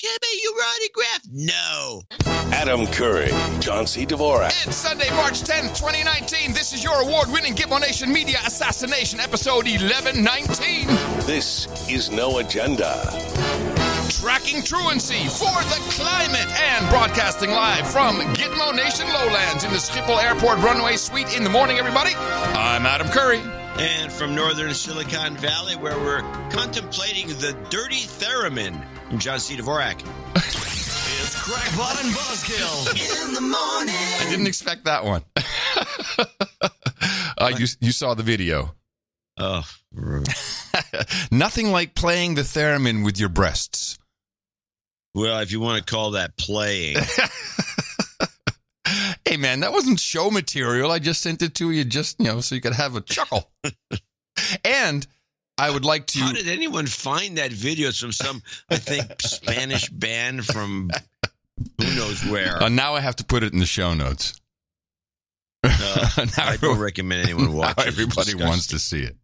Can I buy your autograph? No. Adam Curry, John C. Dvorak. It's Sunday, March 10th, 2019. This is your award-winning Gitmo Nation Media Assassination, episode 1119. This is No Agenda. Tracking truancy for the climate and broadcasting live from Gitmo Nation Lowlands in the Schiphol Airport runway suite in the morning, everybody. I'm Adam Curry. And from northern Silicon Valley, where we're contemplating the dirty theremin, I'm John C. Dvorak. It's Crackpot and Buzzkill in the morning. I didn't expect that one. You saw the video. Oh. Nothing like playing the theremin with your breasts. Well, if you want to call that playing. Hey, man, that wasn't show material. I just sent it to you so you could have a chuckle. And I would like to... How did anyone find that video? It's from some, I think, Spanish band from who knows where. Now I have to put it in the show notes. I don't recommend anyone watch it. Everybody wants to see it.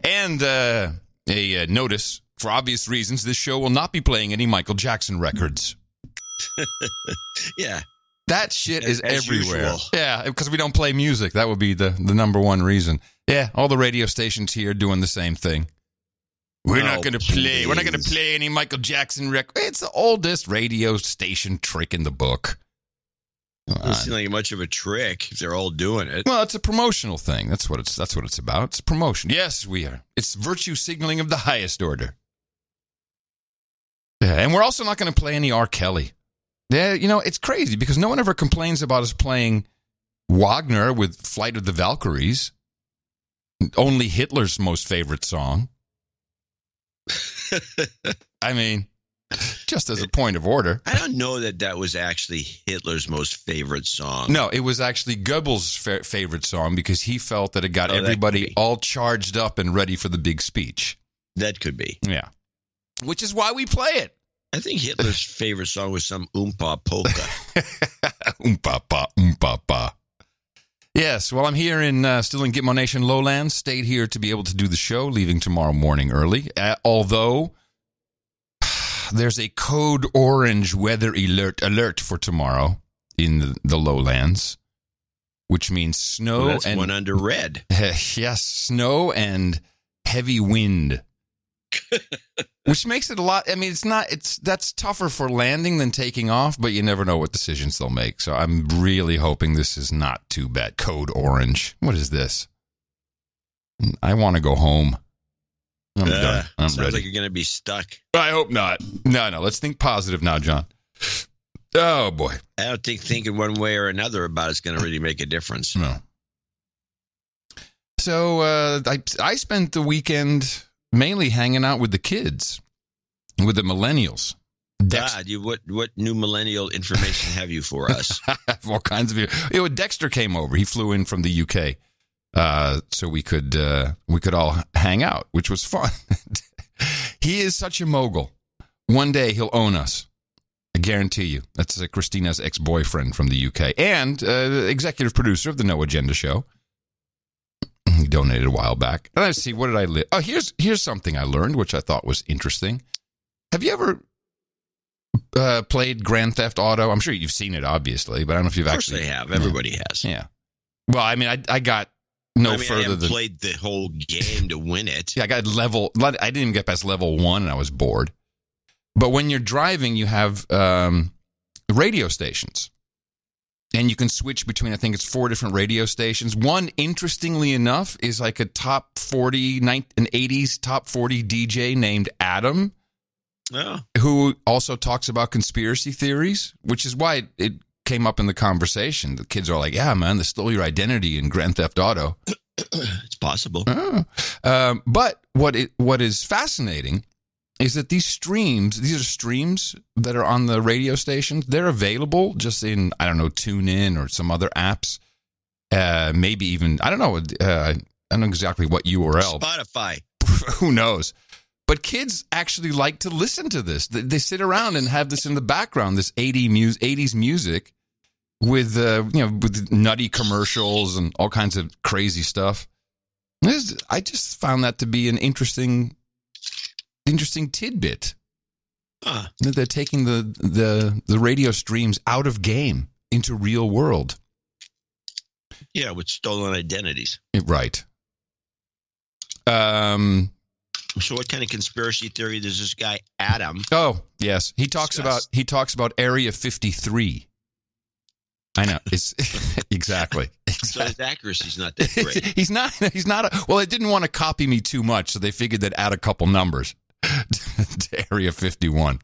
And a notice, for obvious reasons, this show will not be playing any Michael Jackson records. Yeah. That shit is everywhere. Usual. Yeah, because we don't play music. That would be the number one reason. Yeah, all the radio stations here doing the same thing. We're not going to play. We're not going to play any Michael Jackson record. It's the oldest radio station trick in the book. Doesn't seem like much of a trick if they're all doing it. Well, it's a promotional thing. That's what it's about. It's promotion. Yes, we are. It's virtue signaling of the highest order. Yeah, and we're also not going to play any R. Kelly. Yeah, it's crazy because no one ever complains about us playing Wagner with Flight of the Valkyries. Only Hitler's most favorite song. I mean, just as a point of order. I don't know that was actually Hitler's most favorite song. No, it was actually Goebbels' favorite song because he felt that it got everybody all charged up and ready for the big speech. That could be. Yeah. Which is why we play it. I think Hitler's favorite song was some Oompa Polka. Oompa Pa, Oompa Pa. Yes, well, I'm here still in Gitmo Nation Lowlands. Stayed here to be able to do the show, leaving tomorrow morning early. Although there's a code orange weather alert for tomorrow in the Lowlands, which means snow. Well, that's one under red. Yes, snow and heavy wind. Which makes it a lot. I mean, that's tougher for landing than taking off, but you never know what decisions they'll make. So I'm really hoping this is not too bad. Code orange. What is this? I want to go home. I'm done. I'm sounds ready. Like you're going to be stuck. I hope not. No. Let's think positive now, John. Oh boy. I don't think thinking one way or another about it's going to really make a difference. No. So I spent the weekend mainly hanging out with the kids, with the millennials. What new millennial information have you for us? All kinds of. Dexter came over. He flew in from the UK, so we could all hang out, which was fun. He is such a mogul. One day he'll own us. I guarantee you. That's Christina's ex-boyfriend from the UK and executive producer of the No Agenda show. He donated a while back. And let's see, what did I live? Oh, here's something I learned, which I thought was interesting. Have you ever played Grand Theft Auto? I'm sure you've seen it, obviously, but I don't know if you've actually. Of course they have. Everybody has. Yeah. Well, I mean, I got further than. I played the whole game to win it. Yeah, I didn't even get past level 1, and I was bored. But when you're driving, you have radio stations. And you can switch between, I think it's 4 different radio stations. One, interestingly enough, is like a top 40, an 80s top 40 DJ named Adam, who also talks about conspiracy theories, which is why it came up in the conversation. The kids are like, yeah, man, they stole your identity in Grand Theft Auto. It's possible. But what is fascinating is that these are streams that are on the radio stations. They're available just in, I don't know, TuneIn or some other apps. Maybe even, I don't know exactly what URL. Spotify. Who knows? But kids actually like to listen to this. They sit around and have this in the background, this 80s music with, with nutty commercials and all kinds of crazy stuff. I just found that to be an interesting tidbit. They're taking the radio streams out of game into real world. Yeah, with stolen identities. Right. So what kind of conspiracy theory does this guy Adam? Oh, yes. He talks about Area 53. I know. It's exactly. So his accuracy's not that great. He's not well, it didn't want to copy me too much, so they figured they'd add a couple numbers to Area 51.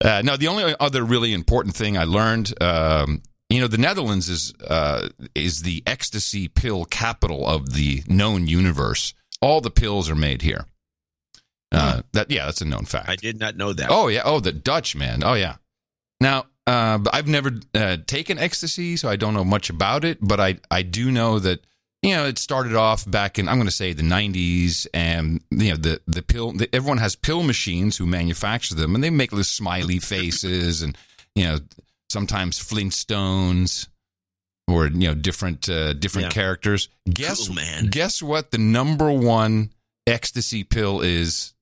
No, the only other really important thing I learned, the Netherlands is the ecstasy pill capital of the known universe. All the pills are made here. That's a known fact. I did not know that. Oh yeah. Oh, the Dutch, man. Oh yeah. Now, I've never taken ecstasy, so I don't know much about it. But I do know that it started off back in, I'm going to say, the 90s, and the pill. Everyone has pill machines who manufacture them, and they make little smiley faces, and sometimes Flintstones. Or different characters. Guess what the number one ecstasy pill is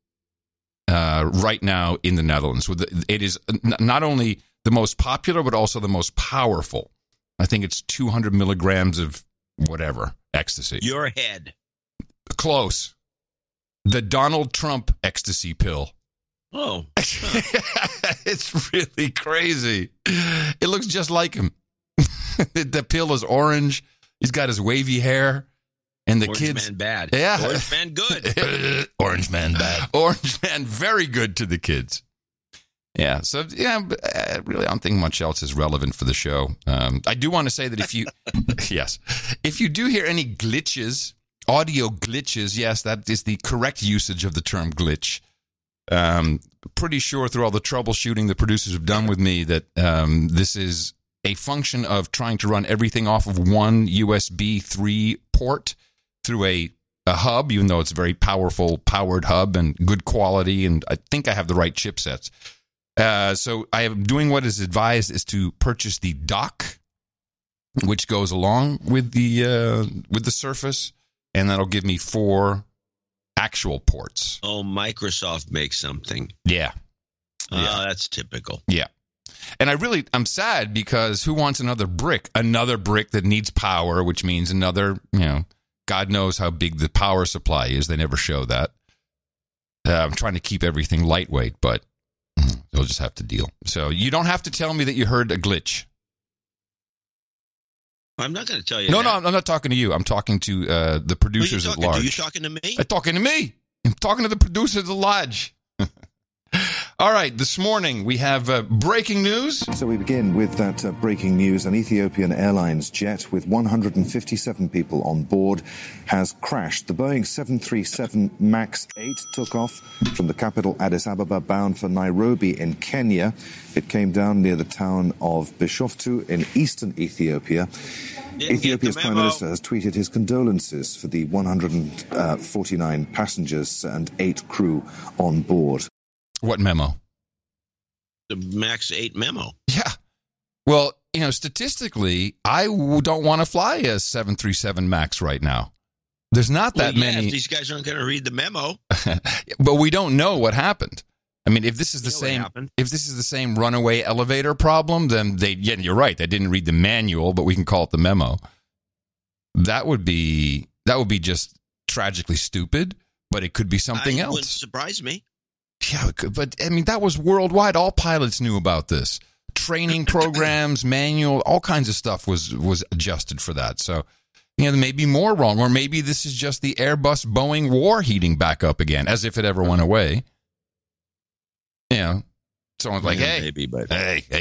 right now in the Netherlands. It is not only the most popular but also the most powerful. I think it's 200 milligrams of whatever ecstasy. Your head. Close. The Donald Trump ecstasy pill. Oh, It's really crazy. It looks just like him. The pill is orange. He's got his wavy hair, and the Orange kids. Man bad. Yeah, Orange Man good. Orange Man bad. Orange Man very good to the kids. Yeah. So really, I don't think much else is relevant for the show. I do want to say that if you do hear any glitches, audio glitches, yes, that is the correct usage of the term glitch. Pretty sure through all the troubleshooting the producers have done with me that this is a function of trying to run everything off of one USB 3 port through a hub, even though it's a very powered hub and good quality, and I think I have the right chipsets. So I am doing what is advised is to purchase the dock, which goes along with the Surface, and that'll give me 4 actual ports. Oh, Microsoft makes something. Yeah. Oh, that's typical. Yeah. And I'm sad because who wants another brick? Another brick that needs power, which means another, God knows how big the power supply is. They never show that. I'm trying to keep everything lightweight, but you'll just have to deal. So you don't have to tell me that you heard a glitch. I'm not going to tell you No, that. I'm not talking to you. I'm talking to the producers at large. Are you talking to me? You're talking to me. I'm talking to the producers at large. All right, this morning we have breaking news. So we begin with that breaking news. An Ethiopian Airlines jet with 157 people on board has crashed. The Boeing 737 MAX 8 took off from the capital Addis Ababa bound for Nairobi in Kenya. It came down near the town of Bishoftu in eastern Ethiopia. Ethiopia's Prime Minister has tweeted his condolences for the 149 passengers and 8 crew on board. What memo? The MAX 8 memo. Yeah. Well, statistically, I don't want to fly a 737 MAX right now. There's not that many. These guys aren't going to read the memo. But we don't know what happened. I mean, if this is the same runaway elevator problem, then you're right. They didn't read the manual, but we can call it the memo. That would be just tragically stupid, but it could be something else. Wouldn't surprise me. Yeah, but I mean, that was worldwide. All pilots knew about this. Training programs, manual, all kinds of stuff was adjusted for that. So, there may be more wrong, or maybe this is just the Airbus-Boeing war heating back up again, as if it ever went away. Someone's like, hey,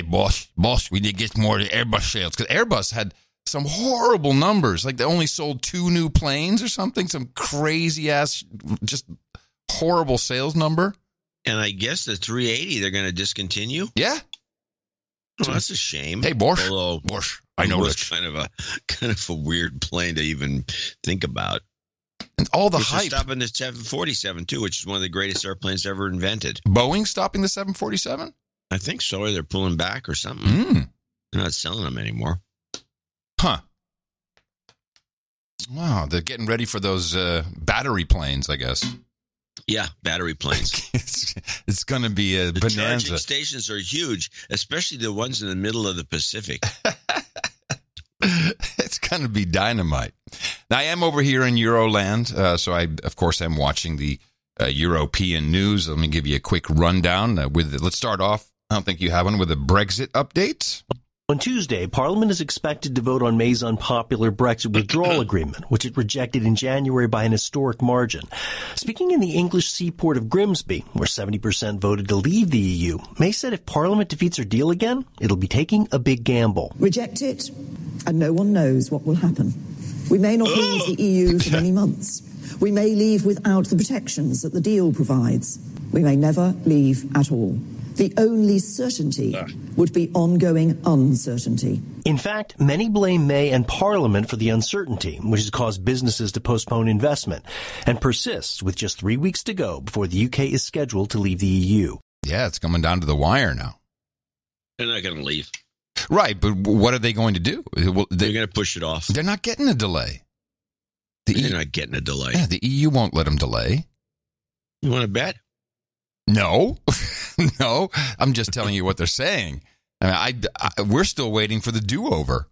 boss, we need to get more Airbus sales. Because Airbus had some horrible numbers. Like, they only sold 2 new planes or something. Some crazy-ass, just horrible sales number. And I guess the 380 they're going to discontinue? Yeah. Well, that's a shame. Hey, Bosch. Although, I know it's kind of a weird plane to even think about. And all the They're hype. stopping the 747, too, which is one of the greatest airplanes ever invented. Boeing stopping the 747? I think so, or they're pulling back or something. They're not selling them anymore. Huh. Wow, they're getting ready for those battery planes, I guess. Yeah, battery planes. It's going to be a The bonanza. charging stations are huge, especially the ones in the middle of the Pacific. It's going to be dynamite. Now, I am over here in Euroland, so I, of course, am watching the European news. Let me give you a quick rundown. Let's start off, I don't think you have one, with a Brexit update. On Tuesday, Parliament is expected to vote on May's unpopular Brexit withdrawal agreement, which it rejected in January by an historic margin. Speaking in the English seaport of Grimsby, where 70% voted to leave the EU, May said if Parliament defeats her deal again, it'll be taking a big gamble. Reject it, and no one knows what will happen. We may not leave the EU for many months. We may leave without the protections that the deal provides. We may never leave at all. The only certainty would be ongoing uncertainty. In fact, many blame May and Parliament for the uncertainty, which has caused businesses to postpone investment, and persists with just 3 weeks to go before the UK is scheduled to leave the EU. Yeah, it's coming down to the wire now. They're not going to leave. Right, but what are they going to do? Well, They're going to push it off. They're not getting a delay. They're not getting a delay. Yeah, the EU won't let them delay. You want to bet? No, no. I'm just telling you what they're saying. I mean, we're still waiting for the do-over.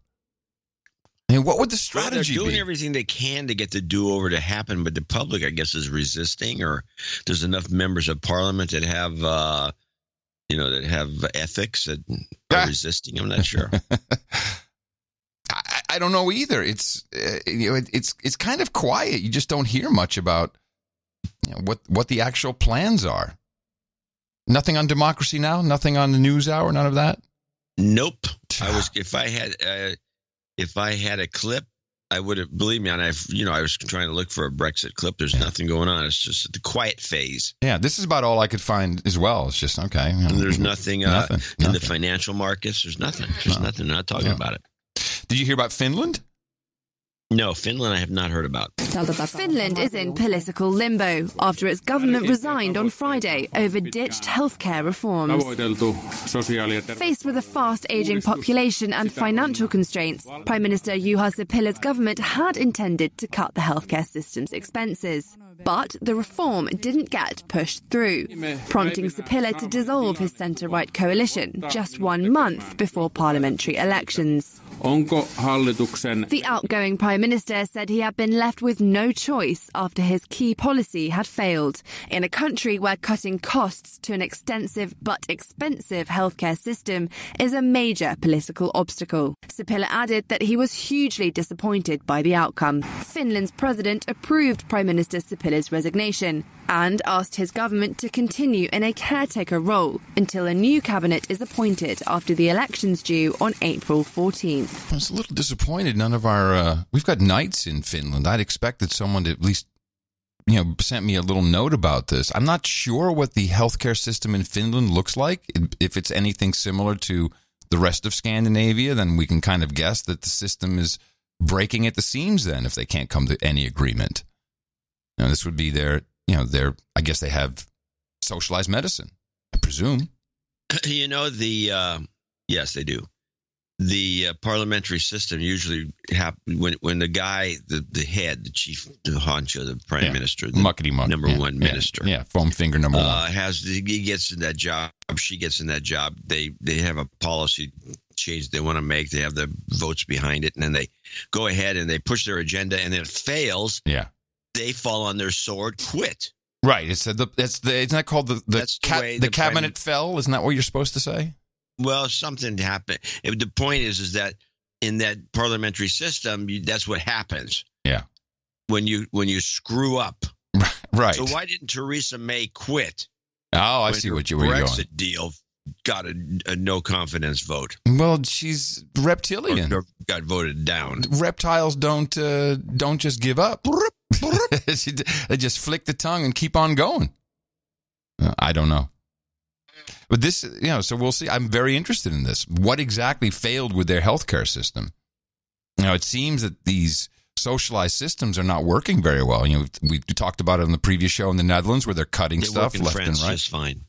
I mean, what would the strategy be? They're doing everything they can to get the do-over to happen, but the public, I guess, is resisting, or there's enough members of Parliament that have, that have ethics that are resisting. I'm not sure. I don't know either. It's it's kind of quiet. You just don't hear much about what the actual plans are. Nothing on Democracy Now? Nothing on the NewsHour? None of that? Nope. If I had a clip, I would have, believe me, and I was trying to look for a Brexit clip. There's nothing going on. It's just the quiet phase. Yeah, this is about all I could find as well. It's just, okay. And there's nothing, in the financial markets. There's nothing. There's nothing. They're not talking about it. Did you hear about Finland? No, Finland I have not heard about. Finland is in political limbo after its government resigned on Friday over ditched healthcare reforms. Faced with a fast-aging population and financial constraints, Prime Minister Juha Sipilä's government had intended to cut the healthcare system's expenses. But the reform didn't get pushed through, prompting Sipilä to dissolve his centre-right coalition just 1 month before parliamentary elections. The outgoing Prime Minister said he had been left with no choice after his key policy had failed. In a country where cutting costs to an extensive but expensive healthcare system is a major political obstacle. Sipilä added that he was hugely disappointed by the outcome. Finland's president approved Prime Minister Sipilä's resignation and asked his government to continue in a caretaker role until a new cabinet is appointed after the elections due on April 14th. I was a little disappointed. None of our, we've got Knights in Finland. I'd expected someone to at least, sent me a little note about this. I'm not sure what the healthcare system in Finland looks like. If it's anything similar to the rest of Scandinavia, then we can kind of guess that the system is breaking at the seams then if they can't come to any agreement. Now, this would be I guess they have socialized medicine, I presume. Yes, they do. The parliamentary system usually happens when the guy, the head, the chief, the honcho, the prime minister, the number one minister, foam finger number one, he gets in that job, she gets in that job. They have a policy change they want to make. They have the votes behind it, and then they go ahead and they push their agenda, and then it fails. Yeah, they fall on their sword, quit. Right. Isn't that called the cabinet fell? Isn't that what you're supposed to say? Well, something happened. The point is that in that parliamentary system, that's what happens. Yeah. When you screw up. Right. So why didn't Theresa May quit? Oh, I see what you were going. Brexit deal got a no confidence vote. Well, she's reptilian. Or got voted down. Reptiles don't just give up. They just flick the tongue and keep on going. I don't know. But this, so we'll see. I'm very interested in this. What exactly failed with their healthcare system? It seems that these socialized systems are not working very well. We talked about it on the previous show in the Netherlands where they're cutting stuff left and right. Just fine.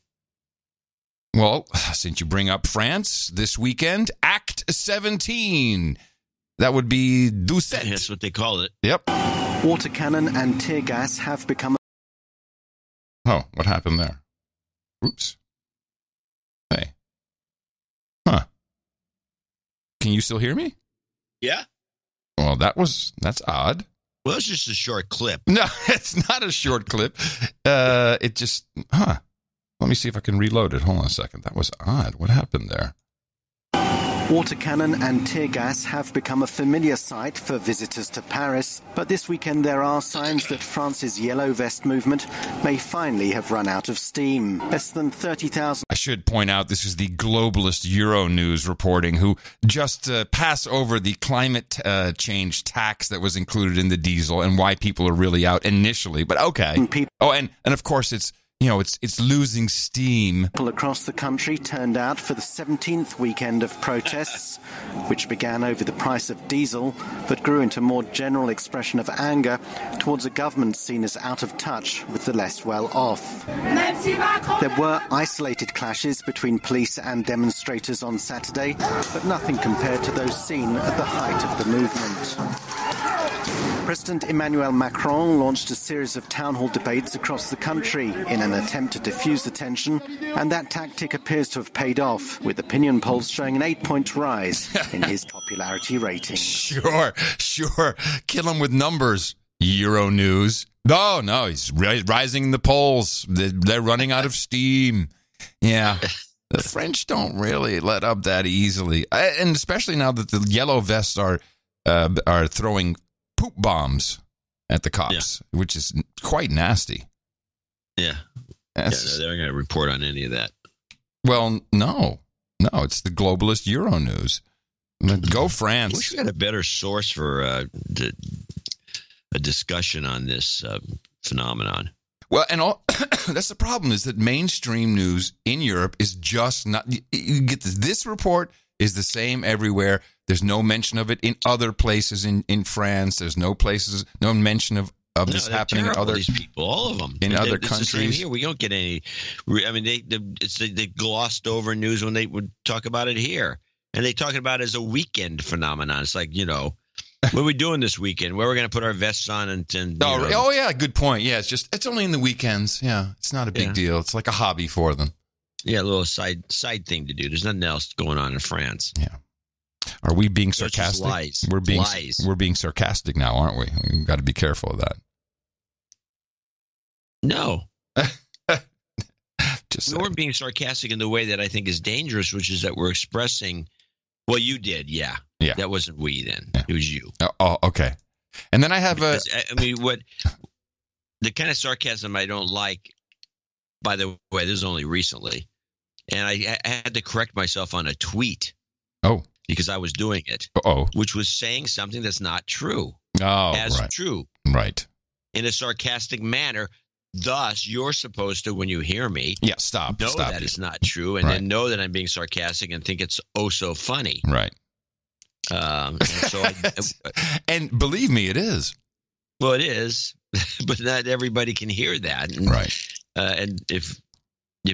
Well, since you bring up France, this weekend, Act 17. That would be Doucet. That's what they call it. Yep. Water cannon and tear gas have become Oh, what happened there? Oops. Hey. Huh. Can you still hear me? Yeah. Well, that's odd. Well, it's just a short clip. No, it's not a short clip. It just, Let me see if I can reload it. Hold on a second. That was odd. What happened there? Water cannon and tear gas have become a familiar sight for visitors to Paris, but this weekend there are signs that France's Yellow Vest movement may finally have run out of steam. Less than 30,000... I should point out this is the globalist Euronews reporting, who just pass over the climate change tax that was included in the diesel and why people are really out initially. But okay. Oh, and of course it's losing steam. People across the country turned out for the 17th weekend of protests, which began over the price of diesel, but grew into more general expression of anger towards a government seen as out of touch with the less well-off. There were isolated clashes between police and demonstrators on Saturday, but nothing compared to those seen at the height of the movement. President Emmanuel Macron launched a series of town hall debates across the country in an attempt to diffuse the tension, and that tactic appears to have paid off, with opinion polls showing an 8-point rise in his popularity rating. Sure. Kill him with numbers, Euronews. No, he's rising in the polls. They're running out of steam. Yeah. The French don't really let up that easily, and especially now that the yellow vests are throwing poop bombs at the cops, which is quite nasty. Yeah. They're not going to report on any of that. Well, no, it's the globalist Euronews. Go France. I wish we had a better source for a discussion on this phenomenon. Well, and that's the problem, is that mainstream news in Europe is just not. You get this report is the same everywhere. There's no mention of it in other places in France. There's no mention of this happening in other these people, all of them in other countries. The same here. We don't get any. I mean, they glossed over news when they would talk about it here, and they talk about it as a weekend phenomenon. It's like, what are we doing this weekend? Where we're going to put our vests on and yeah, good point. Yeah, it's only in the weekends. Yeah, it's not a big deal. It's like a hobby for them. Yeah, a little side thing to do. There's nothing else going on in France. Yeah. Are we being sarcastic? Lies. We're being sarcastic now, aren't we? We've got to be careful of that. No. We're being sarcastic in the way that I think is dangerous, which is that we're expressing. Well, you did, yeah. That wasn't we then. Yeah. It was you. Oh, okay. And then I have what the kind of sarcasm I don't like. By the way, this is only recently, and I had to correct myself on a tweet. Oh. Because I was doing it. Which was saying something that's not true. True. Right. In a sarcastic manner. Thus, you're supposed to, when you hear me, stop. That it's not true, and then know that I'm being sarcastic and think it's so funny. Right. And so and believe me, it is. Well, it is, but not everybody can hear that. And, right. And if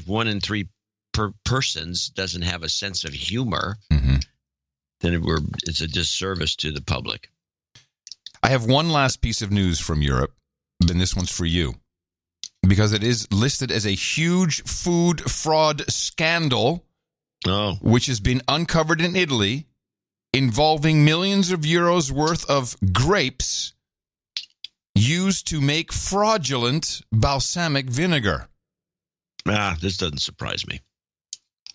1 in 3 persons doesn't have a sense of humor, then it's a disservice to the public. I have one last piece of news from Europe, and this one's for you, because it is listed as a huge food fraud scandal, which has been uncovered in Italy, involving millions of euros worth of grapes used to make fraudulent balsamic vinegar. This doesn't surprise me.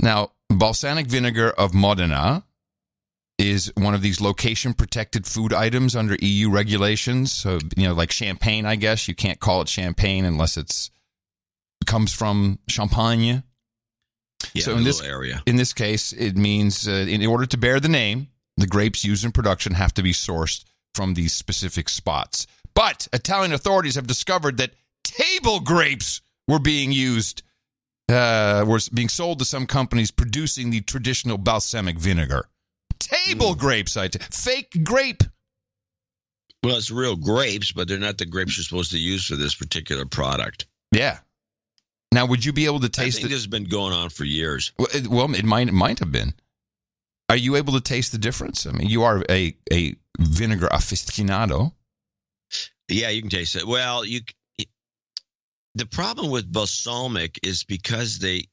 Now, balsamic vinegar of Modena is one of these location-protected food items under EU regulations. So, like champagne, I guess. You can't call it champagne unless it comes from Champagne. Yeah, so area. In this case, it means in order to bear the name, the grapes used in production have to be sourced from these specific spots. But Italian authorities have discovered that table grapes were being used, were being sold to some companies producing the traditional balsamic vinegar. Table grapes, fake grape. Well, it's real grapes, but they're not the grapes you're supposed to use for this particular product. Yeah. Now, would you be able to taste it? This has been going on for years. Well, it might have been. Are you able to taste the difference? I mean, you are a vinegar aficionado. Yeah, you can taste it. Well, The problem with balsamic is because the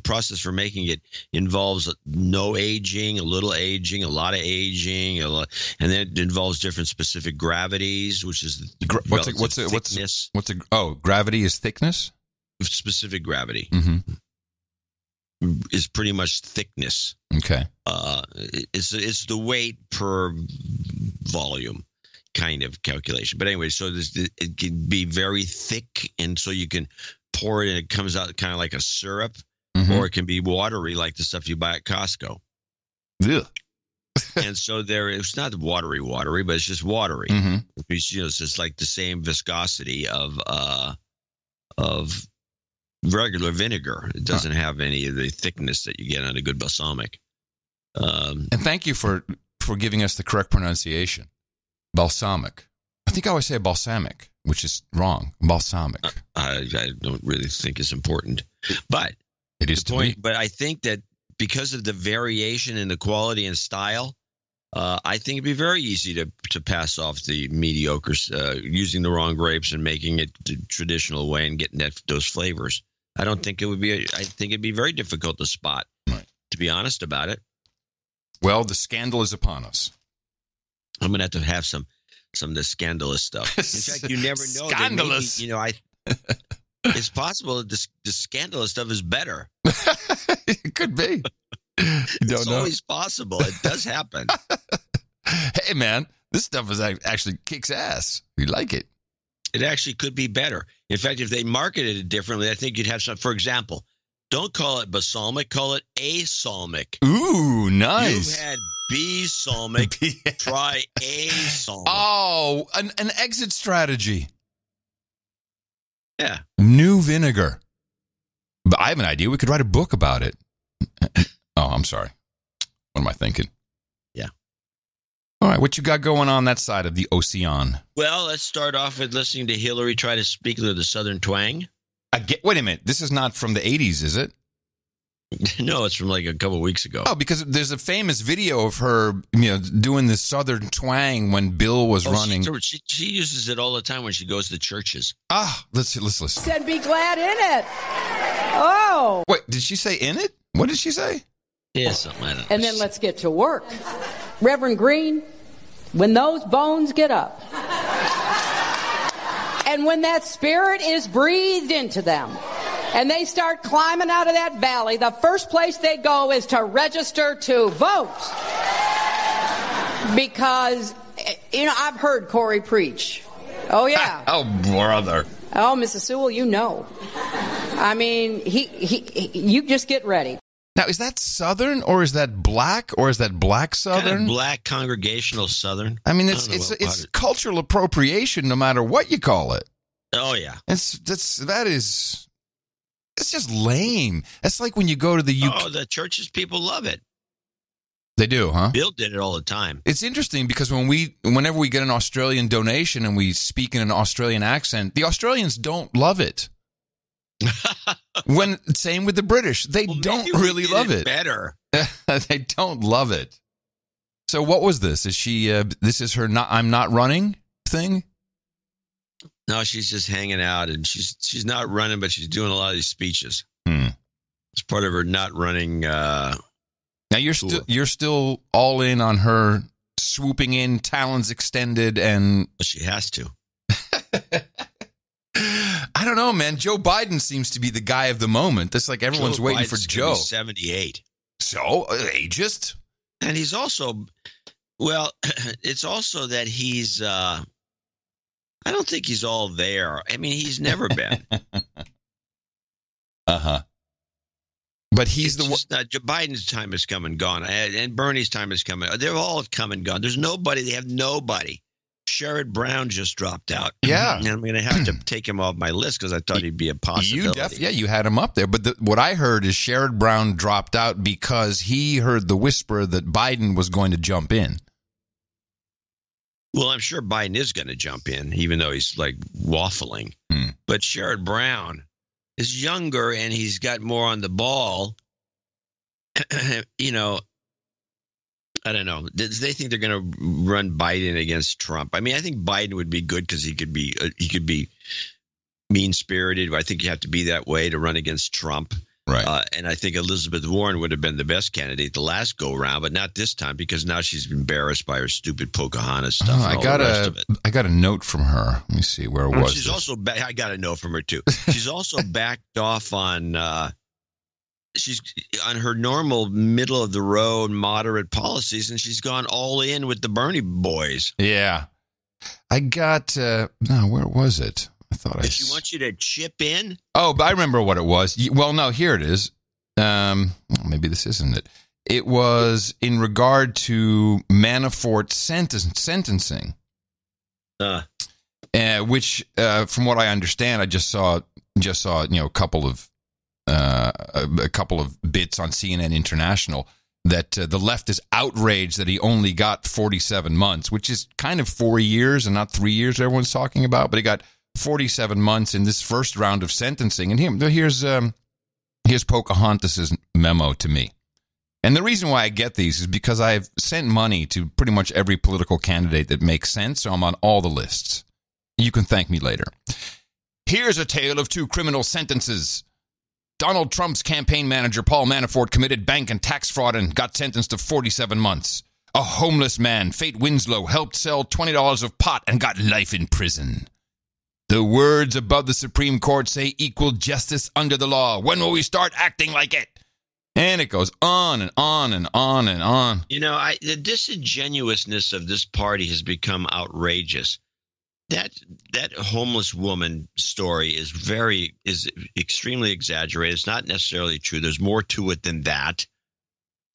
process for making it involves no aging, a little aging, a lot of aging, and then it involves different specific gravities, which is thickness. Gravity is thickness? Specific gravity Mm-hmm. is pretty much thickness. Okay. It's the weight per volume kind of calculation. But anyway, so it can be very thick, and so you can pour it and it comes out kind of like a syrup, or it can be watery like the stuff you buy at Costco. Yeah. And so it's not watery, but it's just watery. It's, it's just like the same viscosity of regular vinegar. It doesn't have any of the thickness that you get on a good balsamic. And thank you for giving us the correct pronunciation. Balsamic. I think I always say balsamic, which is wrong. Balsamic. I don't really think it's important, but it is the point. But I think that because of the variation in the quality and style, I think it'd be very easy to pass off the mediocres using the wrong grapes and making it the traditional way and getting those flavors. I don't think it would be. I think it'd be very difficult to spot. Right. To be honest about it. Well, the scandal is upon us. I'm gonna have to have some of the scandalous stuff. In fact, you never know. Scandalous. It's possible that the scandalous stuff is better. It could be. It's always possible. It does happen. Hey, man, this stuff is actually kicks ass. We like it. It actually could be better. In fact, if they marketed it differently, I think you'd have some. For example, don't call it balsamic, call it asalmic. Ooh, nice. You've had B-salmic, try asalmic. Oh, an exit strategy. Yeah. New vinegar. But I have an idea. We could write a book about it. Oh, I'm sorry. What am I thinking? Yeah. All right. What you got going on that side of the ocean? Well, let's start off with listening to Hillary try to speak with a Southern twang. Wait a minute. This is not from the 80s, is it? No, it's from like a couple of weeks ago. Oh, because there's a famous video of her, doing the Southern twang when Bill was running. She uses it all the time when she goes to churches. Let's listen. Said be glad in it. Oh. Wait, did she say in it? What did she say? Yeah, something like that. And then let's get to work. Reverend Green, when those bones get up, and when that spirit is breathed into them, and they start climbing out of that valley, the first place they go is to register to vote. Because, I've heard Corey preach. Oh, yeah. Oh, brother. Oh, Mrs. Sewell, you know. I mean, you just get ready. Now, is that Southern, or is that black, or is that black Southern? Kind of black congregational Southern. I mean, it's cultural appropriation no matter what you call it. Oh, yeah. It's just lame. That's like when you go to the UK. Oh, the churches, people love it. They do, huh? Bill did it all the time. It's interesting because whenever we get an Australian donation and we speak in an Australian accent, the Australians don't love it. Same with the British. They don't really love it. Better. They don't love it. So what was this? Is she, this is her I'm not running thing? No, she's just hanging out, and she's not running, but she's doing a lot of these speeches. It's part of her not running. Now you're still all in on her swooping in, talons extended, and she has to. I don't know, man. Joe Biden seems to be the guy of the moment. It's like everyone's waiting for Joe. 78. So ageist, and he's also. Well, it's also that he's. I don't think he's all there. I mean, he's never been. But he's the one. Biden's time has come and gone, and Bernie's time has come. They're all come and gone. There's nobody. They have nobody. Sherrod Brown just dropped out. Yeah, and I'm going to have to take him off my list because I thought he'd be a possibility. You had him up there. But what I heard is Sherrod Brown dropped out because he heard the whisper that Biden was going to jump in. Well, I'm sure Biden is going to jump in, even though he's like waffling. But Sherrod Brown is younger and he's got more on the ball. I don't know. They think they're going to run Biden against Trump. I mean, I think Biden would be good because he could be mean-spirited. I think you have to be that way to run against Trump. Right. And I think Elizabeth Warren would have been the best candidate the last go-round, but not this time because now she's embarrassed by her stupid Pocahontas stuff. I got a note from her. Let me see where it was. She's also I got a note from her too. She's also backed off on. She's on her normal middle of the road moderate policies, and she's gone all in with the Bernie boys. Yeah, I got. Where was it? I thought If she wants you to chip in. Oh, but I remember what it was. Well, no, here it is. Maybe this isn't it. It was in regard to Manafort's sentencing, which, from what I understand, I just saw a couple of bits on CNN International that the left is outraged that he only got 47 months, which is kind of 4 years and not 3 years everyone's talking about, but he got 47 months in this first round of sentencing. And here's Pocahontas' memo to me. And the reason why I get these is because I've sent money to pretty much every political candidate that makes sense, so I'm on all the lists. You can thank me later. Here's a tale of two criminal sentences. Donald Trump's campaign manager, Paul Manafort, committed bank and tax fraud and got sentenced to 47 months. A homeless man, Fate Winslow, helped sell $20 of pot and got life in prison. The words above the Supreme Court say equal justice under the law. When will we start acting like it? And it goes on and on and on and on. You know, the disingenuousness of this party has become outrageous. That homeless woman story is extremely exaggerated. It's not necessarily true. There's more to it than that.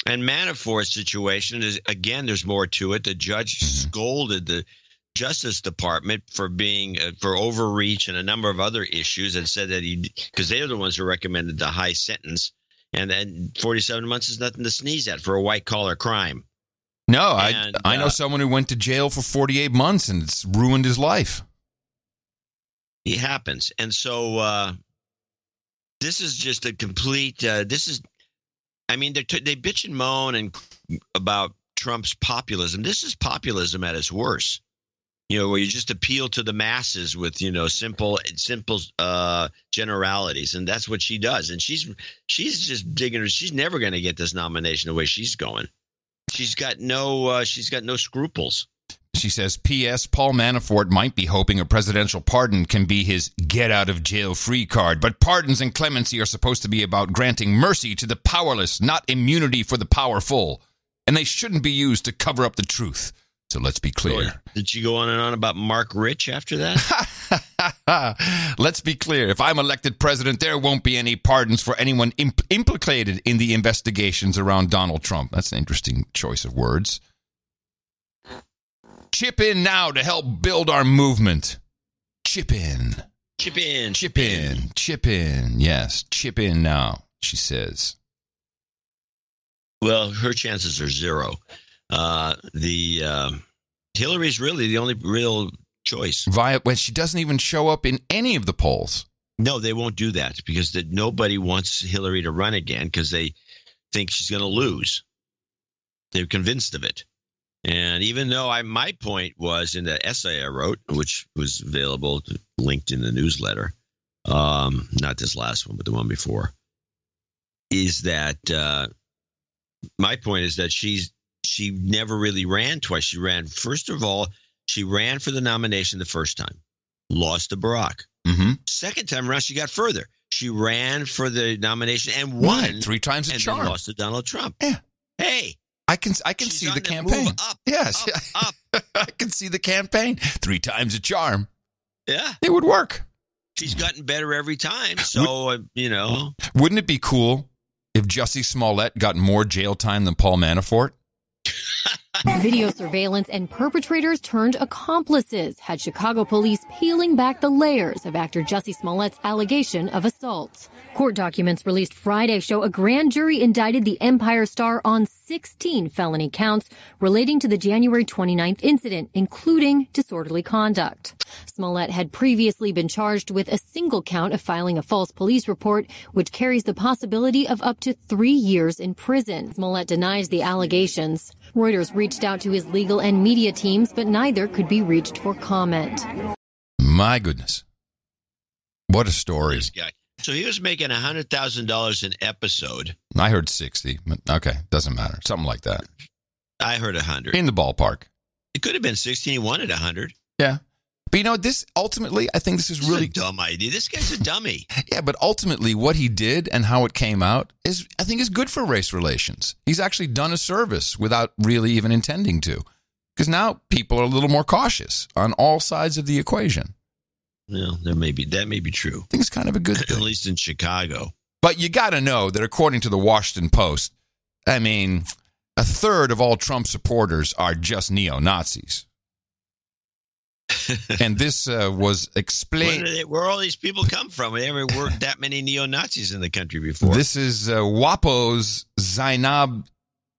And Manafort's situation is, again, there's more to it. The judge scolded the Justice Department for being for overreach and a number of other issues, and said that because they're the ones who recommended the high sentence, and then 47 months is nothing to sneeze at for a white collar crime. No, I know someone who went to jail for 48 months and it's ruined his life. It happens, and so this is just a complete. I mean, they bitch and moan about Trump's populism. This is populism at its worst. You know, where you just appeal to the masses with, simple generalities, and that's what she does. And she's just digging her. She's never going to get this nomination the way she's going. She's got no scruples. She says, P.S. Paul Manafort might be hoping a presidential pardon can be his get-out-of-jail-free card, but pardons and clemency are supposed to be about granting mercy to the powerless, not immunity for the powerful, and they shouldn't be used to cover up the truth. So let's be clear. Did she go on and on about Mark Rich after that? Let's be clear. If I'm elected president, there won't be any pardons for anyone implicated in the investigations around Donald Trump. That's an interesting choice of words. Chip in now to help build our movement. Chip in. Chip in. Chip in. Chip in. Yes, chip in now, she says. Well, her chances are zero. Hillary's really the only real choice. When she doesn't even show up in any of the polls. No, they won't do that because nobody wants Hillary to run again because they think she's going to lose. They're convinced of it. And even though my point was in the essay I wrote, which was available, linked in the newsletter, not this last one, but the one before, is that my point is that she never really ran twice. She ran, first of all, she ran for the nomination the first time, lost to Barack. Mm-hmm. Second time around, she got further. She ran for the nomination and won. Right, 3 times a charm. And lost to Donald Trump. Yeah. Hey. I can see the campaign. Up, yes. Up. I can see the campaign. 3 times a charm. Yeah. It would work. She's gotten better every time. So, Wouldn't it be cool if Jussie Smollett got more jail time than Paul Manafort? Video surveillance and perpetrators turned accomplices had Chicago police peeling back the layers of actor Jussie Smollett's allegation of assault. Court documents released Friday show a grand jury indicted the Empire star on 16 felony counts relating to the January 29th incident, including disorderly conduct. Smollett had previously been charged with a single count of filing a false police report, which carries the possibility of up to 3 years in prison. Smollett denies the allegations. Reuters reached out to his legal and media teams, but neither could be reached for comment. My goodness. What a story. This guy. So he was making $100,000 an episode. I heard 60. Okay, doesn't matter. Something like that. I heard 100. In the ballpark. It could have been 60. He wanted 100. Yeah. But you know, this ultimately, I think this is really a dumb idea. This guy's a dummy. Yeah, but ultimately what he did and how it came out is, I think, is good for race relations. He's actually done a service without really even intending to. Because now people are a little more cautious on all sides of the equation. Well, that may be true. I think it's kind of a good thing. At least in Chicago. But you got to know that according to the Washington Post, I mean, a third of all Trump supporters are just neo-Nazis. And this was explained. Where all these people come from? We never were that many neo-Nazis in the country before. This is WAPO's Zainab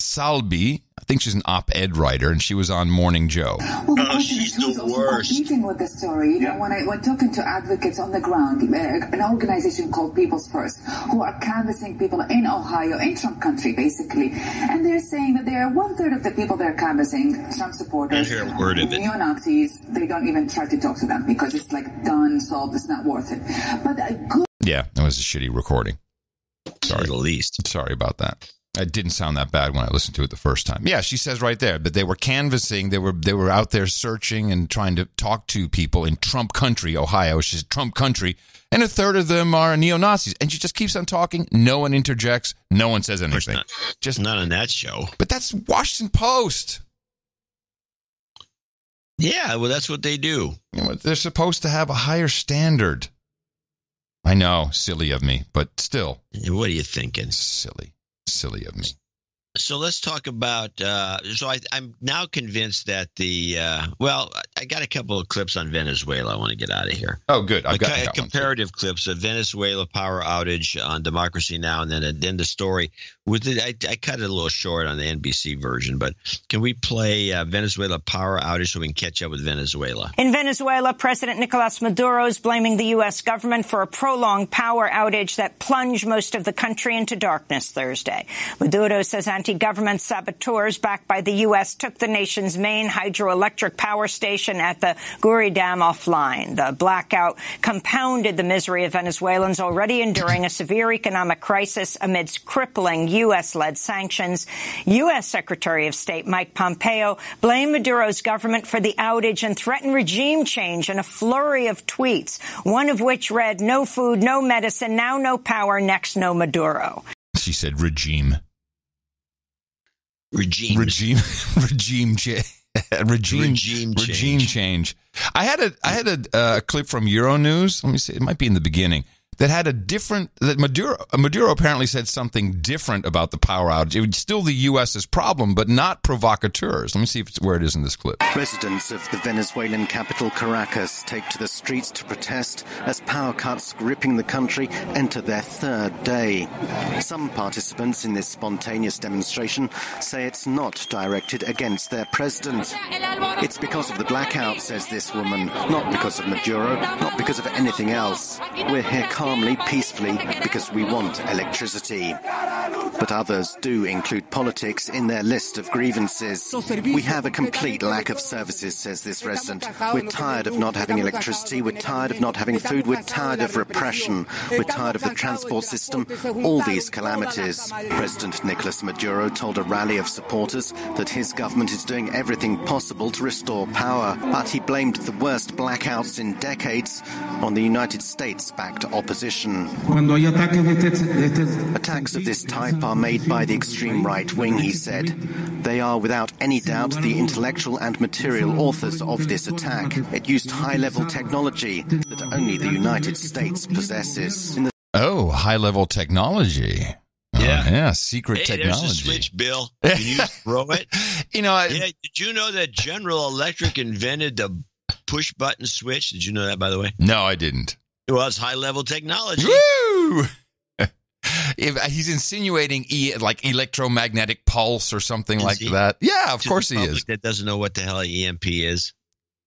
Salbi. I think she's an op-ed writer, and she was on Morning Joe. Well, she's the worst. Competing with the story, when talking to advocates on the ground, an organization called People's First, who are canvassing people in Ohio, in Trump country, basically, and they're saying that there are 1/3 of the people they're canvassing, Trump supporters, I hear a word of it. Neo-Nazis. They don't even try to talk to them because it's like done, solved. It's not worth it. But yeah, it was a shitty recording. Sorry, at least. Sorry about that. It didn't sound that bad when I listened to it the first time. Yeah, she says right there that they were canvassing, they were out there searching and trying to talk to people in Trump country, Ohio. She said Trump country, and 1/3 of them are neo-Nazis. And she just keeps on talking. No one interjects. No one says anything. Just not on that show. But that's Washington Post. Yeah, well, that's what they do. You know, they're supposed to have a higher standard. I know, silly of me, but still. What are you thinking? Silly of me. So let's talk about, I'm now convinced that I got a couple of clips on Venezuela I want to get out of here. Oh, good. I've got comparative clips of Venezuela power outage on Democracy Now! And then the story. I cut it a little short on the NBC version, but can we play Venezuela power outage so we can catch up with Venezuela? In Venezuela, President Nicolas Maduro is blaming the U.S. government for a prolonged power outage that plunged most of the country into darkness Thursday. Maduro says anti-government saboteurs backed by the U.S. took the nation's main hydroelectric power station at the Guri Dam offline. The blackout compounded the misery of Venezuelans already enduring a severe economic crisis amidst crippling U.S.-led sanctions. U.S. Secretary of State Mike Pompeo blamed Maduro's government for the outage and threatened regime change in a flurry of tweets, one of which read, "No food, no medicine, now no power, next no Maduro." She said regime change. I had a clip from Euronews. Let me see. It might be in the beginning. That had Maduro apparently said something different about the power outage. It was still the U.S.'s problem, but not provocateurs. Let me see if it's where it is in this clip. Residents of the Venezuelan capital Caracas take to the streets to protest as power cuts gripping the country enter their third day. Some participants in this spontaneous demonstration say it's not directed against their president. It's because of the blackout, says this woman, not because of Maduro, not because of anything else. We're here calmly, peacefully, because we want electricity. But others do include politics in their list of grievances. We have a complete lack of services, says this resident. We're tired of not having electricity. We're tired of not having food. We're tired of repression. We're tired of the transport system. All these calamities. President Nicolas Maduro told a rally of supporters that his government is doing everything possible to restore power. But he blamed the worst blackouts in decades on the United States-backed opposition. Attacks of this type are made by the extreme right wing, he said. They are without any doubt the intellectual and material authors of this attack. It used high-level technology that only the United States possesses. High-level technology. Yeah, secret technology. There's a switch, Bill. Can you throw it? Did you know that General Electric invented the push-button switch? Did you know that, by the way? No, I didn't. Well, it's high-level technology. Woo! He's insinuating like electromagnetic pulse or something like that. Yeah, of course he is. That doesn't know what the hell EMP is.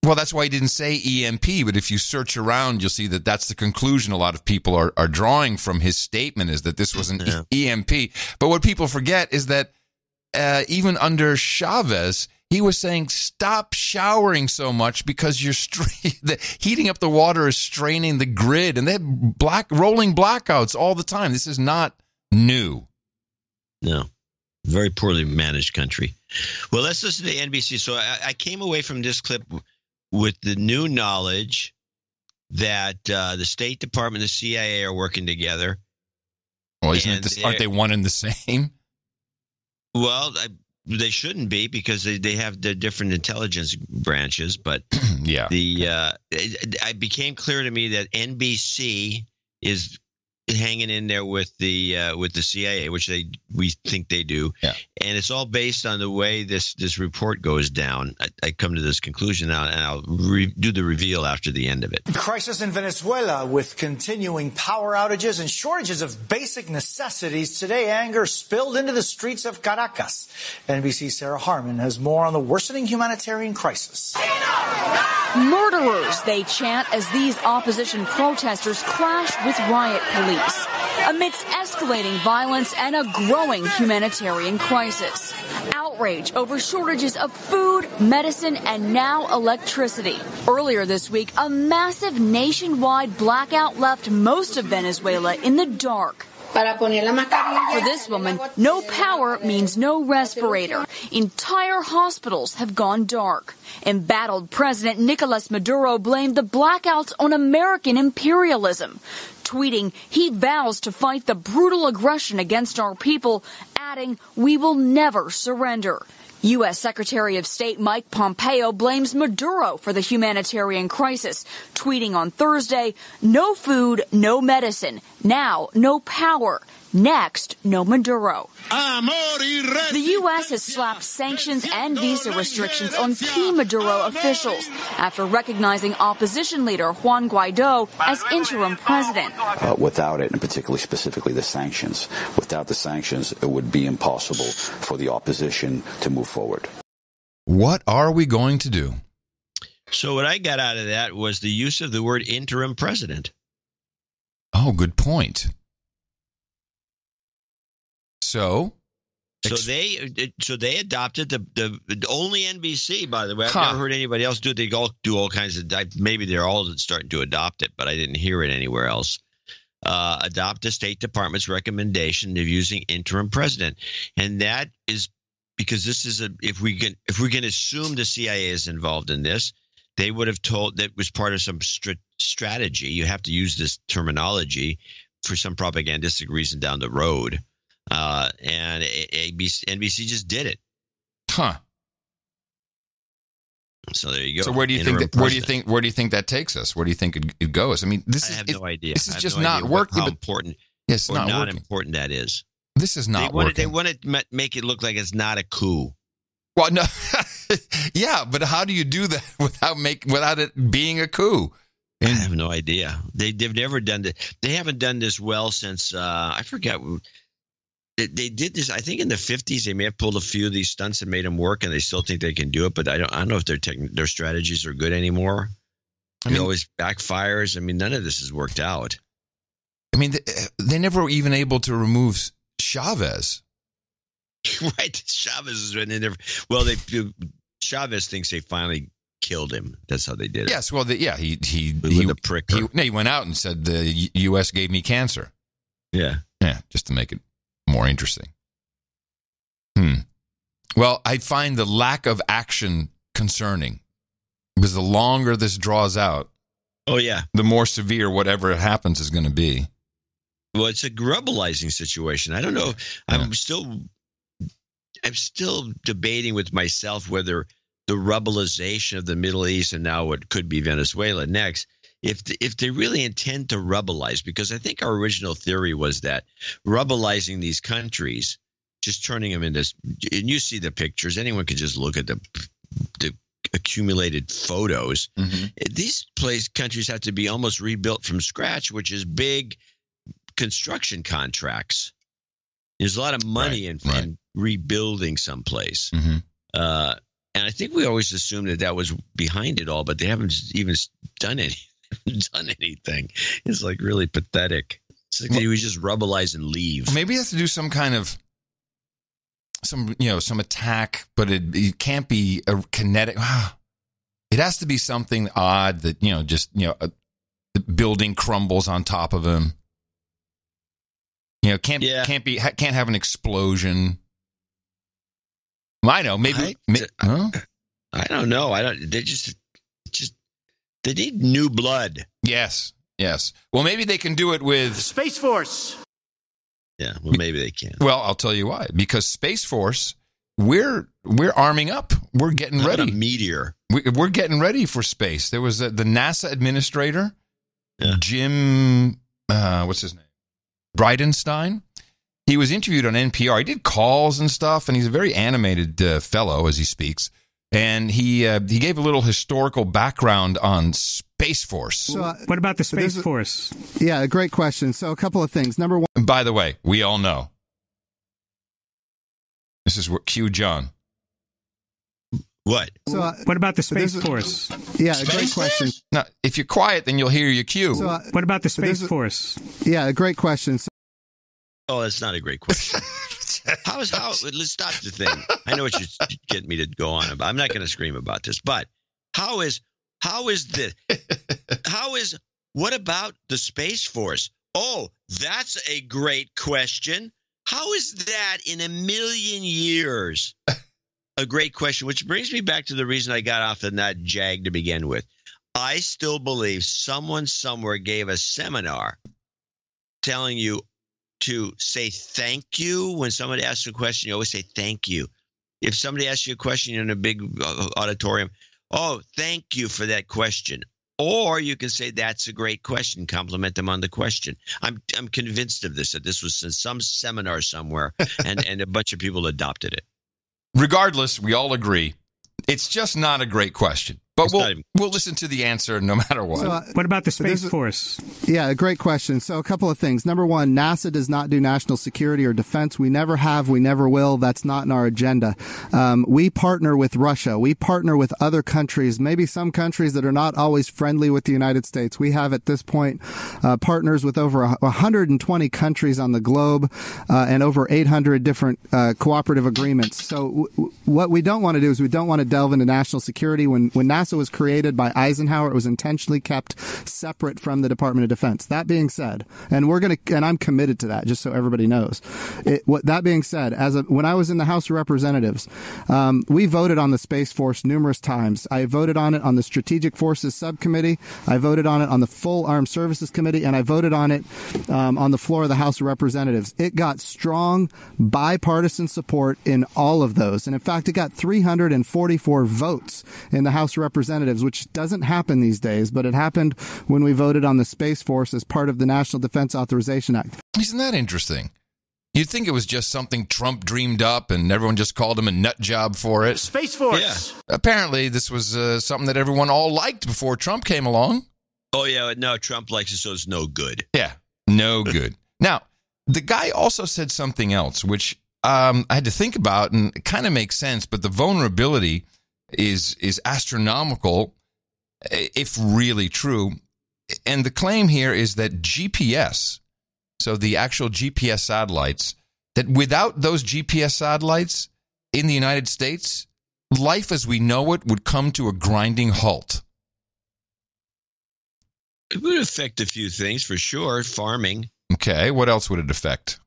Well, that's why he didn't say EMP, but if you search around, you'll see that that's the conclusion a lot of people are drawing from his statement, is that this was an EMP. But what people forget is that even under Chavez, He was saying, stop showering so much because heating up the water is straining the grid. And they had rolling blackouts all the time. This is not new. No. Very poorly managed country. Well, let's listen to NBC. So I came away from this clip with the new knowledge that the State Department and the CIA are working together. Well, aren't they one and the same? Well, they shouldn't be because they have the different intelligence branches. But yeah, it became clear to me that NBC is hanging in there with the CIA, which we think they do, and it's all based on the way this report goes down. I come to this conclusion now, and I'll do the reveal after the end of it. Crisis in Venezuela with continuing power outages and shortages of basic necessities. Today, anger spilled into the streets of Caracas. NBC's Sarah Harmon has more on the worsening humanitarian crisis. Murderers, they chant as these opposition protesters clash with riot police amidst escalating violence and a growing humanitarian crisis. Outrage over shortages of food, medicine, and now electricity. Earlier this week, a massive nationwide blackout left most of Venezuela in the dark. For this woman, no power means no respirator. Entire hospitals have gone dark. Embattled President Nicolas Maduro blamed the blackouts on American imperialism, tweeting he vows to fight the brutal aggression against our people, adding, "We will never surrender." U.S. Secretary of State Mike Pompeo blames Maduro for the humanitarian crisis, tweeting on Thursday, "No food, no medicine. Now, no power. Next, no Maduro." The U.S. has slapped sanctions and visa restrictions on key Maduro officials after recognizing opposition leader Juan Guaido as interim president. Without it, and particularly specifically the sanctions, without the sanctions, it would be impossible for the opposition to move forward. What are we going to do? So what I got out of that was the use of the word interim president. Oh, good point. So they adopted the only NBC, by the way. I've never heard anybody else do it. They all do all kinds of, maybe they're all starting to adopt it, but I didn't hear it anywhere else. Adopt the State Department's recommendation of using interim president. And that is because this is if we can assume the CIA is involved in this, they would have told that was part of some strategy. You have to use this terminology for some propagandistic reason down the road. And NBC just did it. So there you go. So where do you think that takes us? Where do you think it goes? I mean, I have no idea. This is just not working. How important? Yes, not important that is. This is not working. They want to make it look like it's not a coup. Well, no, yeah, but how do you do that without it being a coup? I have no idea. They've never done it. They haven't done this well since I forget. They did this, I think, in the 50s. They may have pulled a few of these stunts and made them work, and they still think they can do it. But I don't know if their strategies are good anymore. It always backfires. I mean, none of this has worked out. I mean, they never were even able to remove Chavez. Right, Chavez is in there. Well, Chavez thinks they finally killed him. That's how they did it. Yes, well, he went out and said the U.S. gave me cancer. Yeah, just to make it more interesting. Well, I find the lack of action concerning because the longer this draws out, the more severe whatever happens is going to be. Well, it's a rebelizing situation. I don't know. I'm still debating with myself whether the rebelization of the Middle East and now what could be Venezuela next, if they really intend to rebelize, because I think our original theory was that rebelizing these countries, just turning them into, and you see the pictures, anyone can just look at the accumulated photos. Mm-hmm. These countries have to be almost rebuilt from scratch, which is big construction contracts. There's a lot of money in rebuilding someplace. Mm-hmm. And I think we always assumed that was behind it all, but they haven't even done anything. It's like really pathetic. It's like we just rebelize and leave. Maybe you have to do some kind of some attack, but it can't be a kinetic. It has to be something odd that, the building crumbles on top of him. Can't have an explosion. I know, maybe. I don't know. They need new blood. Yes. Well, maybe they can do it with Space Force. Yeah, well, maybe they can. Well, I'll tell you why. Because Space Force, we're arming up. We're getting ready. A meteor. We're getting ready for space. There was the NASA administrator, Jim, what's his name? Bridenstine. He was interviewed on NPR. He did calls and stuff, and he's a very animated fellow as he speaks. And he gave a little historical background on Space Force. So, what about the Space Force? Yeah, great question. So a couple of things. Number one. And by the way, we all know. This is what Q John. What? So, what about the Space Force? Yeah, a great question. Now, if you're quiet, then you'll hear your cue. So, what about the Space Force? Yeah, a great question. Oh, that's not a great question. Let's stop the thing. I know what you're getting me to go on about. I'm not going to scream about this, but what about the Space Force? Oh, that's a great question. How is that in a million years? A great question, which brings me back to the reason I got off in that jag to begin with. I still believe someone somewhere gave a seminar telling you to say thank you. When somebody asks you a question, you always say thank you. If somebody asks you a question in a big auditorium, oh, thank you for that question. Or you can say that's a great question, compliment them on the question. I'm convinced of this, that this was in some seminar somewhere and a bunch of people adopted it. Regardless, we all agree, it's just not a great question. But we'll listen to the answer no matter what. So, what about the Space Force? Yeah, a great question. So a couple of things. Number one, NASA does not do national security or defense. We never have. We never will. That's not in our agenda. We partner with Russia. We partner with other countries, maybe some countries that are not always friendly with the United States. We have at this point partners with over 120 countries on the globe and over 800 different cooperative agreements. So what we don't want to do is we don't want to delve into national security. When NASA was created by Eisenhower, it was intentionally kept separate from the Department of Defense. That being said, and I'm committed to that, just so everybody knows. That being said, when I was in the House of Representatives, we voted on the Space Force numerous times. I voted on it on the Strategic Forces Subcommittee. I voted on it on the Full Armed Services Committee, and I voted on it on the floor of the House of Representatives. It got strong bipartisan support in all of those, and in fact, it got 344 votes in the House of Representatives, which doesn't happen these days, but it happened when we voted on the Space Force as part of the National Defense Authorization Act. Isn't that interesting? You'd think it was just something Trump dreamed up and everyone just called him a nut job for it. Space Force! Yeah. Apparently, this was something that everyone all liked before Trump came along. Oh, yeah, no, Trump likes it, so it's no good. Yeah, no good. Now, the guy also said something else, which I had to think about, and it kind of makes sense, but the vulnerability is astronomical, if really true. And the claim here is that GPS, so the actual GPS satellites, that without those GPS satellites in the United States, life as we know it would come to a grinding halt. It would affect a few things for sure. Farming. Okay, what else would it affect?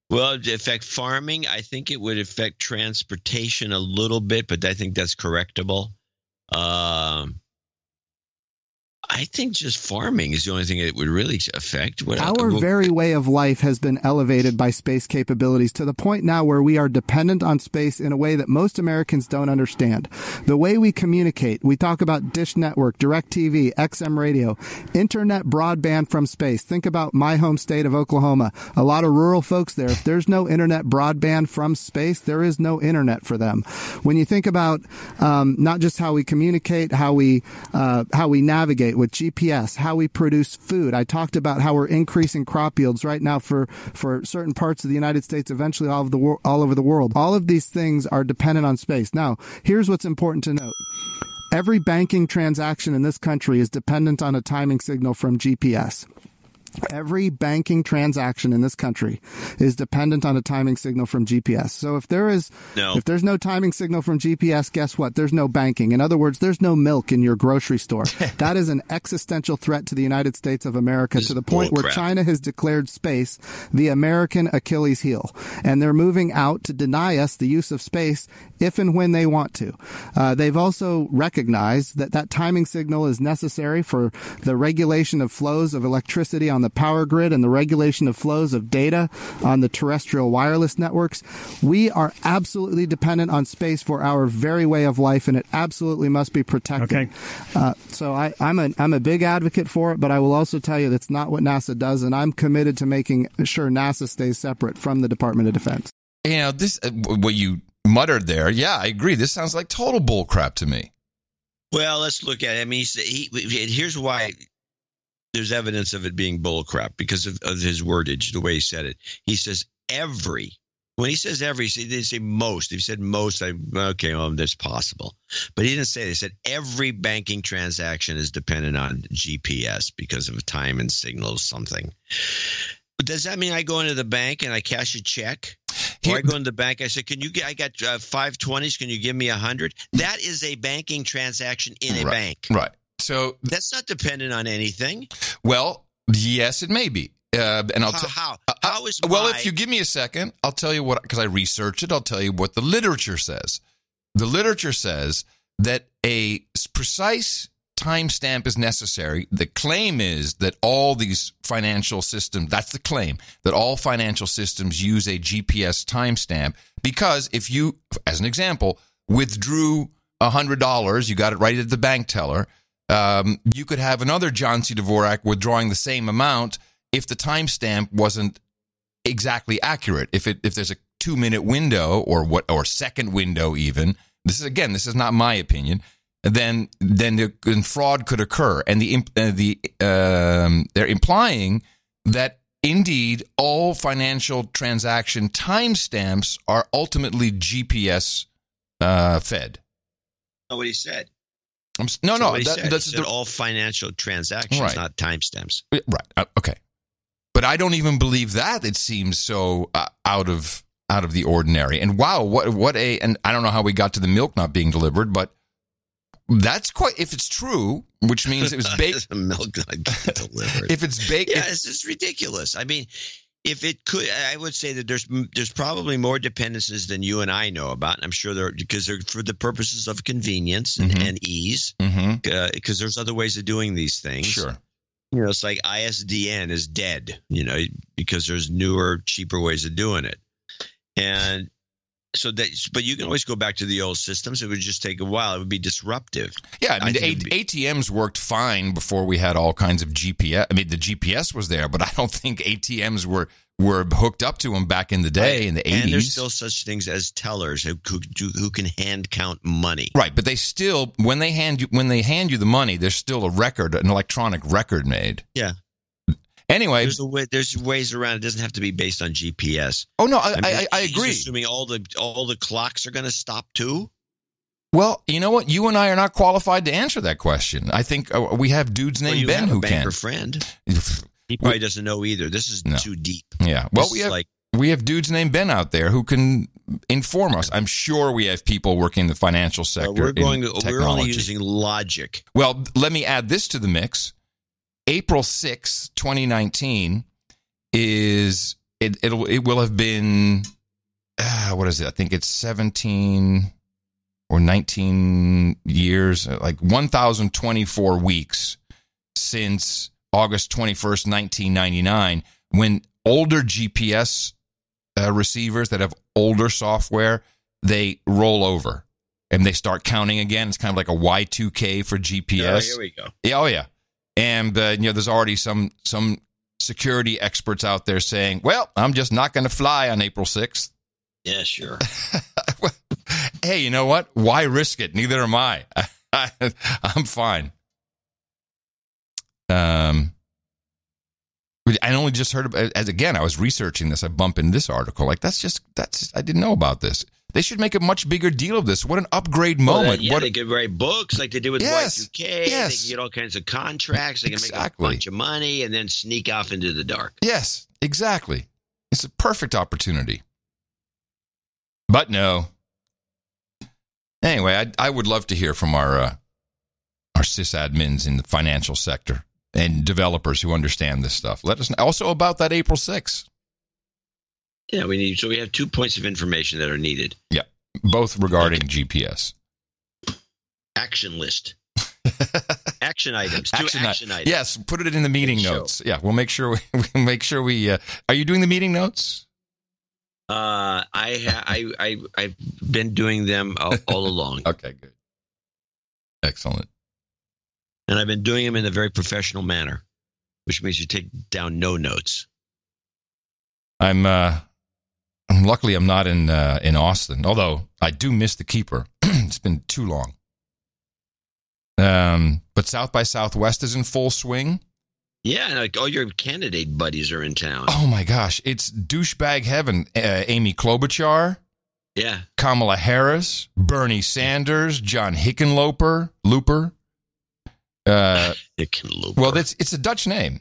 Well, it would affect farming. I think it would affect transportation a little bit, but I think that's correctable. I think just farming is the only thing it would really affect. Our very way of life has been elevated by space capabilities to the point now where we are dependent on space in a way that most Americans don't understand. The way we communicate, we talk about Dish Network, DirecTV, XM Radio, internet broadband from space. Think about my home state of Oklahoma. A lot of rural folks there. If there's no internet broadband from space, there is no internet for them. When you think about not just how we communicate, how we navigate with GPS, how we produce food. I talked about how we're increasing crop yields right now for certain parts of the United States, eventually all over the world. All of these things are dependent on space. Now, here's what's important to note. Every banking transaction in this country is dependent on a timing signal from GPS. Every banking transaction in this country is dependent on a timing signal from GPS. So if there's no timing signal from GPS, guess what? There's no banking. In other words, there's no milk in your grocery store. That is an existential threat to the United States of America, to the point where China has declared space the American Achilles heel. And they're moving out to deny us the use of space if and when they want to. They've also recognized that timing signal is necessary for the regulation of flows of electricity on the power grid and the regulation of flows of data on the terrestrial wireless networks. We are absolutely dependent on space for our very way of life, and it absolutely must be protected. Okay. So I'm a big advocate for it, but I will also tell you that's not what NASA does, and I'm committed to making sure NASA stays separate from the Department of Defense. You know, this what you muttered there. Yeah, I agree. This sounds like total bullcrap to me. Well, let's look at it. I mean, here's why there's evidence of it being bullcrap, because of his wordage, the way he said it. He says every. When he says every, he didn't say most. If he said most, that's possible. But he didn't say. They said every banking transaction is dependent on GPS because of time and signal something. But does that mean I go into the bank and I cash a check? Or I go into the bank, I say, I got 520s, can you give me 100? That is a banking transaction in a bank. Right. So that's not dependent on anything. Well, yes, it may be. And I'll how is well, if you give me a second, I'll tell you what, because I researched it, I'll tell you what the literature says. The literature says that a precise timestamp is necessary. The claim is that all these financial systems, that's the claim, that all financial systems use a GPS timestamp, because if you, as an example, withdrew $100, you got it right at the bank teller, you could have another John C. Dvorak withdrawing the same amount if the timestamp wasn't exactly accurate. If there's a 2-minute window or second window even, this is not my opinion, then fraud could occur. And they're implying that indeed all financial transaction timestamps are ultimately GPS fed. Not what he said. That's all financial transactions, right. Not timestamps. Right. Okay. But I don't even believe that. It seems so out of the ordinary. And wow, and I don't know how we got to the milk not being delivered, but that's quite, if it's true, which means it was baked. Milk not delivered. If it's baked. Yeah, it's just ridiculous. I mean, if it could, I would say that there's probably more dependencies than you and I know about. And I'm sure because they're for the purposes of convenience and ease, because there's other ways of doing these things. Sure. You know, it's like ISDN is dead, because there's newer, cheaper ways of doing it. And so but you can always go back to the old systems. It would just take a while. It would be disruptive. Yeah, I mean, ATMs worked fine before we had all kinds of GPS. I mean, the GPS was there, but I don't think ATMs were hooked up to them back in the day, in the 80s. And there's still such things as tellers who can hand count money. Right, but they still, when they hand you the money, there's still an electronic record made. Yeah. Anyway, there's ways around. It doesn't have to be based on GPS. Oh no, I agree. Assuming all the clocks are going to stop too. Well, you know what? You and I are not qualified to answer that question. I think we have dudes named Ben who can. You have a banker friend. He probably doesn't know either. This is too deep. Yeah. Well, we have dudes named Ben out there who can inform us. I'm sure we have people working in the financial sector. We're only using logic. Well, let me add this to the mix. April 6, 2019 it will have been what is it? I think it's 17 or 19 years, like 1,024 weeks since August 21st, 1999, when older GPS receivers that have older software, they roll over and they start counting again. It's kind of like a Y2K for GPS. Oh, here we go. Yeah, oh yeah. And there's already some security experts out there saying, "Well, I'm just not going to fly on April 6th." Yeah, sure. Hey, you know what? Why risk it? Neither am I. I'm fine. I only just heard about it. As again, I was researching this. I bump in this article. Like I didn't know about this. They should make a much bigger deal of this. What an upgrade moment. They could write books like they did with Y2K. Yes. They can get all kinds of contracts. They can make a bunch of money and then sneak off into the dark. Yes, exactly. It's a perfect opportunity. But no. Anyway, I would love to hear from our sysadmins in the financial sector and developers who understand this stuff. Let us know. Also about that April 6th. Yeah, we have 2 points of information that are needed. Yeah, both regarding GPS. Action list. Action items. Action items. Yes, put it in the meeting notes. Yeah, we'll make sure we are you doing the meeting notes? I've been doing them all along. Okay, good. Excellent. And I've been doing them in a very professional manner, which means you take down no notes. Luckily, I'm not in Austin, although I do miss the Keeper. It's been too long. But South by Southwest is in full swing. Yeah, and like all your candidate buddies are in town. Oh my gosh, it's douchebag heaven. Amy Klobuchar, yeah, Kamala Harris, Bernie Sanders, John Hickenlooper. Hickenlooper. Well, it's a Dutch name.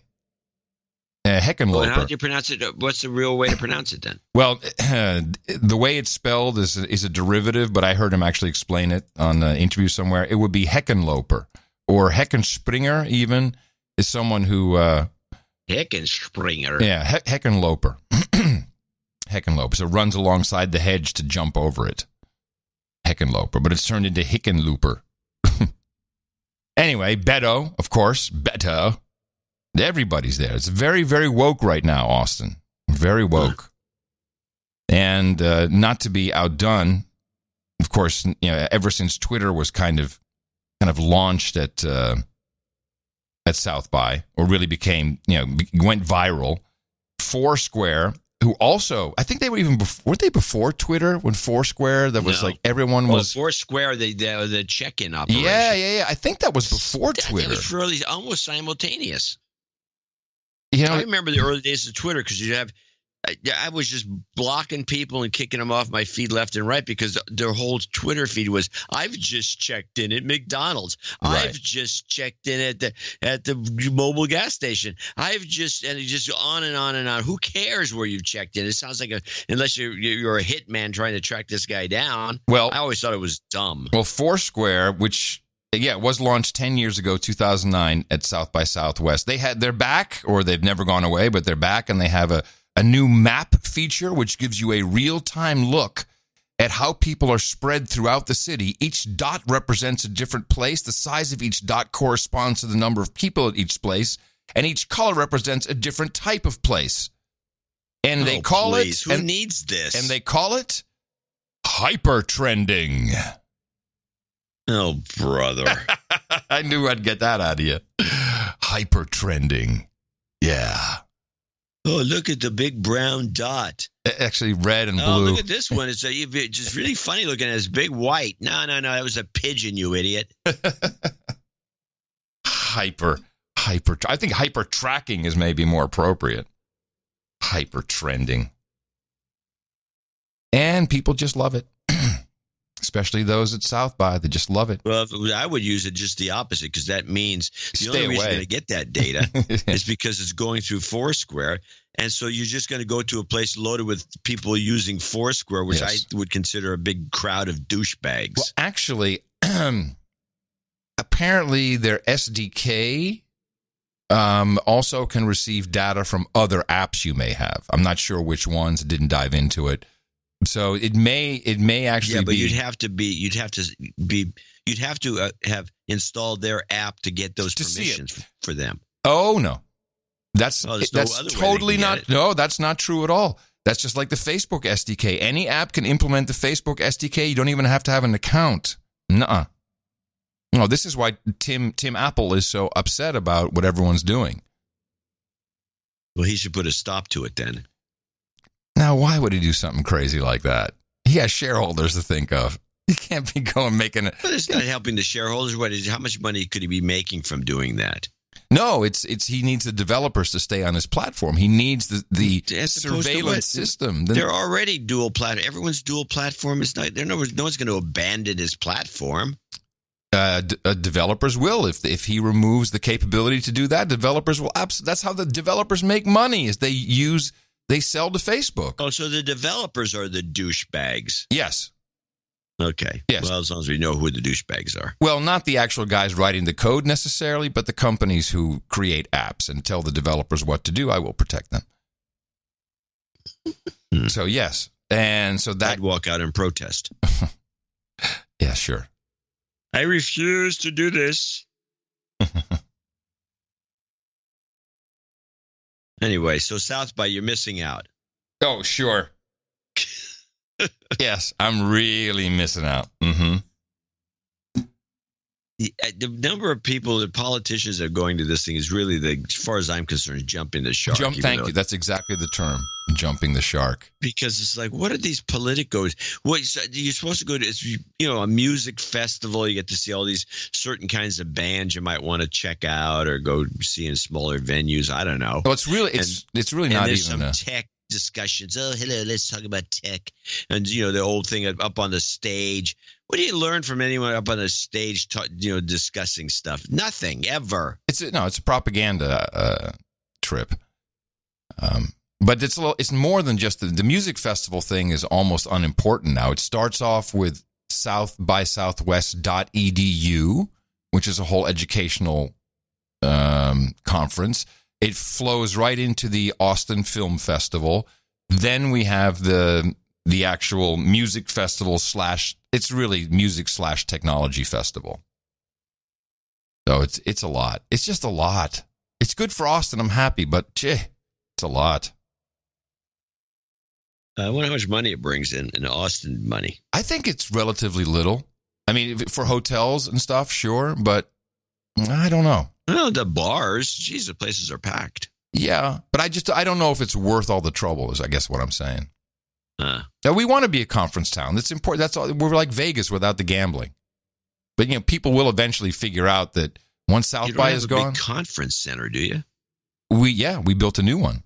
Heckenloper. Well, how do you pronounce it? What's the real way to pronounce it then? Well, the way it's spelled is a derivative, but I heard him actually explain it on an interview somewhere. It would be Heckenloper or Heckenspringer even is someone who... Heckenspringer. Yeah, Heckenloper. Heckenloper. So runs alongside the hedge to jump over it. Heckenloper. But it's turned into Hickenlooper. Anyway, Beto, of course. Beto. Everybody's there. It's very, very woke right now, Austin. Very woke. And not to be outdone, of course, ever since Twitter was kind of launched at South by, or really became, went viral, Foursquare, who also, I think they were even weren't they before Twitter when Foursquare like everyone was Foursquare the check-in operation. Yeah. I think that was before Twitter. It was really almost simultaneous. I remember the early days of Twitter because I was just blocking people and kicking them off my feed left and right because their whole Twitter feed was, I've just checked in at McDonald's. Right. I've just checked in at the mobile gas station. And it's just on and on and on. Who cares where you've checked in? It sounds like unless you're a hitman trying to track this guy down. Well, I always thought it was dumb. Well, Foursquare, which... Yeah, it was launched 10 years ago, 2009, at South by Southwest. They're back, or they've never gone away, but they're back, and they have a new map feature, which gives you a real-time look at how people are spread throughout the city. Each dot represents a different place. The size of each dot corresponds to the number of people at each place, and each color represents a different type of place. And they call it... Who needs this? And they call it HyperTrending. Oh, brother. I knew I'd get that out of you. HyperTrending. Yeah. Oh, look at the big brown dot. Actually, red and blue. Oh, look at this one. It's just really funny looking. It's big white. No. That was a pigeon, you idiot. Hyper. I think hyper tracking is maybe more appropriate. HyperTrending. And people just love it. Especially those at South by, they just love it. Well, I would use it just the opposite because that means the only reason you're going to get that data is because it's going through Foursquare. And so you're just going to go to a place loaded with people using Foursquare, which I would consider a big crowd of douchebags. Well, actually, apparently their SDK also can receive data from other apps you may have. I'm not sure which ones. Didn't dive into it. So it may actually but be. You'd have to have installed their app to get those permissions for them. Oh no, that's that's totally not. No, that's not true at all. That's just like the Facebook SDK. Any app can implement the Facebook SDK. You don't even have to have an account. Nuh-uh. No, this is why Tim Apple is so upset about what everyone's doing. Well, he should put a stop to it then. Now, why would he do something crazy like that? He has shareholders to think of. He can't be making it. But it's not helping the shareholders. How much money could he be making from doing that? No, it's he needs the developers to stay on his platform. He needs the surveillance system. They're already dual platform. Everyone's dual platform is not. No one's going to abandon his platform. Developers will if he removes the capability to do that. Developers will. That's how the developers make money. Is they sell to Facebook. Oh, so the developers are the douchebags. Yes. Okay. Yes. Well, as long as we know who the douchebags are. Well, not the actual guys writing the code necessarily, but the companies who create apps and tell the developers what to do. I will protect them. So yes, and so that I'd walk out and protest. Yeah, sure. I refuse to do this. Anyway, so South by, you're missing out. Oh, sure. Yes, I'm really missing out. Mm-hmm. The number of people, the politicians that are going to this thing is really, as far as I'm concerned, jumping the shark. Thank you. That's exactly the term, jumping the shark. Because it's like, what are these politicos? What you're supposed to go to? A music festival. You get to see all these certain kinds of bands you might want to check out or go see in smaller venues. I don't know. Well, it's really not even some tech discussions. Oh, hello, let's talk about tech. And the old thing up on the stage. What do you learn from anyone up on the stage, discussing stuff? Nothing, ever. It's a propaganda trip. But it's more than just the music festival thing is almost unimportant now. It starts off with southbysouthwest.edu, which is a whole educational conference. It flows right into the Austin Film Festival. Then we have the actual music festival / it's really music / technology festival. So it's a lot. It's just a lot. It's good for Austin. I'm happy, but it's a lot. I wonder how much money it brings in Austin money. I think it's relatively little. I mean, for hotels and stuff, sure, but I don't know. Well, the bars, geez, the places are packed. Yeah, but I don't know if it's worth all the trouble, is I guess what I'm saying. Now, we want to be a conference town. That's important. That's all. We're like Vegas without the gambling. But people will eventually figure out that once South by is gone. You don't have a big conference center, do you? We built a new one.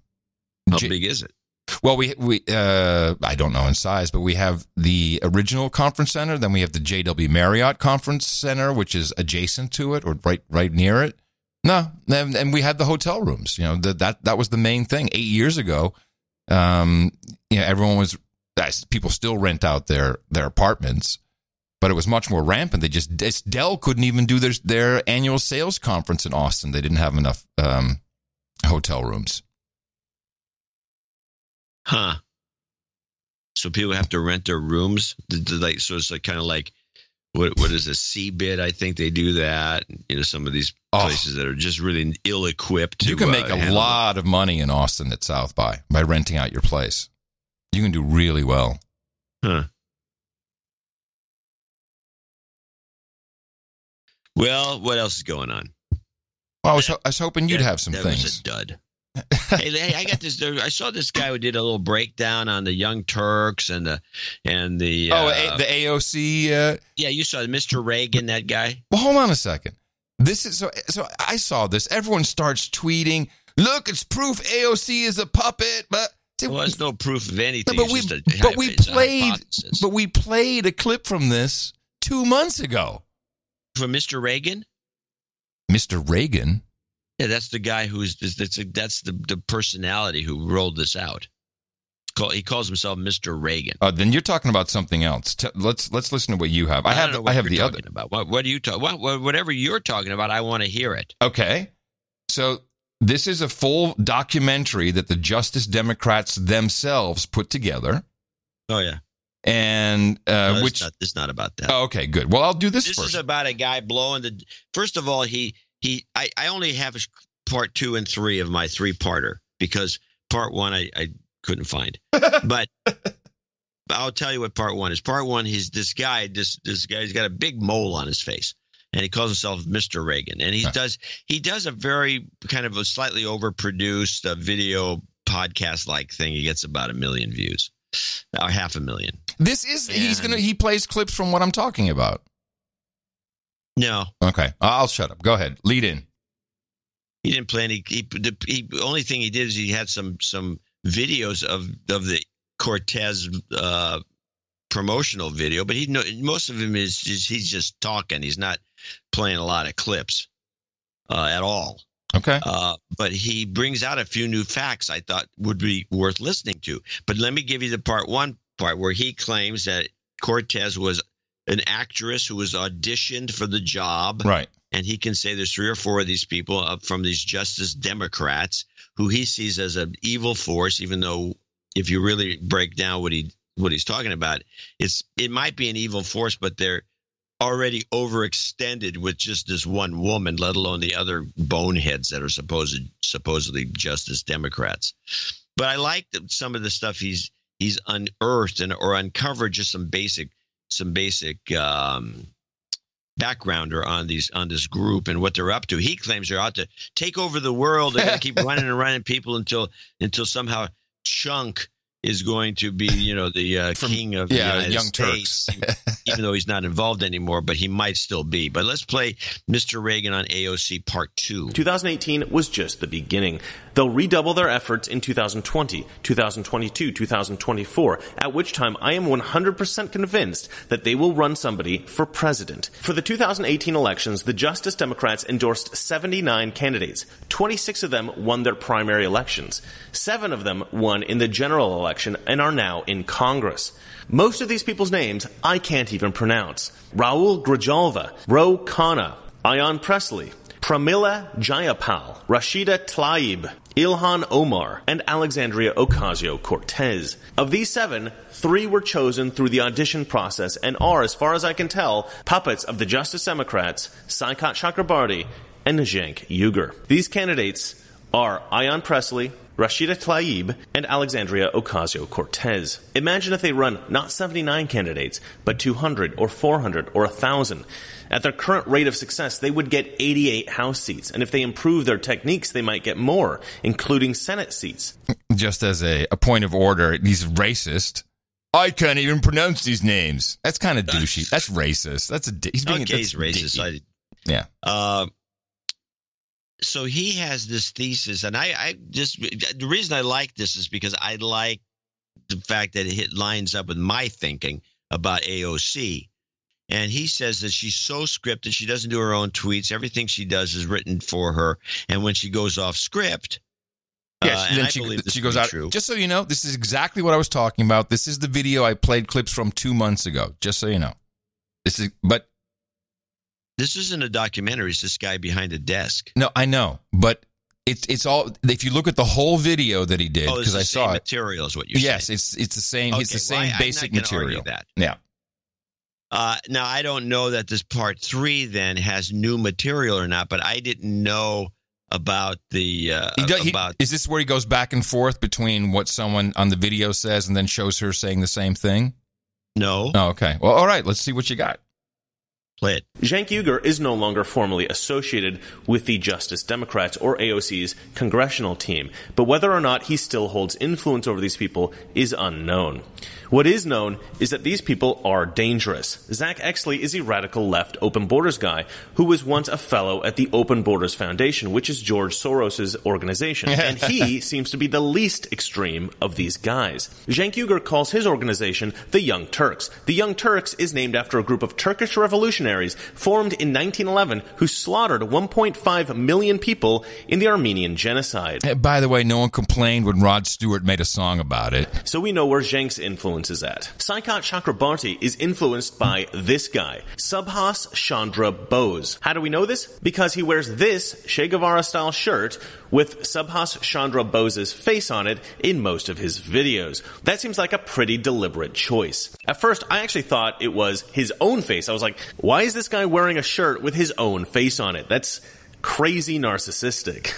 How big is it? Well, we I don't know in size, but we have the original conference center. Then we have the JW Marriott Conference Center, which is adjacent to it or right near it. No, and we had the hotel rooms. That was the main thing 8 years ago. Everyone people still rent out their apartments, but it was much more rampant. Dell couldn't even do their annual sales conference in Austin. They didn't have enough hotel rooms. Huh. So people have to rent their rooms. So it's kind of like what is a C-bid? I think they do that. Some of these places that are just really ill-equipped. You can make a lot of money in Austin at South by renting out your place. You can do really well. Huh. Well, what else is going on? Well, I was hoping you'd have some things. That was a dud. Hey, I got this. I saw this guy who did a little breakdown on the Young Turks and the the AOC. Yeah, you saw Mr. Reagan, that guy. Well, hold on a second. This is so. I saw this. Everyone starts tweeting. Look, it's proof AOC is a puppet. But there's no proof of anything. No, but we played a clip from this 2 months ago. From Mr. Reagan. Mr. Reagan. Yeah, that's the guy that's the personality who rolled this out. He calls himself Mr. Reagan. Then you're talking about something else. Let's listen to what you have. I have the other. About. What are you talking? Whatever you're talking about, I want to hear it. Okay, so this is a full documentary that the Justice Democrats themselves put together. Oh yeah. And it's not about that. Oh, okay, good. Well, I'll do this first. This is about a guy blowing the. First of all, I only have part 2 and 3 of my 3-parter because part 1 I couldn't find. But I'll tell you what part 1 is. Part 1 is this guy's got a big mole on his face, and he calls himself Mr. Reagan, and he does a very kind of a slightly overproduced video podcast like thing. He gets about 1 million views, or 500,000. He plays clips from what I'm talking about. No. Okay. I'll shut up. Go ahead. Lead in. He didn't play any. The only thing he did is he had some videos of the Cortez promotional video, but most of him is he's just talking. He's not playing a lot of clips at all. Okay. But he brings out a few new facts I thought would be worth listening to. But let me give you the part where he claims that Cortez was an actress who was auditioned for the job. Right. And he can say there's 3 or 4 of these people from these Justice Democrats who he sees as an evil force, even though if you really break down what he's talking about, it might be an evil force, but they're already overextended with just this one woman, let alone the other boneheads that are supposedly Justice Democrats. But I like some of the stuff he's unearthed or uncovered, just some basic backgrounder on this group and what they're up to. He claims they're out to take over the world. They're going to keep running and running people until somehow Chunk is going to be, the king of the United Young States, Turks. even though he's not involved anymore, but he might still be. But let's play Mr. Reagan on AOC Part 2. 2018 was just the beginning. They'll redouble their efforts in 2020, 2022, 2024, at which time I am 100% convinced that they will run somebody for president. For the 2018 elections, the Justice Democrats endorsed 79 candidates. 26 of them won their primary elections. 7 of them won in the general election and are now in Congress. Most of these people's names I can't even pronounce. Raul Grijalva, Ro Khanna, Ayan Presley, Pramila Jayapal, Rashida Tlaib, Ilhan Omar, and Alexandria Ocasio-Cortez. Of these 7, 3 were chosen through the audition process and are, as far as I can tell, puppets of the Justice Democrats, Saikat Chakrabarti, and Cenk Uygur. These candidates are Ayan Presley, Rashida Tlaib, and Alexandria Ocasio-Cortez. Imagine if they run not 79 candidates, but 200 or 400 or 1,000. At their current rate of success, they would get 88 House seats. And if they improve their techniques, they might get more, including Senate seats. Just as a point of order, he's racist. I can't even pronounce these names. That's kind of douchey. That's racist. He's racist. Yeah. So he has this thesis, and the reason I like this is because I like the fact that it lines up with my thinking about AOC. And he says that she's so scripted, she doesn't do her own tweets. Everything she does is written for her. And when she goes off script, she goes out. True. Just so you know, this is exactly what I was talking about. This is the video I played clips from 2 months ago. Just so you know, this isn't a documentary. It's this guy behind a desk. No, I know, but it's all. If you look at the whole video that he did, because I saw it, material is what you're saying. Yes, it's the same. Okay, it's the same basic material. That. Yeah. Now, I don't know that this part 3 then has new material or not, but I didn't know about the is this where he goes back and forth between what someone on the video says and then shows her saying the same thing? No. Oh, okay. Well, all right. Let's see what you got. Play it. Cenk Uygur is no longer formally associated with the Justice Democrats or AOC's congressional team, but whether or not he still holds influence over these people is unknown. What is known is that these people are dangerous. Zach Exley is a radical left Open Borders guy who was once a fellow at the Open Borders Foundation, which is George Soros' organization, and he seems to be the least extreme of these guys. Cenk Uygur calls his organization the Young Turks. The Young Turks is named after a group of Turkish revolutionaries formed in 1911 who slaughtered 1.5 million people in the Armenian genocide. By the way, no one complained when Rod Stewart made a song about it. So we know where Cenk's influence is at. Saikat Chakrabarti is influenced by this guy, Subhas Chandra Bose. How do we know this? Because he wears this Che Guevara-style shirt with Subhas Chandra Bose's face on it in most of his videos. That seems like a pretty deliberate choice. At first, I actually thought it was his own face. I was like, why is this guy wearing a shirt with his own face on it? That's crazy narcissistic.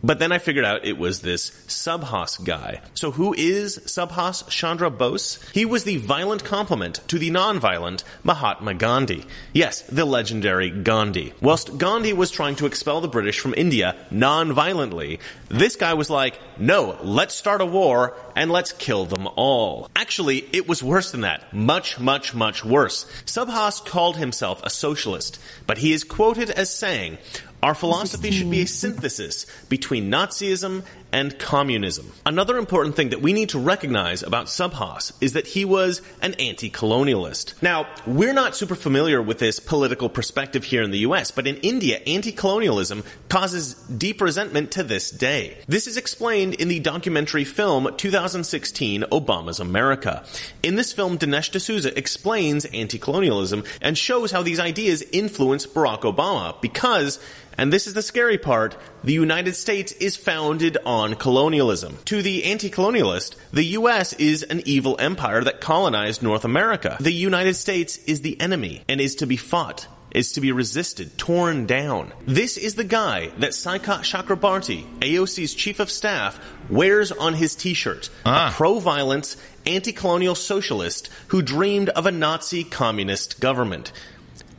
But then I figured out it was this Subhas guy. So who is Subhas Chandra Bose? He was the violent complement to the non-violent Mahatma Gandhi. Yes, the legendary Gandhi. Whilst Gandhi was trying to expel the British from India non-violently, this guy was like, no, let's start a war and let's kill them all. Actually, it was worse than that. Much, much, much worse. Subhas called himself a socialist, but he is quoted as saying, Our philosophy should be a synthesis between Nazism and communism. Another important thing that we need to recognize about Subhas is that he was an anti-colonialist. Now, we're not super familiar with this political perspective here in the US, but in India, anti-colonialism causes deep resentment to this day. This is explained in the documentary film 2016, Obama's America. In this film, Dinesh D'Souza explains anti-colonialism and shows how these ideas influence Barack Obama because, and this is the scary part, the United States is founded on colonialism. To the anti-colonialist, the U.S. is an evil empire that colonized North America. The United States is the enemy and is to be fought, is to be resisted, torn down. This is the guy that Saikat Chakrabarti, AOC's chief of staff, wears on his t-shirt. A pro-violence, anti-colonial socialist who dreamed of a Nazi communist government.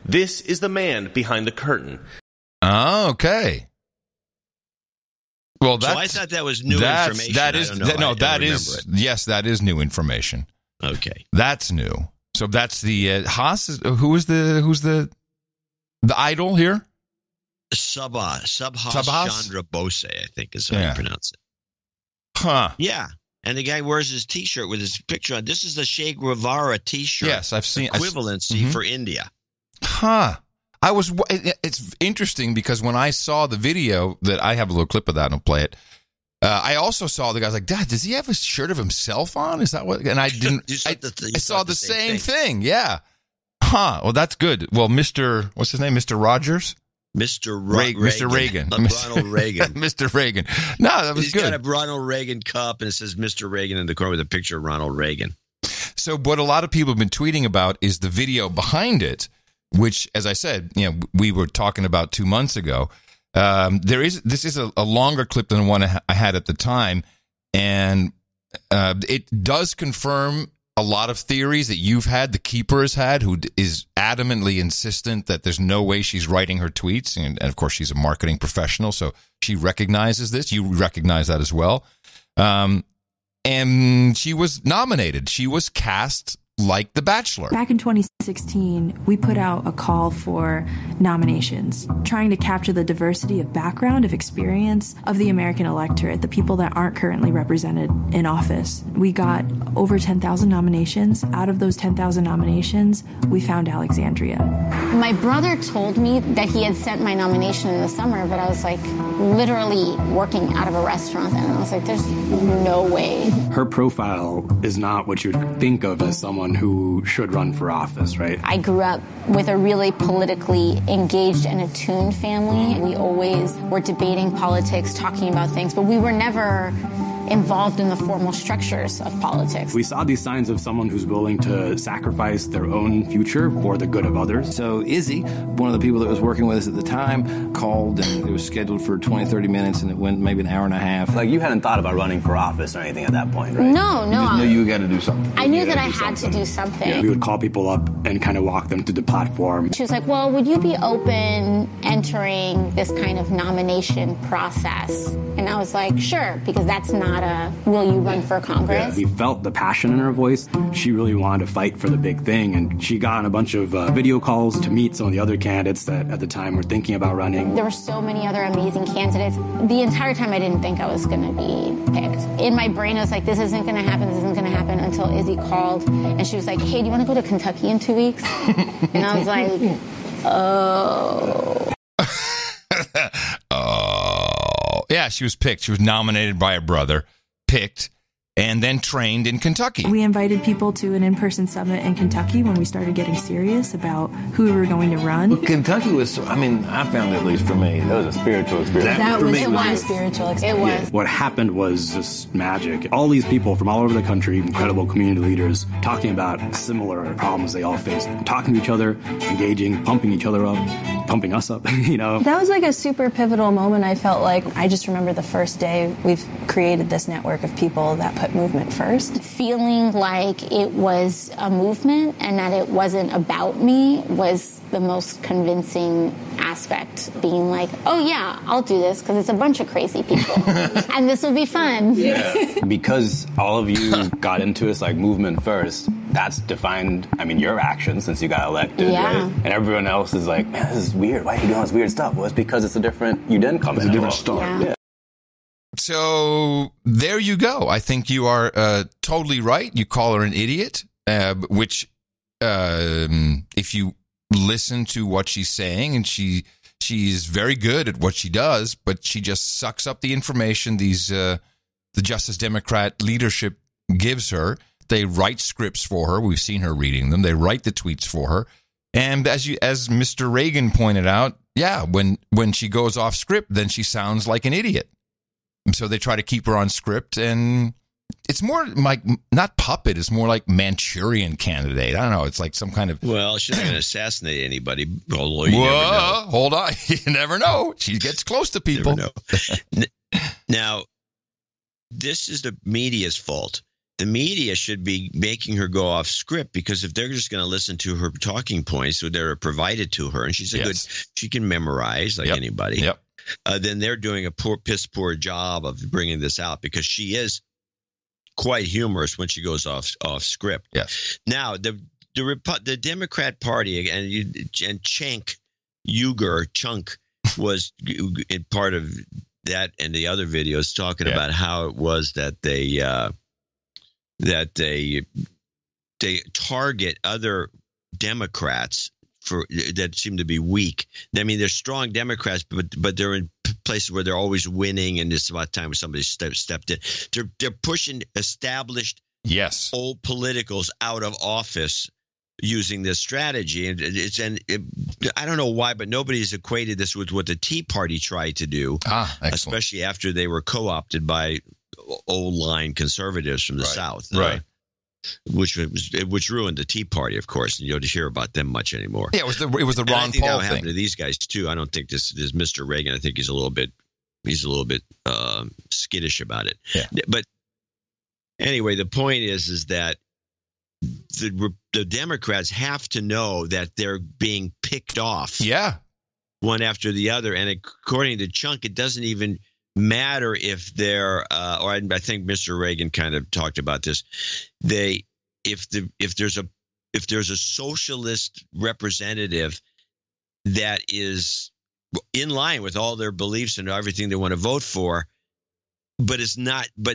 This is the man behind the curtain. Oh, okay. Well, so I thought that was new information. That is yes, that is new information. Okay, that's new. So that's the Haas. Who's the idol here? Subhas Chandra Bose, I think is how you pronounce it. Huh? Yeah. And the guy wears his T-shirt with his picture on. This is the Che Guevara T-shirt. Yes, I've seen equivalency for India. Huh. It's interesting because when I saw the video, that I have a little clip of that and I'll play it. I also saw the guy's like, Dad, does he have a shirt of himself on? Is that what? And I didn't. I saw the same thing. Yeah. Huh. Well, that's good. Well, what's his name? Mr. Rogers? Mr. Reagan. Ronald Reagan. Mr. Reagan. No, that was good. He's got a Ronald Reagan cup and it says Mr. Reagan in the corner with a picture of Ronald Reagan. So what a lot of people have been tweeting about is the video behind it, which, as I said, we were talking about 2 months ago. This is a longer clip than the one I had at the time, and it does confirm a lot of theories that you've had, the Keeper has had, who is adamantly insistent that there's no way she's writing her tweets, and of course she's a marketing professional, so she recognizes this. You recognize that as well. And she was nominated. She was cast like The Bachelor. Back in 2016, we put out a call for nominations, trying to capture the diversity of background, of experience of the American electorate, the people that aren't currently represented in office. We got over 10,000 nominations. Out of those 10,000 nominations, we found Alexandria. My brother told me that he had sent my nomination in the summer, but I was like literally working out of a restaurant, and I was like, there's no way. Her profile is not what you would think of as someone who should run for office, right? I grew up with a really politically engaged and attuned family. We always were debating politics, talking about things, but we were never involved in the formal structures of politics. We saw these signs of someone who's willing to sacrifice their own future for the good of others. So Izzy, one of the people that was working with us at the time, called, and it was scheduled for 20, 30 minutes, and it went maybe an hour and a half. Like, you hadn't thought about running for office or anything at that point, right? No. You just knew you got to do something. I knew that I had to do something. Yeah, we would call people up and kind of walk them through the platform. She was like, well, would you be open entering this kind of nomination process? And I was like, sure, because that's not a will you run for Congress? Yeah, we felt the passion in her voice. She really wanted to fight for the big thing, and she got on a bunch of video calls to meet some of the other candidates that at the time were thinking about running. There were so many other amazing candidates. The entire time I didn't think I was going to be picked. In my brain I was like, this isn't going to happen until Izzy called, and she was like, hey, do you want to go to Kentucky in 2 weeks? And I was like, oh. Oh. Yeah, she was picked. She was nominated by her brother, picked, and then trained in Kentucky. We invited people to an in-person summit in Kentucky when we started getting serious about who we were going to run. Well, Kentucky was, I found, at least for me, that was a spiritual experience. It was a spiritual experience. It was. What happened was just magic. All these people from all over the country, incredible community leaders, talking about similar problems they all faced, talking to each other, engaging, pumping each other up, pumping us up, That was like a super pivotal moment. I felt like, I just remember the first day we've created this network of people that put movement first. Feeling like it was a movement and that it wasn't about me was the most convincing aspect. Being like, oh yeah, I'll do this because it's a bunch of crazy people and this will be fun. Yeah. Because all of you got into this like movement first, that's defined, your actions since you got elected, right? And everyone else is like, man, this is weird. Why are you doing this weird stuff? Well, it's because you didn't come in. It's a different start. Yeah. So there you go. I think you are totally right. You call her an idiot, which if you listen to what she's saying, and she's very good at what she does, but she just sucks up the information the Justice Democrat leadership gives her. They write scripts for her. We've seen her reading them. They write the tweets for her. And as Mr. Reagan pointed out, when she goes off script, then she sounds like an idiot. And so they try to keep her on script, and it's more like not puppet. It's more like Manchurian Candidate. I don't know. It's like some kind of. Well, she's not going to assassinate anybody. Although you never know. Hold on, you never know. She gets close to people. Now, this is the media's fault. The media should be making her go off script, because if they're just going to listen to her talking points that are provided to her, and she's she can memorize like anybody. Yep. Then they're doing a piss poor job of bringing this out, because she is quite humorous when she goes off script. Yes. Now the Democrat Party and Chunk was in part of that and the other videos talking about how it was that they target other Democrats that seem to be weak. I mean, they're strong Democrats, but they're in places where they're always winning, and it's about time somebody stepped in. They're pushing established old politicals out of office using this strategy, and I don't know why, but nobody's equated this with what the Tea Party tried to do, especially after they were co-opted by old line conservatives from the South, which ruined the Tea Party, of course, and you don't hear about them much anymore. Yeah, it was the Ron Paul thing. Happened to these guys too. I don't think this is Mr. Reagan. I think he's a little bit skittish about it. Yeah. But anyway, the point is that the Democrats have to know that they're being picked off. Yeah, one after the other, and according to Chunk, it doesn't even matter if they're or I think Mr. Reagan kind of talked about this. If there's a socialist representative that is in line with all their beliefs and everything they want to vote for, but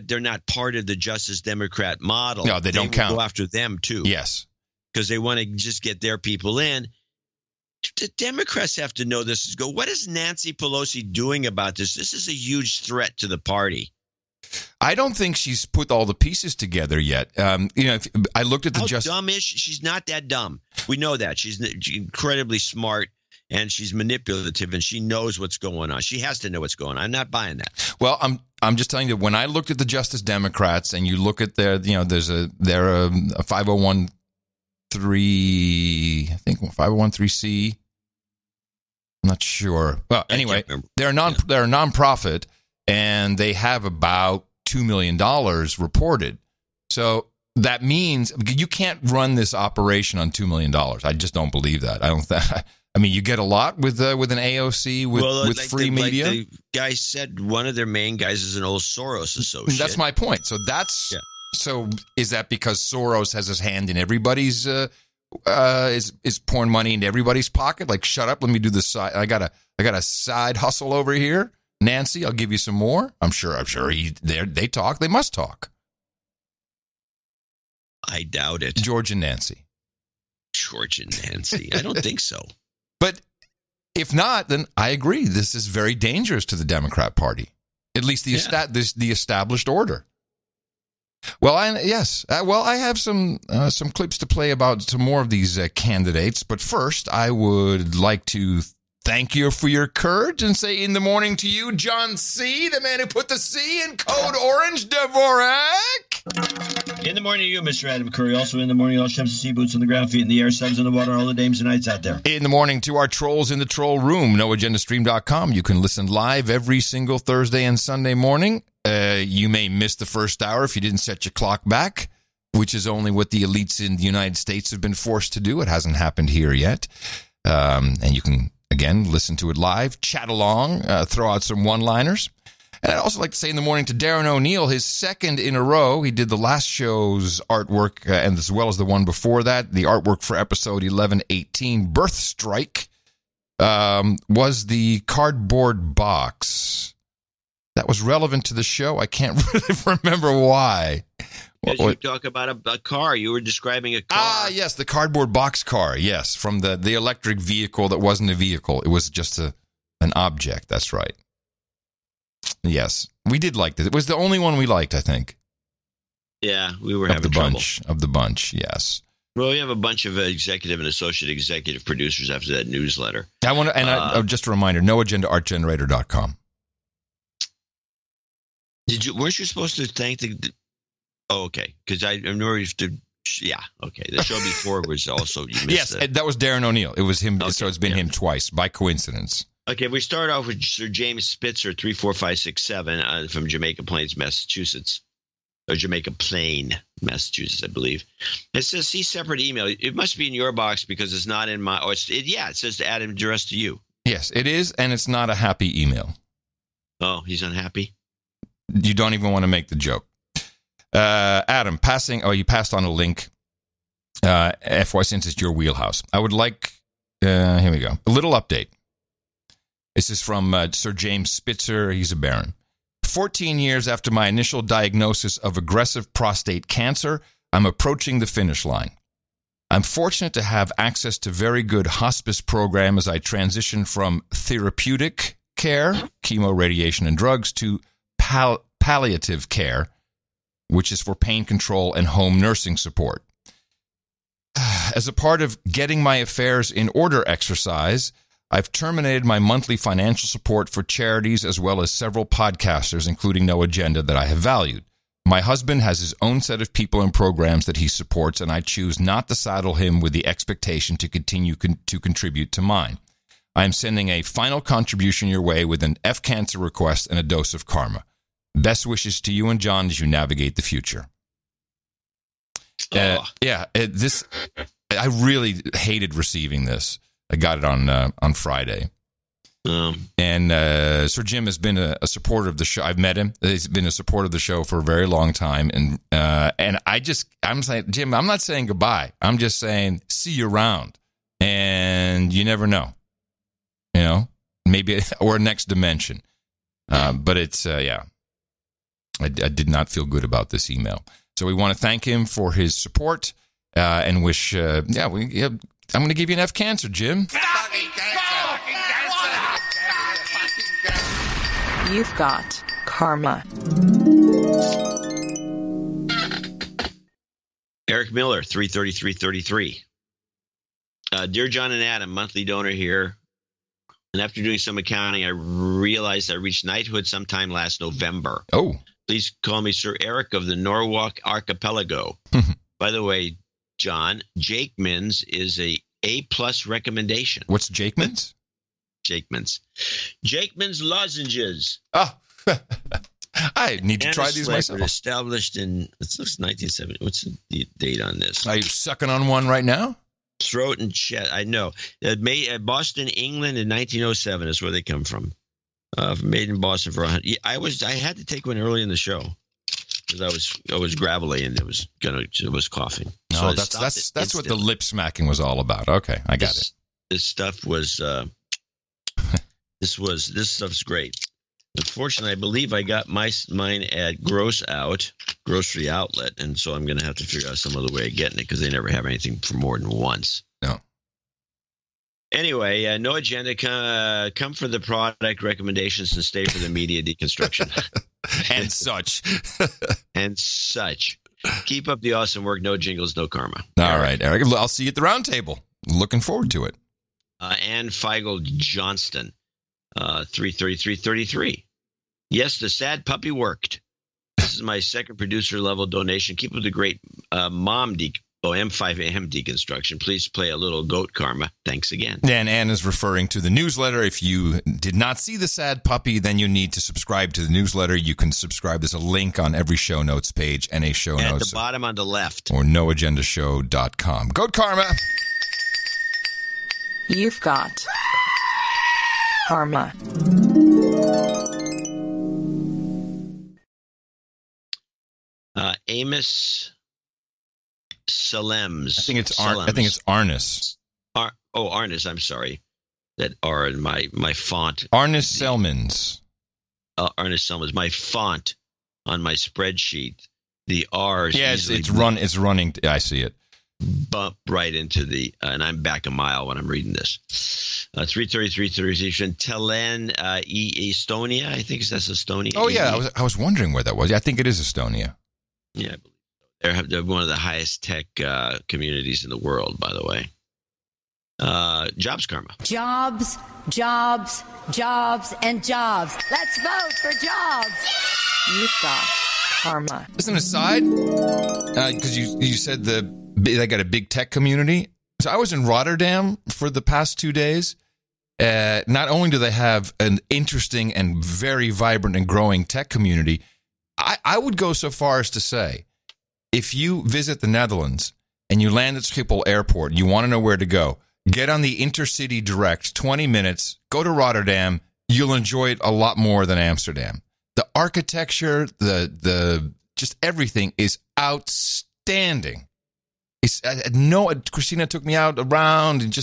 they're not part of the Justice Democrat model. No, they don't count. Go after them too. Yes, because they want to just get their people in. The Democrats have to know this. What is Nancy Pelosi doing about this? This is a huge threat to the party. I don't think she's put all the pieces together yet. I looked at the How dumb is she? She's not that dumb. We know that. She's incredibly smart, and she's manipulative, and she knows what's going on. She has to know what's going on. I'm not buying that. Well, I'm just telling you, when I looked at the Justice Democrats, and you look at they're a 501. I think 501(c). I'm not sure. Well, anyway, they're a nonprofit, and they have about $2 million reported. So that means you can't run this operation on $2 million. I just don't believe that. I mean, you get a lot with an AOC with free media. Like the guy said, one of their main guys is an old Soros associate. That's my point. So So is that because Soros has his hand in everybody's is pouring money into everybody's pocket? Like, shut up, let me do this side. I got a side hustle over here. Nancy, I'll give you some more. I'm sure they talk. They must talk. I doubt it. George and Nancy. I don't think so. But if not, then I agree. This is very dangerous to the Democrat Party. At least the established order. Well, I have some clips to play about some more of these candidates. But first, I would like to thank you for your courage and say in the morning to you, John C., the man who put the C in code orange, Dvorak. In the morning to you, Mr. Adam Curry. Also in the morning, all chefs and sea boots on the ground, feet in the air, subs in the water, all the dames and knights out there. In the morning to our trolls in the troll room, noagendastream.com. You can listen live every single Thursday and Sunday morning. You may miss the first hour if you didn't set your clock back, which is only what the elites in the United States have been forced to do. It hasn't happened here yet. And you can, again, listen to it live, chat along, throw out some one-liners. And I'd also like to say in the morning to Darren O'Neill, his second in a row. He did the last show's artwork, and as well as the one before that. The artwork for episode 1118, Birth Strike, was the cardboard box. That was relevant to the show. I can't really remember why. As you talk about a car, you were describing a car. Ah, yes, the cardboard box car, yes, from the electric vehicle that wasn't a vehicle. It was just an object, that's right. Yes, we did like this. It was the only one we liked, I think. Yeah, we were having trouble. Of the bunch, yes. Well, we have a bunch of executive and associate executive producers after that newsletter. I want to, just a reminder, noagendaartgenerator.com. Weren't you supposed to thank the... Oh, okay, because I know you have to... Yeah, okay. The show before was also... You missed yes, that was Darren O'Neill. It was him, okay, so it's been him twice, by coincidence. Okay, we start off with Sir James Spitzer, 34567, from Jamaica Plains, Massachusetts. Or Jamaica Plain, Massachusetts, I believe. It says, see separate email. It must be in your box because it's not in my... it says to add him addressed to you. Yes, it is, and it's not a happy email. Oh, he's unhappy? You don't even want to make the joke. Adam, you passed on a link. FY, since it's your wheelhouse. I would like... here we go. A little update. This is from Sir James Spitzer. He's a baron. 14 years after my initial diagnosis of aggressive prostate cancer, I'm approaching the finish line. I'm fortunate to have access to very good hospice program as I transition from therapeutic care, chemo, radiation, and drugs, to palliative care, which is for pain control and home nursing support. As a part of getting my affairs in order exercise, I've terminated my monthly financial support for charities as well as several podcasters, including No Agenda, that I have valued. My husband has his own set of people and programs that he supports, and I choose not to saddle him with the expectation to continue to contribute to mine. I am sending a final contribution your way with an F-Cancer request and a dose of karma. Best wishes to you and John as you navigate the future. I really hated receiving this. I got it on Friday. And Sir Jim has been a supporter of the show. I've met him. He's been a supporter of the show for a very long time. And I'm saying, Jim, I'm not saying goodbye. I'm just saying, see you around. And you never know. You know, maybe, or next dimension. But it's, I did not feel good about this email. So we want to thank him for his support and wish, I'm going to give you an F-Cancer, Jim. You've got karma. Eric Miller, 33333. Dear John and Adam, monthly donor here. And after doing some accounting, I realized I reached knighthood sometime last November. Oh. Please call me Sir Eric of the Norwalk Archipelago. By the way, John, Jakeman's is A+ recommendation. What's Jakeman's? Jakeman's lozenges. Oh, I need to try these myself. Established in, it looks 1970. What's the date on this? Are you sucking on one right now? Throat and chest. I know. Made at Boston, England in 1907 is where they come from. Made in Boston for 100. I had to take one early in the show because I was gravelly and it was coughing. No, that's what the lip smacking was all about. Okay, I got it. This stuff was this stuff's great. Unfortunately, I believe I got mine at Grocery Outlet, and so I'm going to have to figure out some other way of getting it because they never have anything for more than once. No. Anyway, no agenda. Come for the product recommendations and stay for the media deconstruction. and such. And such. Keep up the awesome work. No jingles, no karma. All right, Eric. I'll see you at the round table. Looking forward to it. Ann Feigl Johnston, 33333. Yes, the sad puppy worked. This is my second producer level donation. Keep up the great M5AM deconstruction. Please play a little goat karma. Thanks again. And Ann is referring to the newsletter. If you did not see the sad puppy, then you need to subscribe to the newsletter. You can subscribe. There's a link on every show notes page and a show notes. At the bottom on the left. Or noagendashow.com. Goat karma. You've got karma. Amos Salems. I think it's Arnis. Arnis. I'm sorry. That R in my font. Arnis Selmans. Arnis Selmans. My font on my spreadsheet. The R. Yeah, it's running. I see it. Bump right into the, and I'm back a mile when I'm reading this. 333 Tallinn, Estonia. I think that's Estonia. Oh yeah, I was wondering where that was. I think it is Estonia. Yeah, I believe so. They're one of the highest tech communities in the world, by the way. Jobs karma. Jobs, jobs, jobs, and jobs. Let's vote for jobs. You've got karma. As an aside, because you said they got a big tech community. So I was in Rotterdam for the past 2 days. Not only do they have an interesting and very vibrant and growing tech community, I would go so far as to say, if you visit the Netherlands and you land at Schiphol Airport, you want to know where to go, get on the Intercity Direct, 20 minutes, go to Rotterdam. You'll enjoy it a lot more than Amsterdam. The architecture, the just everything is outstanding. Christina took me out around, and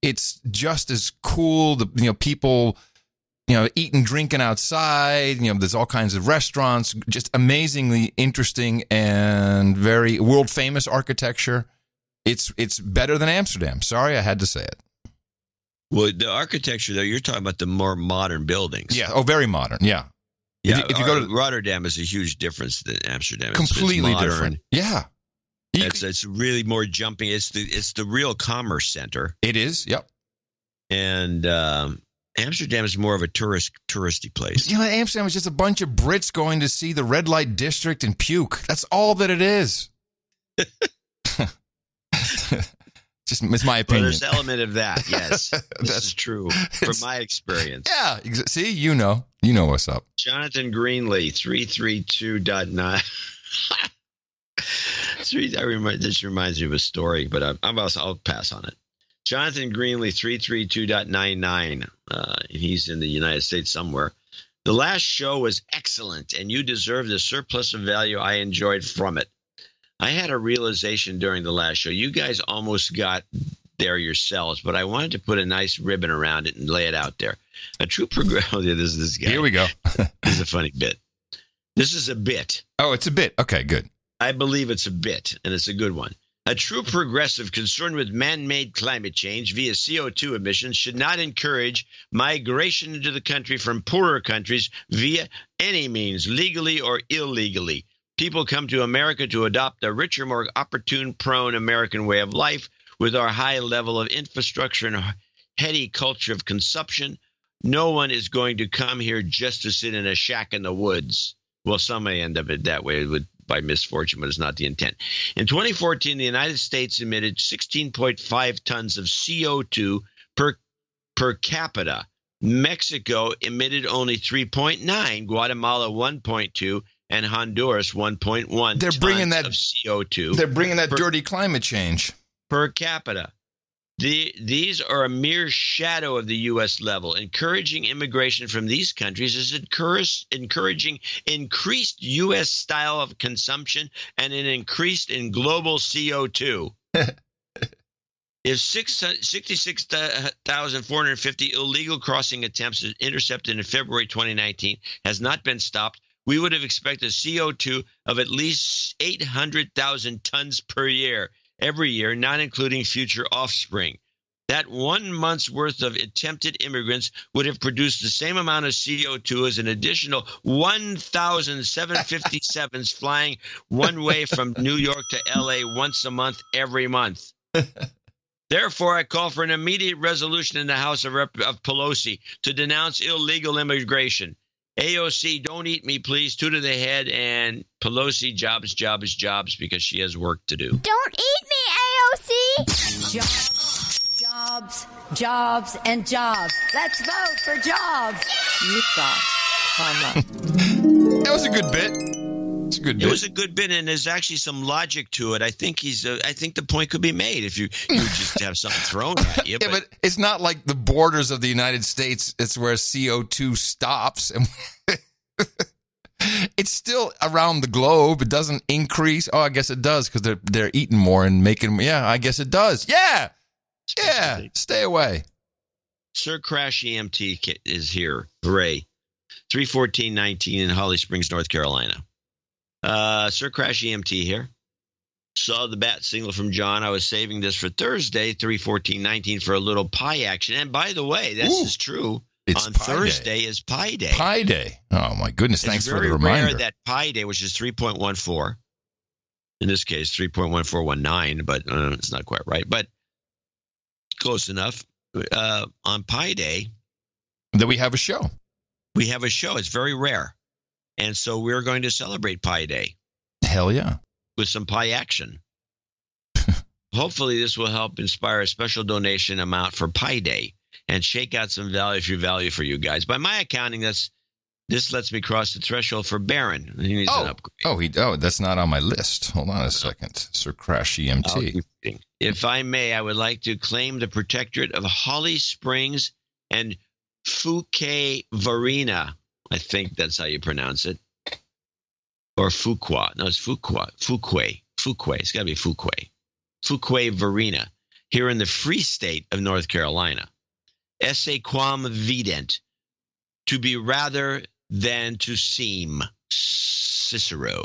it's just as cool. People, eating, drinking outside. There's all kinds of restaurants. Just amazingly interesting and very world famous architecture. It's better than Amsterdam. Sorry, I had to say it. Well, the architecture, though, you're talking about the more modern buildings. Yeah. Oh, very modern. Yeah. Yeah. If you go to Rotterdam, is a huge difference than Amsterdam. Completely different. Yeah. It's really more jumping. It's the real commerce center. It is. Yep. And Amsterdam is more of a touristy place. Amsterdam is just a bunch of Brits going to see the red light district and puke. That's all that it is. It's my opinion. Well, there's an element of that. Yes, this is true from my experience. Yeah. See, you know what's up. Jonathan Greenlee, 332.9. This reminds me of a story, but I'll pass on it. Jonathan Greenlee, 332.99. He's in the United States somewhere. The last show was excellent, and you deserve the surplus of value I enjoyed from it. I had a realization during the last show. You guys almost got there yourselves, but I wanted to put a nice ribbon around it and lay it out there. A true progressive. This is this guy. Here we go. This is a funny bit. This is a bit. Oh, it's a bit. Okay, good. I believe it's a bit, and it's a good one. A true progressive concerned with man-made climate change via CO2 emissions should not encourage migration into the country from poorer countries via any means, legally or illegally. People come to America to adopt a richer, more opportune-prone American way of life. With our high level of infrastructure and heady culture of consumption, no one is going to come here just to sit in a shack in the woods. Well, some may end up that way by misfortune, but it's not the intent. In 2014, the United States emitted 16.5 tons of CO2 per capita. Mexico emitted only 3.9, Guatemala 1.2, and Honduras 1.1 They're bringing that of CO2. They're bringing that dirty climate change per capita. These are a mere shadow of the U.S. level. Encouraging immigration from these countries is encouraging increased U.S. style of consumption and an increase in global CO2. If 66,450 illegal crossing attempts intercepted in February 2019 has not been stopped, we would have expected CO2 of at least 800,000 tons per year, every year, not including future offspring. That 1 month's worth of attempted immigrants would have produced the same amount of CO2 as an additional 1,757s flying one way from New York to L.A. once a month, every month. Therefore, I call for an immediate resolution in the House of Pelosi to denounce illegal immigration. AOC, don't eat me, please. 2 to the head, and Pelosi, jobs, because she has work to do. Don't eat me, AOC! Jobs, jobs, and jobs. Let's vote for jobs. You've got karma. That was a good bit. It's a good bit. It was a good bit, and there's actually some logic to it. I think I think the point could be made if you just have something thrown at you. Yeah, but it's not like the borders of the United States. It's where CO2 stops. It's still around the globe. It doesn't increase. Oh, I guess it does because they're eating more and making. Yeah, I guess it does. Yeah. Stay away. Sir Crash EMT is here. Hooray. 314-19 in Holly Springs, North Carolina. Sir Crash EMT here. Saw the bat signal from John. I was saving this for Thursday, 314-19, for a little pie action. And by the way, this is true. It's on Pi Thursday Day. Is Pi Day. Pi Day. Oh, my goodness. Thanks for the reminder. It's very rare that Pi Day, which is 3.14, in this case, 3.1419, but it's not quite right, but close enough. On Pi Day, that we have a show. We have a show. It's very rare. And so we're going to celebrate Pi Day. Hell yeah. With some pie action. Hopefully this will help inspire a special donation amount for Pi Day and shake out some value for you guys. By my accounting, this lets me cross the threshold for Barron. He needs an upgrade. Oh, that's not on my list. Hold on a second. Sir Crash EMT. If I may, I would like to claim the protectorate of Holly Springs and Fuquay-Varina. I think that's how you pronounce it. Or Fuqua. No, it's Fuqua. Fuquay. It's got to be Fuquay. Fuquay-Varina. Here in the free state of North Carolina. Esse quam vident. To be rather than to seem. Cicero.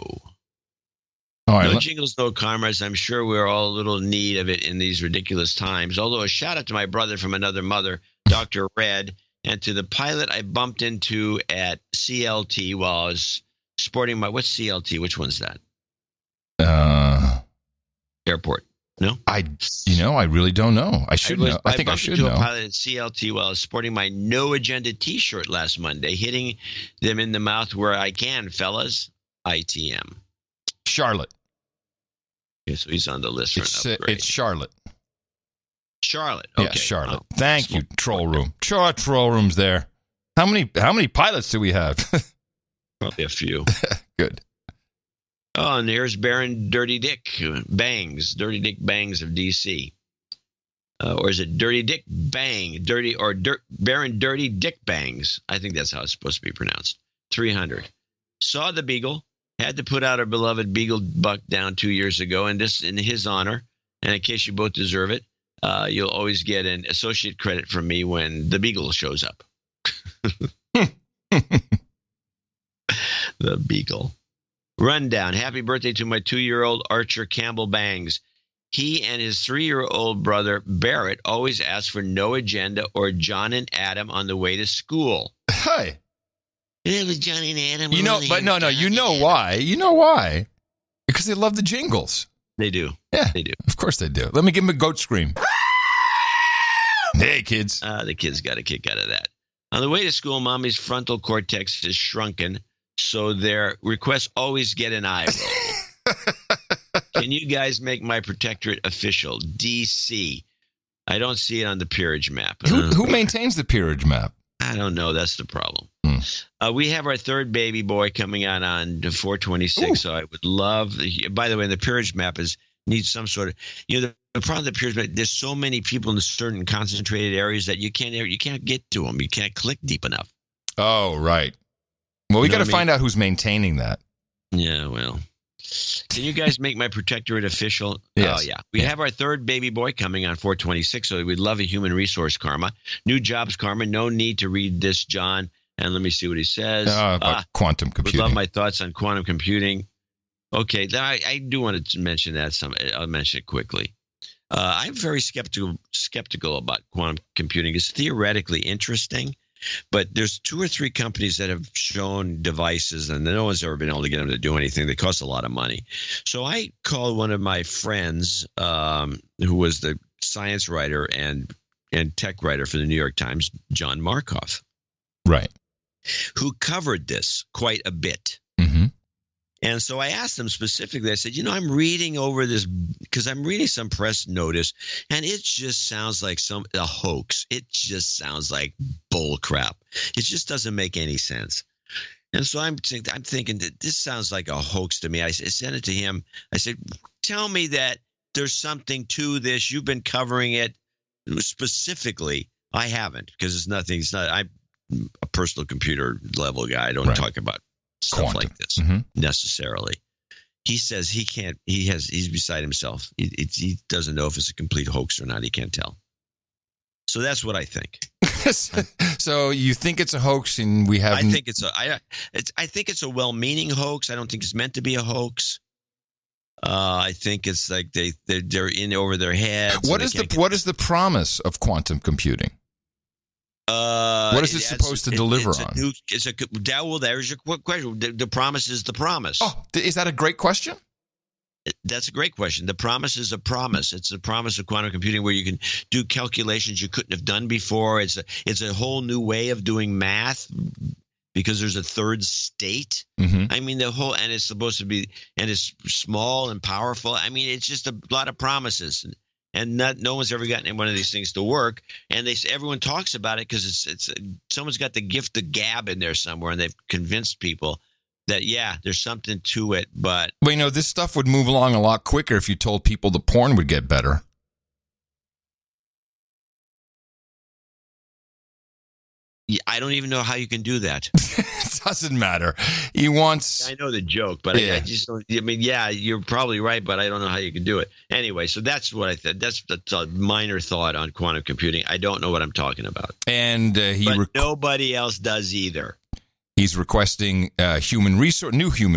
All right, no jingles, no commerce. I'm sure we're all a little in need of it in these ridiculous times. Although a shout out to my brother from another mother, Dr. Red, and to the pilot I bumped into at CLT while I was sporting my, what's CLT? Which one's that? Airport. No? I really don't know. I should know. I think I should know. I bumped into a pilot at CLT while I was sporting my No Agenda t-shirt last Monday, hitting them in the mouth where I can, fellas. ITM. Charlotte. Okay, so he's on the list for an upgrade. It's Charlotte. Charlotte. Okay. Yeah, Charlotte. Thank you, Troll Room. Sure, Troll Room's there. How many pilots do we have? Probably a few. Good. Oh, and here's Baron Dirty Dick Bangs of D.C. Or is it Dirty Dick Bang? Baron Dirty Dick Bangs. I think that's how it's supposed to be pronounced. 300. Saw the Beagle. Had to put out our beloved Beagle buck down 2 years ago, and this in his honor. And in case you both deserve it, you'll always get an associate credit from me when the Beagle shows up. The Beagle. Rundown. Happy birthday to my 2-year-old Archer Campbell Bangs. He and his 3-year-old brother Barrett always ask for No Agenda or John and Adam on the way to school. Hey. It was John and Adam. You know, but no, you know why? You know why? Because they love the jingles. They do. Yeah, they do. Of course they do. Let me give them a goat scream. Hey, kids. The kids got a kick out of that. On the way to school, Mommy's frontal cortex is shrunken, so their requests always get an eye roll. Can you guys make my protectorate official? DC. I don't see it on the peerage map. Who maintains the peerage map? I don't know. That's the problem. We have our third baby boy coming out on 426. Ooh. So I would love. By the way, the peerage map needs some sort of. The problem with the peerage map. There's so many people in certain concentrated areas that you can't get to them. You can't click deep enough. Oh, right. Well, we got to find out who's maintaining that. Yeah. Well, can you guys make my protectorate official? Yes. Oh, yeah. We have our third baby boy coming on 426. So we'd love a human resource karma. New jobs karma. No need to read this, John. And let me see what he says. About quantum computing. Would love my thoughts on quantum computing. Okay, I do want to mention that. I'll mention it quickly. I'm very skeptical about quantum computing. It's theoretically interesting, but there's 2 or 3 companies that have shown devices, and no one's ever been able to get them to do anything. They cost a lot of money. So I called one of my friends, who was the science writer and tech writer for the New York Times, John Markoff. Right. Who covered this quite a bit. Mm-hmm. And so I asked them specifically, I said, I'm reading over this because I'm reading some press notice, and it just sounds like a hoax. It just sounds like bull crap. It just doesn't make any sense. And so I'm thinking that this sounds like a hoax to me. I sent it to him. I said, tell me that there's something to this. You've been covering it specifically. I haven't, because I'm a personal computer level guy. I don't talk about stuff like this necessarily. He says he can't. He's beside himself. He doesn't know if it's a complete hoax or not. He can't tell. So that's what I think. So you think it's a hoax, and we have? I think I think it's a well-meaning hoax. I don't think it's meant to be a hoax. I think it's like they're in over their heads. What is the promise of quantum computing? What is it supposed to deliver on? There's your question. The promise is the promise. Oh, is that a great question? That's a great question. The promise is a promise. It's the promise of quantum computing where you can do calculations you couldn't have done before. It's a whole new way of doing math because there's a third state. I mean, and it's supposed to be, and it's small and powerful. I mean, it's just a lot of promises. And no one's ever gotten one of these things to work. And everyone talks about it because it's someone's got the gift of gab in there somewhere, and they've convinced people that, yeah, there's something to it. But this stuff would move along a lot quicker if you told people the porn would get better. I don't even know how you can do that. It doesn't matter. He wants. I know the joke, but I just don't. I mean, yeah, you're probably right, but I don't know how you can do it. Anyway, so that's what I thought. That's a minor thought on quantum computing. I don't know what I'm talking about. And nobody else does either. He's requesting new human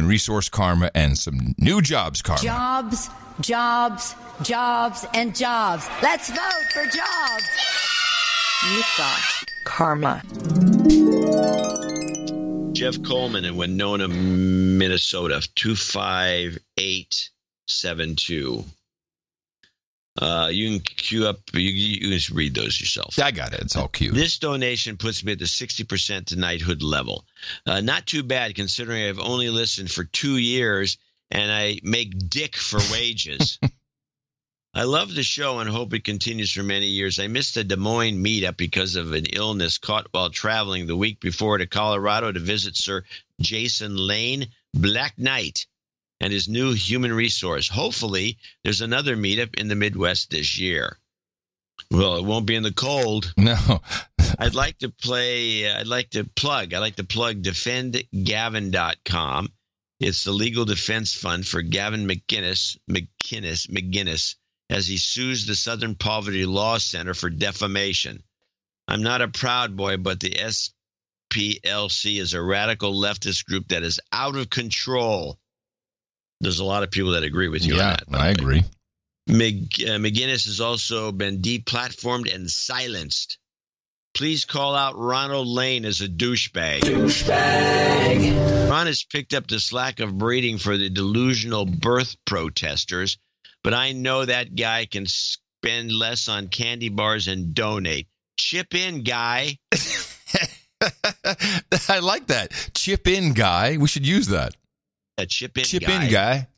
resource karma and some new jobs karma. Jobs, jobs, jobs, and jobs. Let's vote for jobs. You've got karma. Jeff Coleman in Winona, Minnesota, 25872. You can queue up. You can read those yourself. I got it. It's all cute. This donation puts me at the 60% to knighthood level. Not too bad considering I've only listened for 2 years and I make dick for wages. I love the show and hope it continues for many years. I missed a Des Moines meetup because of an illness caught while traveling the week before to Colorado to visit Sir Jason Lane, Black Knight, and his new human resource. Hopefully, there's another meetup in the Midwest this year. Well, it won't be in the cold. No. I'd like to plug defendgavin.com. It's the legal defense fund for Gavin McGinnis, as he sues the Southern Poverty Law Center for defamation. I'm not a Proud Boy, but the SPLC is a radical leftist group that is out of control. There's a lot of people that agree with you on that. I agree. McGinnis has also been deplatformed and silenced. Please call out Ronald Lane as a douchebag. Ron has picked up the slack of breeding for the delusional birth protesters, but I know that guy can spend less on candy bars and donate. Chip in, guy. I like that. Chip in, guy. We should use that. Chip in guy.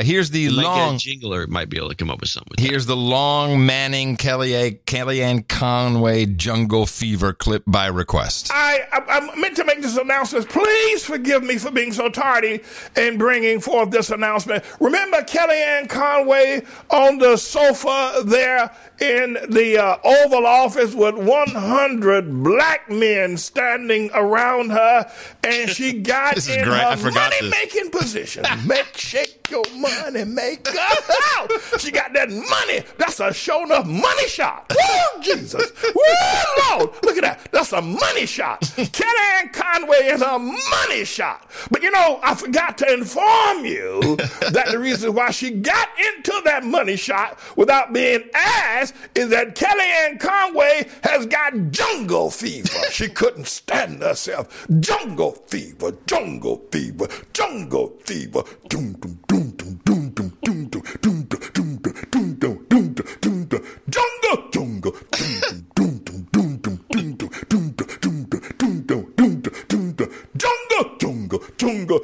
Here's the long jingler might be able to come up with something. Here's the long Manning Kellyanne Conway Jungle Fever clip by request. I meant to make this announcement. Please forgive me for being so tardy in bringing forth this announcement. Remember Kellyanne Conway on the sofa there in the Oval Office with 100 black men standing around her, and she got in her money-making position. Shake your money maker. She got that money. That's a sure enough money shot. Woo, Jesus. Woo, Lord. Look at that. That's a money shot. Kellyanne Conway is a money shot. But I forgot to inform you that the reason why she got into that money shot without being asked is that Kellyanne Conway has got jungle fever. She couldn't stand herself. Jungle fever, jungle fever, jungle fever. Doom, doom, doom, doom, doom, doom, doom, doom, doom, doom, doom, doom, doom, doom, doom, doom, jungle, jungle, doom, doom, doom, doom, doom, doom, doom, doom, doom, doom, doom, doom, doom, doom, jungle, jungle, jungle,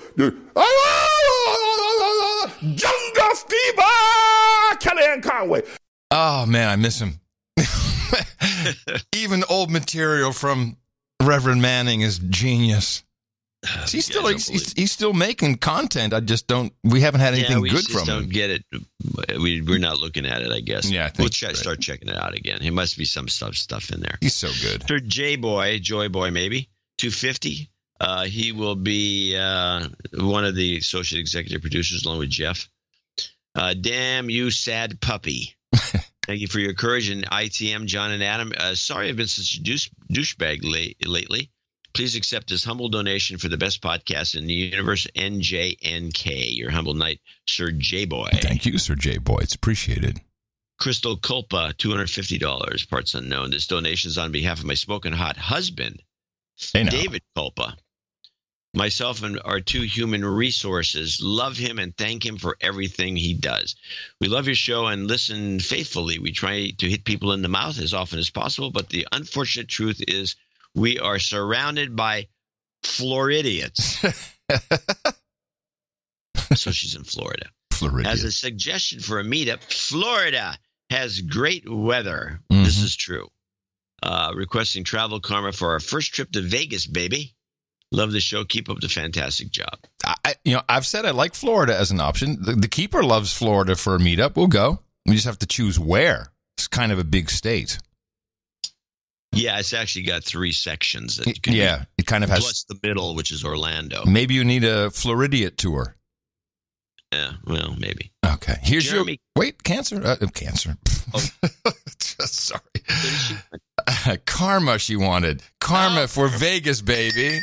jungle fever. Kellyanne Conway. Oh man, I miss him. Even old material from Reverend Manning is genius. He's still making content. We haven't had anything good from him. Don't get it. We're not looking at it, I guess. Yeah, we'll start checking it out again. There must be some stuff in there. He's so good. For Joy Boy, maybe 250. He will be one of the associate executive producers along with Jeff. Damn you, sad puppy. Thank you for your courage and ITM, John and Adam. Sorry I've been such a douchebag lately. Please accept this humble donation for the best podcast in the universe, NJNK. Your humble knight, Sir J-Boy. Thank you, Sir J-Boy. It's appreciated. Crystal Culpa, $250, parts unknown. This donation is on behalf of my smoking hot husband, David Culpa. Myself and our 2 human resources love him and thank him for everything he does. We love your show and listen faithfully. We try to hit people in the mouth as often as possible, but the unfortunate truth is we are surrounded by Floridians. So she's in Florida. As a suggestion for a meetup, Florida has great weather. Mm-hmm. This is true. Requesting travel karma for our first trip to Vegas, baby. Love the show. Keep up the fantastic job. I've said I like Florida as an option. The keeper loves Florida for a meetup. We'll go. We just have to choose where. It's kind of a big state. Yeah, it's actually got 3 sections. It kind of has. Plus the middle, which is Orlando. Maybe you need a Floridiate tour. Yeah, well, maybe. Okay. Here's Jeremy. Cancer. Cancer. Oh. Sorry. Karma she wanted. Karma for Vegas, baby.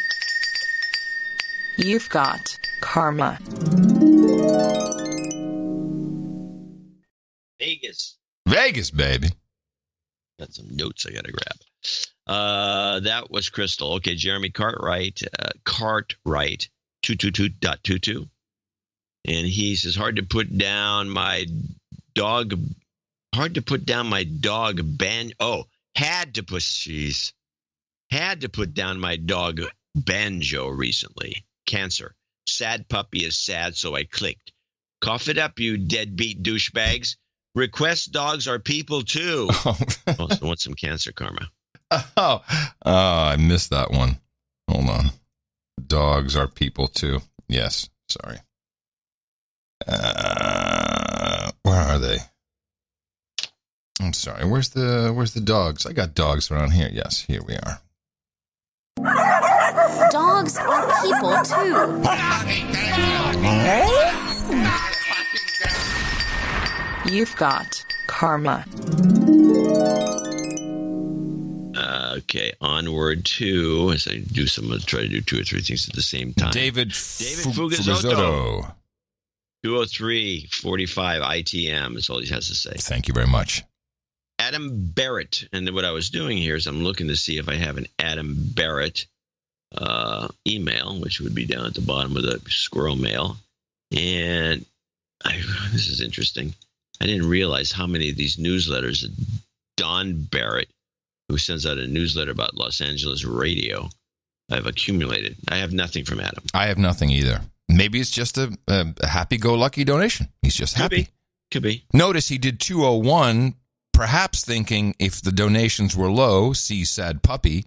You've got karma. Vegas, baby. Got some notes I got to grab. That was Crystal. Okay, Jeremy Cartwright, 222.22. And he says, hard to put down my dog banjo recently. Cancer. Sad puppy is sad, so I clicked. Cough it up, you deadbeat douchebags. Request dogs are people too. Also want some cancer karma. Oh, I missed that one. Hold on. Dogs are people too. Yes, sorry. Where are they? I'm sorry. Where's the dogs? I got dogs around here. Yes, here we are. Dogs are people too. You've got karma. Okay, onward to, as I try to do 2 or 3 things at the same time. David Fugazotto. 203.45 ITM is all he has to say. Thank you very much. Adam Barrett. And what I was doing here is I'm looking to see if I have an Adam Barrett email, which would be down at the bottom of the squirrel mail. And this is interesting. I didn't realize how many of these newsletters that Don Barrett, who sends out a newsletter about Los Angeles radio, I've accumulated. I have nothing from Adam. I have nothing either. Maybe it's just a happy-go-lucky donation. He's just happy. Could be. Notice he did 201, perhaps thinking if the donations were low, see sad puppy,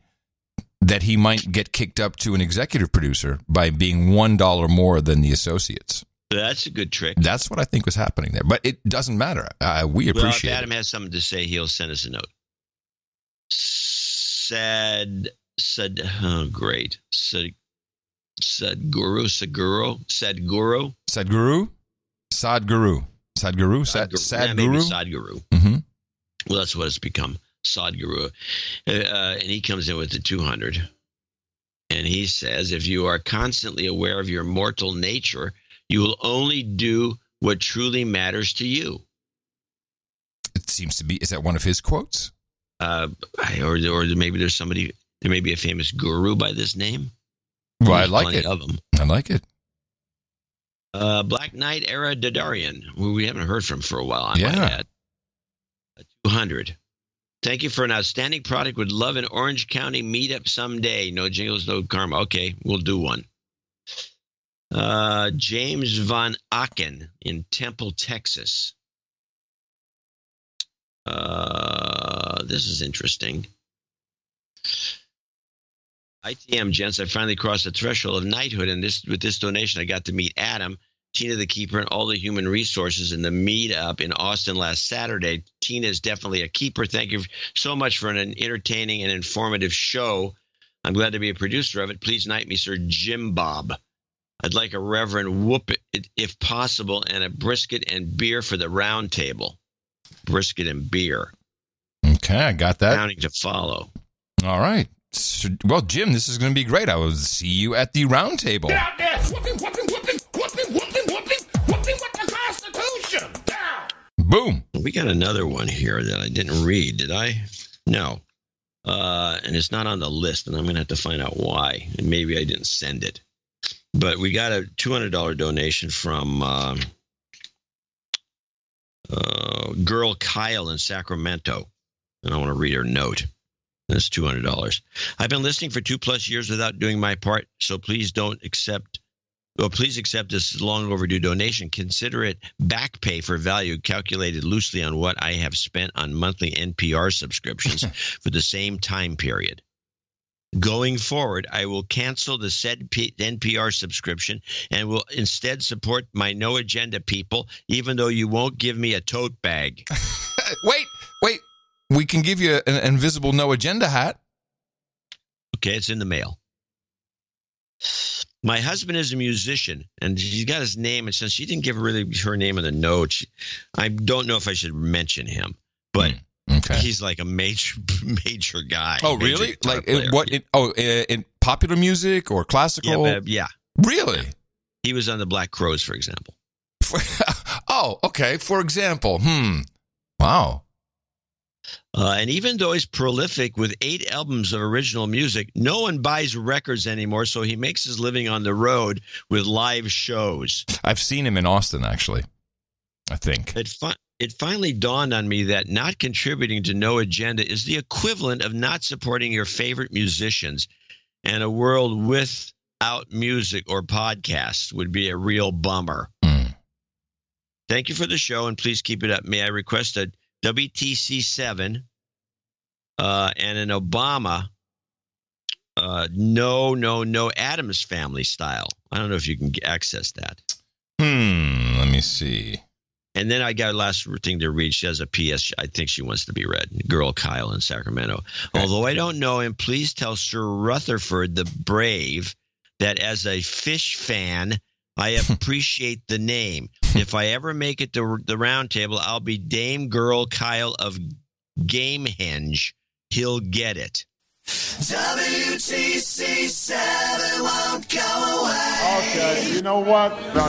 that he might get kicked up to an executive producer by being $1 more than the associates. That's a good trick. That's what I think was happening there. But it doesn't matter. We appreciate if Adam has something to say, he'll send us a note. Great. Sadguru. Mm-hmm. Well, that's what it's become. Sadguru. And he comes in with the 200. And he says, if you are constantly aware of your mortal nature, you will only do what truly matters to you. It seems to be. Is that one of his quotes? Or maybe there's somebody. There may be a famous guru by this name. Well, I like it. Of them. I like it. Black Knight Era Dadarian, who we haven't heard from for a while. I might add. 200. Thank you for an outstanding product. Would love an Orange County meetup someday. No jingles, no karma. Okay, we'll do one. James Von Aken in Temple, Texas. This is interesting. ITM, gents, I finally crossed the threshold of knighthood, and with this donation, I got to meet Adam, Tina the Keeper, and all the human resources in the meetup in Austin last Saturday. Tina is definitely a keeper. Thank you so much for an entertaining and informative show. I'm glad to be a producer of it. Please knight me, Sir Jim Bob. I'd like a Reverend whoop it, if possible, and a brisket and beer for the round table. Brisket and beer. Okay, I got that. Counting to follow. All right. So, well, Jim, this is going to be great. I will see you at the round table. Get out there. Whooping with the Constitution. Down. Boom. We got another one here that I didn't read. Did I? No. And it's not on the list, and I'm going to have to find out why. And maybe I didn't send it. But we got a $200 donation from girl Kyle in Sacramento. And I want to read her note. That's $200. I've been listening for 2+ years without doing my part, so please accept this long overdue donation. Consider it back pay for value calculated loosely on what I have spent on monthly NPR subscriptions for the same time period. Going forward, I will cancel the said NPR subscription and will instead support my No Agenda people, even though you won't give me a tote bag. Wait. We can give you an invisible No Agenda hat. Okay, it's in the mail. My husband is a musician, and she's got his name, and since she didn't give really her name in the note, I don't know if I should mention him, but he's like a major guy. Oh, really? Like what? In popular music or classical? Yeah. Really? He was on the Black Crowes, for example. Oh, okay. For example, wow. And even though he's prolific with 8 albums of original music, no one buys records anymore, so he makes his living on the road with live shows. I've seen him in Austin, actually, I think. It finally dawned on me that not contributing to No Agenda is the equivalent of not supporting your favorite musicians, and a world without music or podcasts would be a real bummer. Thank you for the show, and please keep it up. May I request a WTC7 and an Obama no Addams Family style. I don't know if you can access that. Let me see. And then I got a last thing to read. She has a PS. I think she wants to be read. Girl Kyle in Sacramento. Okay. Although I don't know him, please tell Sir Rutherford the Brave that as a Fish fan, I appreciate the name. If I ever make it to the round table, I'll be Dame Girl Kyle of Gamehenge. He'll get it. WTC7 won't go away. Okay, you know what? No.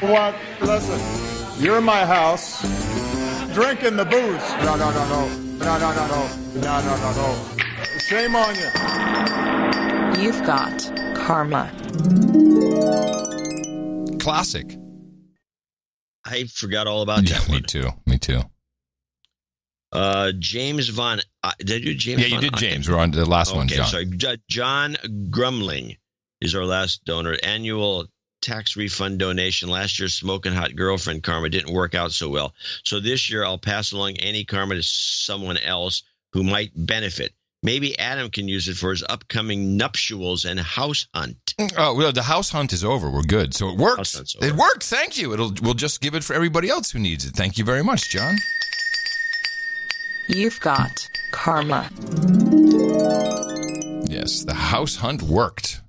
What? Listen, you're in my house, drinking the booze. No. Shame on you. You've got karma. Classic. I forgot all about that one. Me too. James Von. Did I do James? Yeah, you did James. We're on to the last one, John. Sorry. John Grumling is our last donor. Annual tax refund donation. Last year's smoking hot girlfriend karma didn't work out so well. So this year I'll pass along any karma to someone else who might benefit. Maybe Adam can use it for his upcoming nuptials and house hunt. Oh, well, the house hunt is over. We're good. So it works. It works. Thank you. We'll just give it for everybody else who needs it. Thank you very much, John. You've got karma. Yes, the house hunt worked.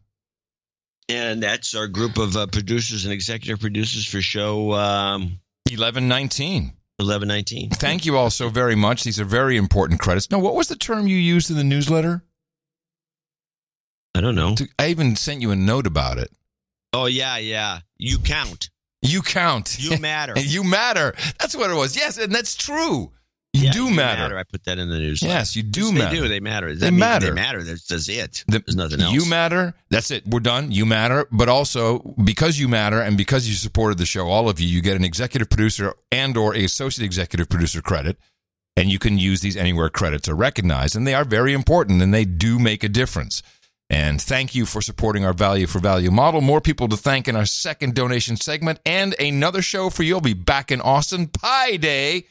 And that's our group of producers and executive producers for show 1119. 1119. Thank you all so very much. These are very important credits. Now, what was the term you used in the newsletter? I don't know. I even sent you a note about it. Oh, yeah. You count. You count. You matter. You matter. That's what it was. Yes, and that's true. You do matter. I put that in the newsletter. Yes, you do matter. They do. They matter. They matter. They matter. That's it. There's nothing else. You matter. That's it. We're done. You matter. But also, because you matter and because you supported the show, all of you, you get an executive producer and or a associate executive producer credit. And you can use these anywhere credits are recognized. And they are very important, and they do make a difference. And thank you for supporting our value for value model. More people to thank in our second donation segment. And another show for you. I'll be back in Austin. Pi Day.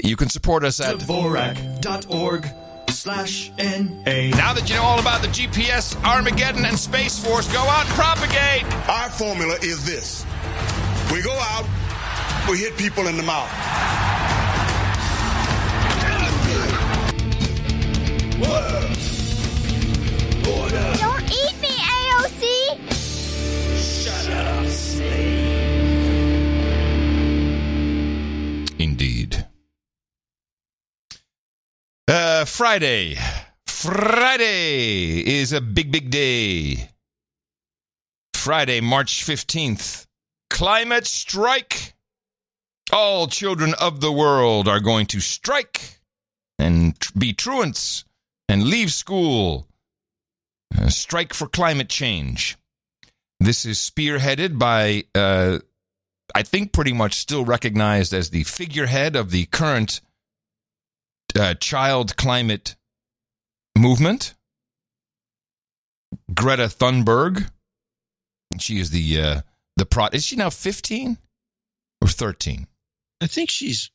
You can support us at Dvorak.org/NA. Now that you know all about the GPS, Armageddon, and Space Force, go out and propagate. Our formula is this. We go out, we hit people in the mouth. Don't eat me, AOC! Shut up, slave. Indeed. Friday. Friday is a big, big day. Friday, March 15th. Climate strike. All children of the world are going to strike and be truants and leave school. Strike for climate change. This is spearheaded by, I think pretty much still recognized as the figurehead of the current child climate movement, Greta Thunberg. She is the is she now 15 or 13? I think she's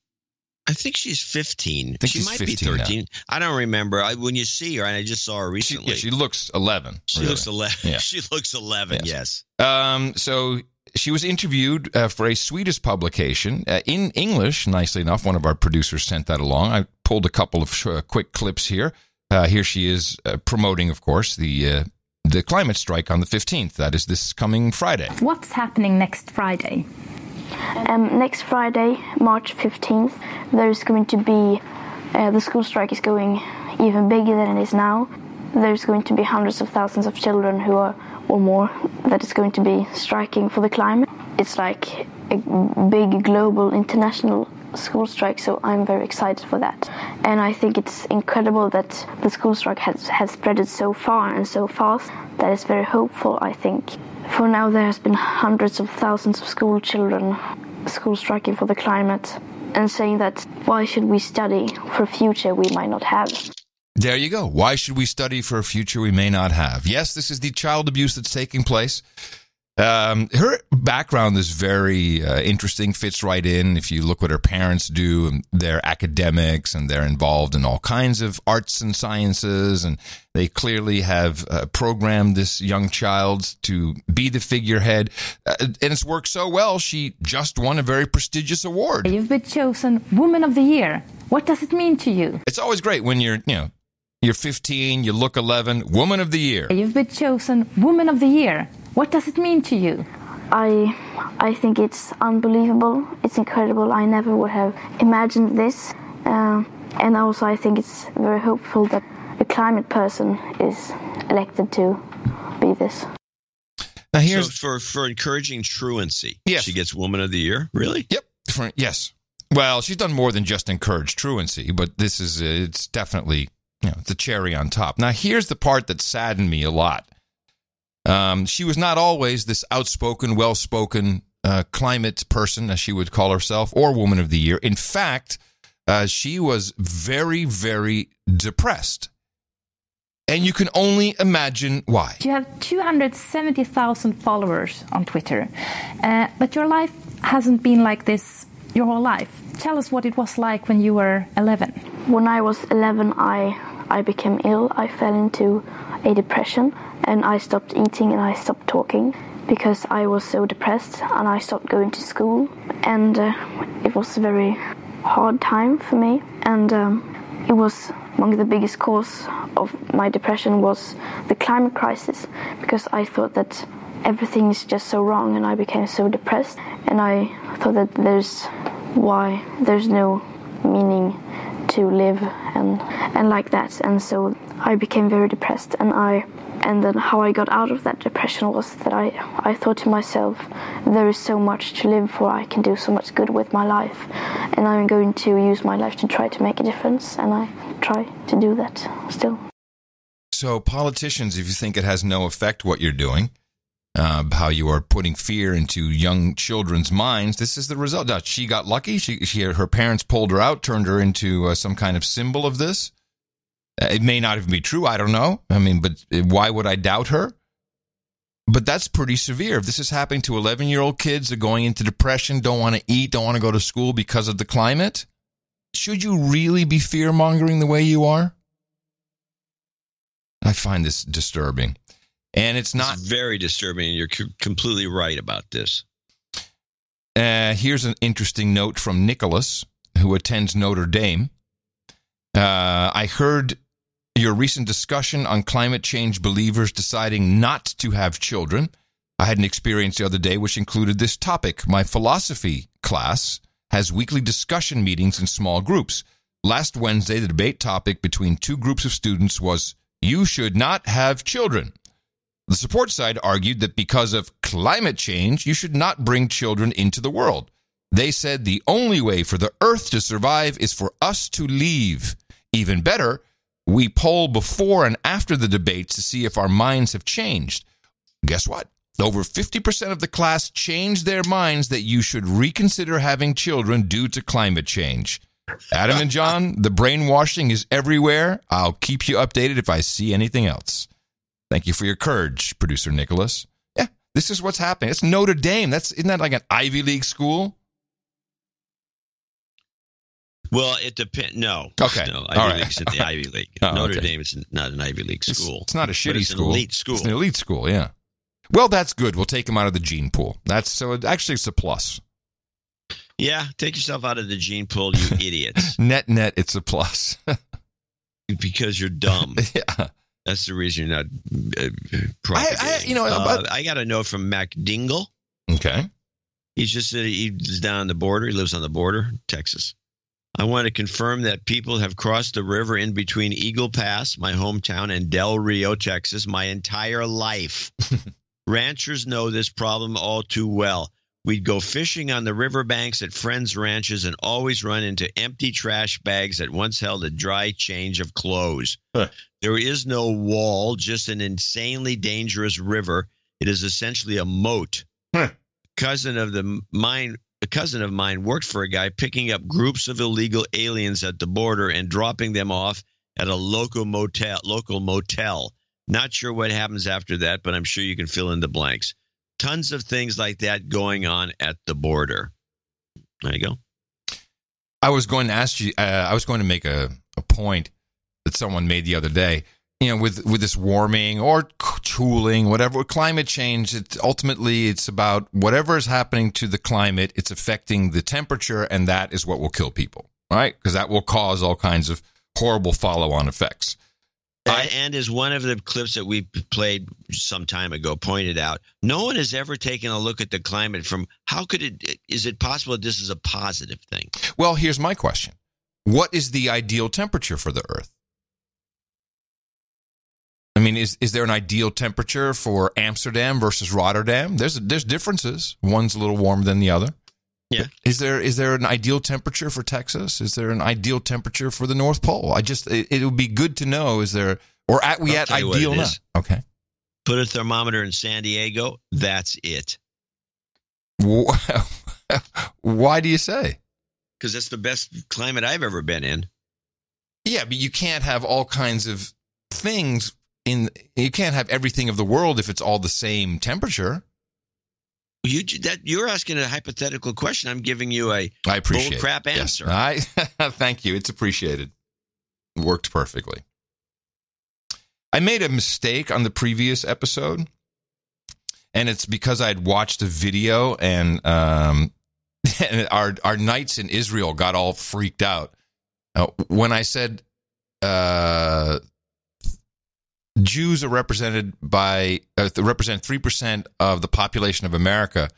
15. She might 15 be 13. now. I don't remember. When you see her, and I just saw her recently. She looks 11. She really. looks 11. Yeah. She looks 11. Yes. So she was interviewed for a Swedish publication in English. Nicely enough, one of our producers sent that along. I pulled a couple of quick clips here. Here she is promoting, of course, the climate strike on the 15th. That is this coming Friday. What's happening next Friday? Next Friday, March 15th, there's going to be, the school strike is going even bigger than it is now. There's going to be hundreds of thousands of children who are, or more, that is going to be striking for the climate. It's like a big global international school strike, so I'm very excited for that. And I think it's incredible that the school strike has spread it so far and so fast. That is very hopeful, I think. For now, there has been hundreds of thousands of school children school striking for the climate and saying that why should we study for a future we might not have? There you go. Why should we study for a future we may not have? Yes, this is the child abuse that's taking place. Her background is very interesting, fits right in. If you look what her parents do, they're academics and they're involved in all kinds of arts and sciences, and they clearly have programmed this young child to be the figurehead. And it's worked so well, she just won a very prestigious award. You've been chosen Woman of the Year. What does it mean to you? It's always great when you're 15, you look 11, Woman of the Year. You've been chosen Woman of the Year. What does it mean to you? I think it's unbelievable. It's incredible. I never would have imagined this. And also I think it's very hopeful that a climate person is elected to be this. Now here's for encouraging truancy. Yes. She gets Woman of the Year. Really? Yep. Yes. Well, she's done more than just encourage truancy, but this is it's definitely the cherry on top. Now here's the part that saddened me a lot. She was not always this outspoken, well-spoken climate person, as she would call herself, or Woman of the Year. In fact, she was very, very depressed. And you can only imagine why. You have 270,000 followers on Twitter, but your life hasn't been like this your whole life. Tell us what it was like when you were 11. When I was 11, I became ill. I fell into a depression. And I stopped eating and I stopped talking because I was so depressed, and I stopped going to school. And it was a very hard time for me. And it was among the biggest cause of my depression was the climate crisis, because I thought that everything is just so wrong, and I became so depressed. And I thought that there's no meaning to live and like that. And so I became very depressed, and then how I got out of that depression was that I thought to myself, there is so much to live for, I can do so much good with my life, and I'm going to use my life to try to make a difference, and I try to do that still. So politicians, if you think it has no effect what you're doing, how you are putting fear into young children's minds, this is the result. Now, she got lucky. Her parents pulled her out, turned her into some kind of symbol of this. It may not even be true. I don't know. I mean, but why would I doubt her? But that's pretty severe. If this is happening to 11-year-old kids, they're going into depression, don't want to eat, don't want to go to school because of the climate. Should you really be fear-mongering the way you are? I find this disturbing. And it's very disturbing, and you're completely right about this. Here's an interesting note from Nicholas, who attends Notre Dame. I heard your recent discussion on climate change believers deciding not to have children. I had an experience the other day which included this topic. My philosophy class has weekly discussion meetings in small groups. Last Wednesday, the debate topic between two groups of students was, you should not have children. The support side argued that because of climate change, you should not bring children into the world. They said the only way for the Earth to survive is for us to leave. Even better, we poll before and after the debates to see if our minds have changed. Guess what? Over 50% of the class changed their minds that you should reconsider having children due to climate change. Adam and John, the brainwashing is everywhere. I'll keep you updated if I see anything else. Thank you for your courage, producer Nicholas. Yeah, this is what's happening. It's Notre Dame. Isn't that like an Ivy League school? Well, it depends. No. Okay. No, Ivy League's in the Ivy League. Notre Dame is not an Ivy League school. It's not a shitty school. An elite school. It's an elite school, yeah. Well, that's good. We'll take him out of the gene pool. Actually, it's a plus. Yeah, take yourself out of the gene pool, you idiots. Net, it's a plus. Because you're dumb. Yeah. That's the reason you're not propagating. I got a note from Mac Dingle. Okay. He's down the border. He lives on the border, Texas. I want to confirm that people have crossed the river in between Eagle Pass, my hometown, and Del Rio, Texas, my entire life. Ranchers know this problem all too well. We'd go fishing on the riverbanks at friends' ranches and always run into empty trash bags that once held a dry change of clothes. There is no wall, just an insanely dangerous river. It is essentially a moat. A cousin of mine worked for a guy picking up groups of illegal aliens at the border and dropping them off at a local motel. Not sure what happens after that, but I'm sure you can fill in the blanks. Tons of things like that going on at the border. There you go. I was going to ask you, I was going to make a point that someone made the other day. With this warming or cooling, whatever, climate change, ultimately it's about whatever is happening to the climate, it's affecting the temperature, and that is what will kill people, right? Because that will cause all kinds of horrible follow-on effects. And as one of the clips that we played some time ago pointed out, no one has ever taken a look at the climate from is it possible that this is a positive thing? Well, here's my question. What is the ideal temperature for the Earth? I mean, is there an ideal temperature for Amsterdam versus Rotterdam? There's differences. One's a little warmer than the other. Yeah. Is there an ideal temperature for Texas? Is there an ideal temperature for the North Pole? It would be good to know. We at ideal now? Okay. Put a thermometer in San Diego. That's it. Why do you say? Because that's the best climate I've ever been in. Yeah, but you can't have all kinds of things you can't have everything of the world if it's all the same temperature. You're asking a hypothetical question. I'm giving you a bull crap answer. Yes. Thank you. It's appreciated. It worked perfectly. I made a mistake on the previous episode, and it's because I had watched a video, and our knights in Israel got all freaked out when I said Jews are represented represent 3% of the population of America.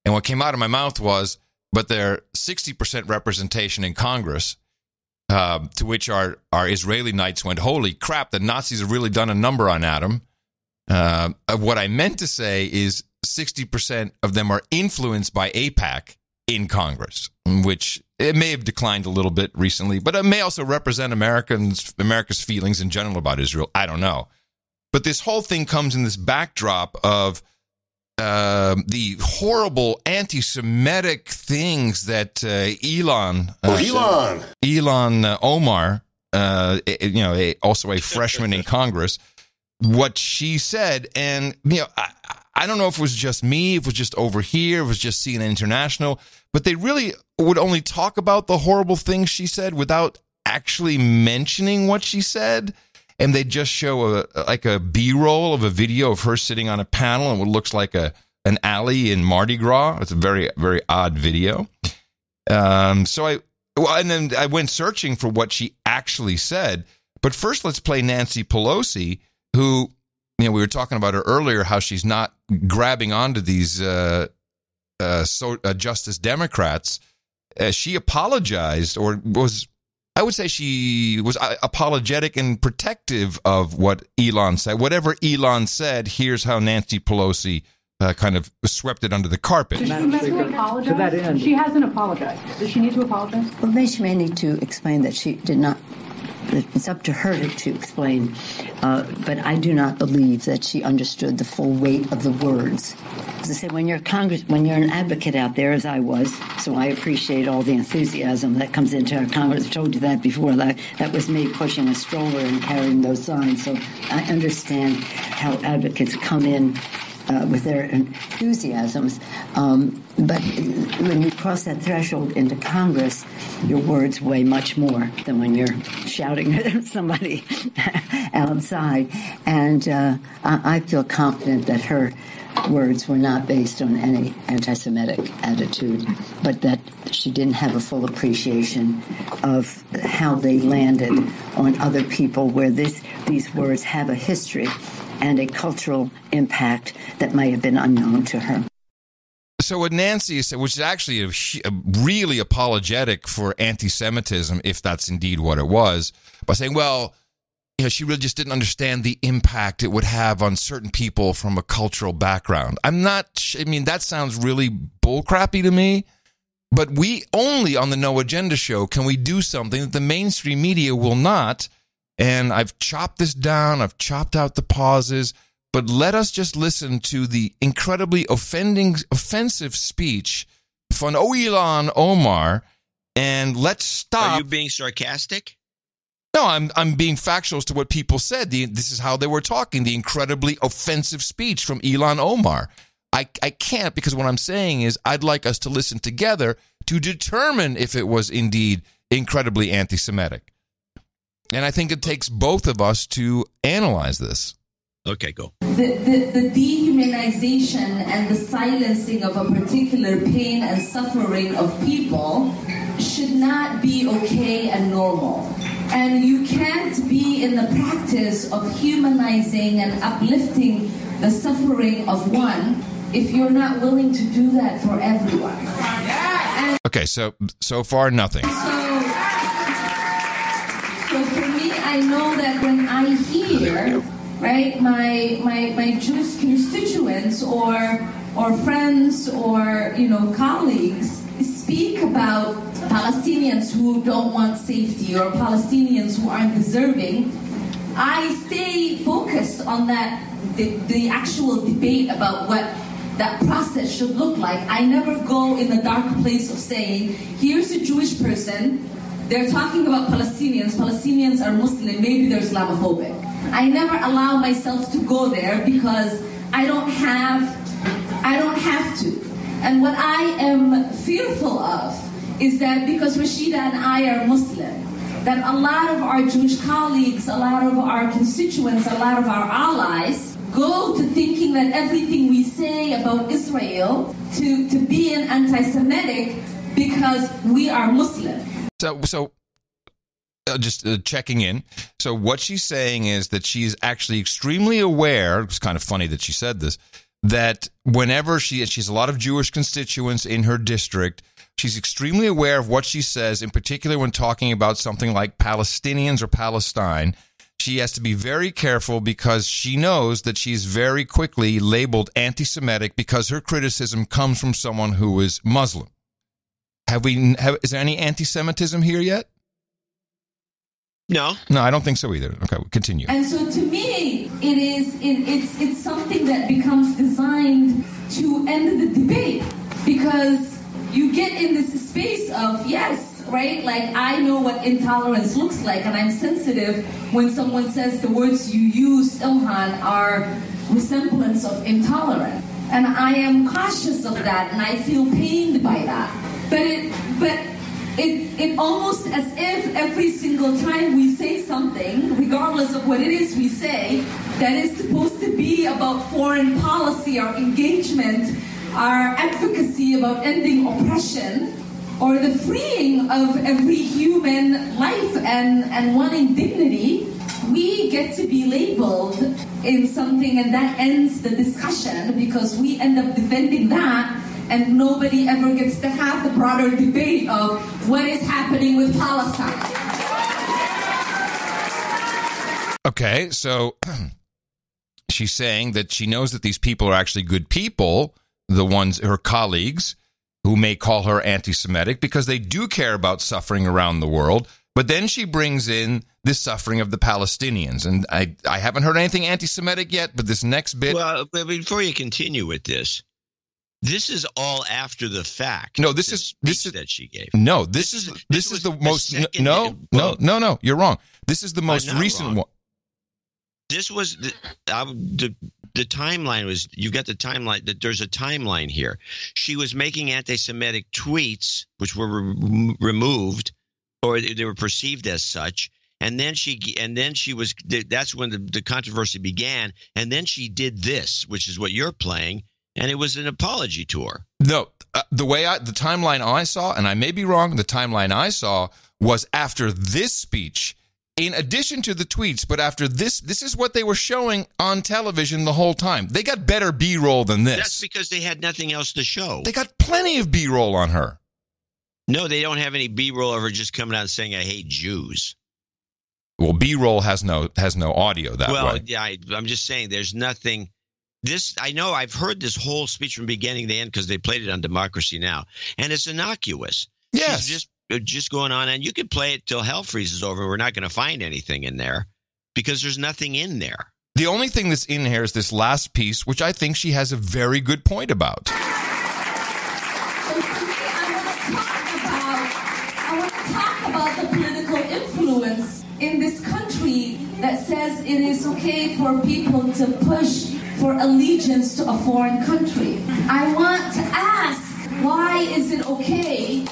And what came out of my mouth was, but they're 60% representation in Congress, to which our Israeli knights went, holy crap, the Nazis have really done a number on Adam. What I meant to say is 60% of them are influenced by AIPAC in Congress, which it may have declined a little bit recently, but it may also represent America's feelings in general about Israel. I don't know. But this whole thing comes in this backdrop of the horrible anti-Semitic things that Ilhan Omar, also a freshman in Congress, what she said. And, I don't know if it was just me, if it was just over here, if it was just CNN International, but they really would only talk about the horrible things she said without actually mentioning what she said. And they just show a B-roll of a video of her sitting on a panel in what looks like an alley in Mardi Gras. It's a very, very odd video. And then I went searching for what she actually said. But first, let's play Nancy Pelosi, who, we were talking about her earlier, how she's not grabbing onto these Justice Democrats. She apologized, or I would say she was apologetic and protective of what Elon said. Whatever Elon said, here's how Nancy Pelosi kind of swept it under the carpet. Does she need to apologize? To that end. She hasn't apologized. Does she need to apologize? Well, then she may need to explain that she did not. It's up to her to explain, but I do not believe that she understood the full weight of the words. As I say, when you're an advocate out there, as I was, so I appreciate all the enthusiasm that comes into our Congress. I've told you that before. That was me pushing a stroller and carrying those signs. So I understand how advocates come in with their enthusiasms. But when you cross that threshold into Congress, your words weigh much more than when you're shouting at somebody outside. And I feel confident that her words were not based on any anti-Semitic attitude, but that she didn't have a full appreciation of how they landed on other people, where these words have a history and a cultural impact that may have been unknown to her. So what Nancy said, which is actually a really apologetic for anti-Semitism, if that's indeed what it was, by saying, well, she really just didn't understand the impact it would have on certain people from a cultural background. That sounds really bullcrappy to me, but we only on the No Agenda show can we do something that the mainstream media will not. And I've chopped this down, I've chopped out the pauses, but let us just listen to the incredibly offensive speech from Ilhan Omar, and let's stop. Are you being sarcastic? No, I'm being factual as to what people said. This is how they were talking, the incredibly offensive speech from Ilhan Omar. I can't, because what I'm saying is I'd like us to listen together to determine if it was indeed incredibly anti-Semitic. And I think it takes both of us to analyze this. Okay, go. The dehumanization and the silencing of a particular pain and suffering of people should not be okay and normal. And you can't be in the practice of humanizing and uplifting the suffering of one if you're not willing to do that for everyone. Okay, so far, nothing. So for me, I know that when I hear, right, my Jewish constituents or friends or colleagues speak about Palestinians who don't want safety or Palestinians who aren't deserving, I stay focused on that the actual debate about what that process should look like. I never go in the dark place of saying, here's a Jewish person. They're talking about Palestinians. Palestinians are Muslim. Maybe they're Islamophobic. I never allow myself to go there because I don't have to. And what I am fearful of is that because Rashida and I are Muslim, that a lot of our Jewish colleagues, a lot of our constituents, a lot of our allies go to thinking that everything we say about Israel to be an anti-Semitic because we are Muslim. So just checking in. So what she's saying is that she's actually extremely aware, it's kind of funny that she said this, that whenever she has a lot of Jewish constituents in her district, she's extremely aware of what she says, in particular when talking about something like Palestinians or Palestine. She has to be very careful because she knows that she's very quickly labeled anti-Semitic because her criticism comes from someone who is Muslim. Is there any anti-Semitism here yet? No. No, I don't think so either. Okay, we'll continue. And so to me, it's something that becomes designed to end the debate because you get in this space of, yes, right? Like, I know what intolerance looks like, and I'm sensitive when someone says the words you use, Ilhan, are resemblance of intolerance. And I am cautious of that, and I feel pained by that. But it almost as if every single time we say something, regardless of what it is we say, that is supposed to be about foreign policy, our engagement, our advocacy about ending oppression, or the freeing of every human life and wanting dignity, we get to be labeled in something, and that ends the discussion because we end up defending that, and nobody ever gets to have the broader debate of what is happening with Palestine. Okay, so she's saying that she knows that these people are actually good people, the ones, her colleagues, who may call her anti-Semitic because they do care about suffering around the world. But then she brings in the suffering of the Palestinians. And I haven't heard anything anti-Semitic yet, but this next bit... Well, before you continue with this is all after the fact. No, this is that she gave. No, this is the most... No, you're wrong. This is the most recent one. This was the timeline was, you got the timeline, that there's a timeline here. She was making anti-Semitic tweets, which were removed, or they were perceived as such. And then she was, that's when the controversy began. And then she did this, which is what you're playing. And it was an apology tour. No, the timeline I saw, and I may be wrong, the timeline I saw was after this speech. In addition to the tweets, but after this is what they were showing on television the whole time. They got better B-roll than this. That's because they had nothing else to show. They got plenty of B-roll on her. No, they don't have any B-roll of her just coming out and saying, I hate Jews. Well, B-roll has no audio that way. Well, yeah, I'm just saying there's nothing. I know I've heard this whole speech from beginning to end because they played it on Democracy Now! And it's innocuous. Yes. She's just going on, and you can play it till hell freezes over. We're not going to find anything in there because there's nothing in there. The only thing that's in here is this last piece, which I think she has a very good point about. I want to talk about the political influence in this country that says it is okay for people to push for allegiance to a foreign country. I want to ask, why is it okay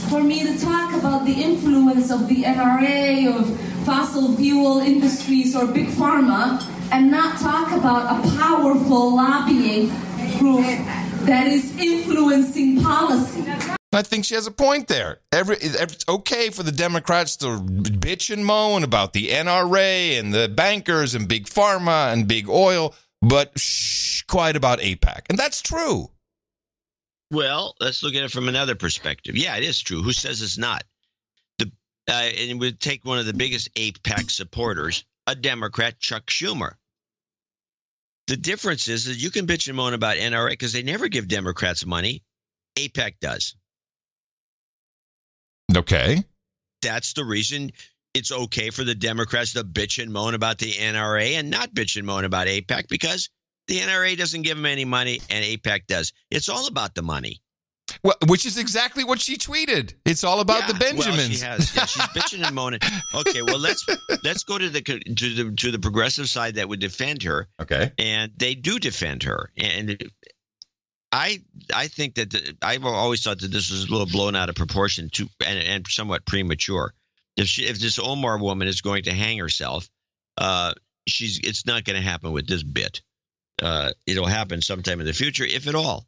for me to talk about the influence of the NRA, of fossil fuel industries, or Big Pharma, and not talk about a powerful lobbying group that is influencing policy? I think she has a point there. It's okay for the Democrats to bitch and moan about the NRA and the bankers and Big Pharma and Big Oil, but quiet about AIPAC. And that's true. Well, let's look at it from another perspective. Yeah, it is true. Who says it's not? And we'd take one of the biggest AIPAC supporters, a Democrat, Chuck Schumer. The difference is that you can bitch and moan about NRA because they never give Democrats money. AIPAC does. Okay. That's the reason it's okay for the Democrats to bitch and moan about the NRA and not bitch and moan about AIPAC, because the NRA doesn't give them any money and AIPAC does. It's all about the money. Well, which is exactly what she tweeted. It's all about the Benjamins. Well, she has. Yeah, she's bitching and moaning. Okay, well let's go to the progressive side that would defend her. Okay, and they do defend her. And I think that I've always thought that this was a little blown out of proportion and somewhat premature. If this Omar woman is going to hang herself, it's not going to happen with this bit. It'll happen sometime in the future, if at all.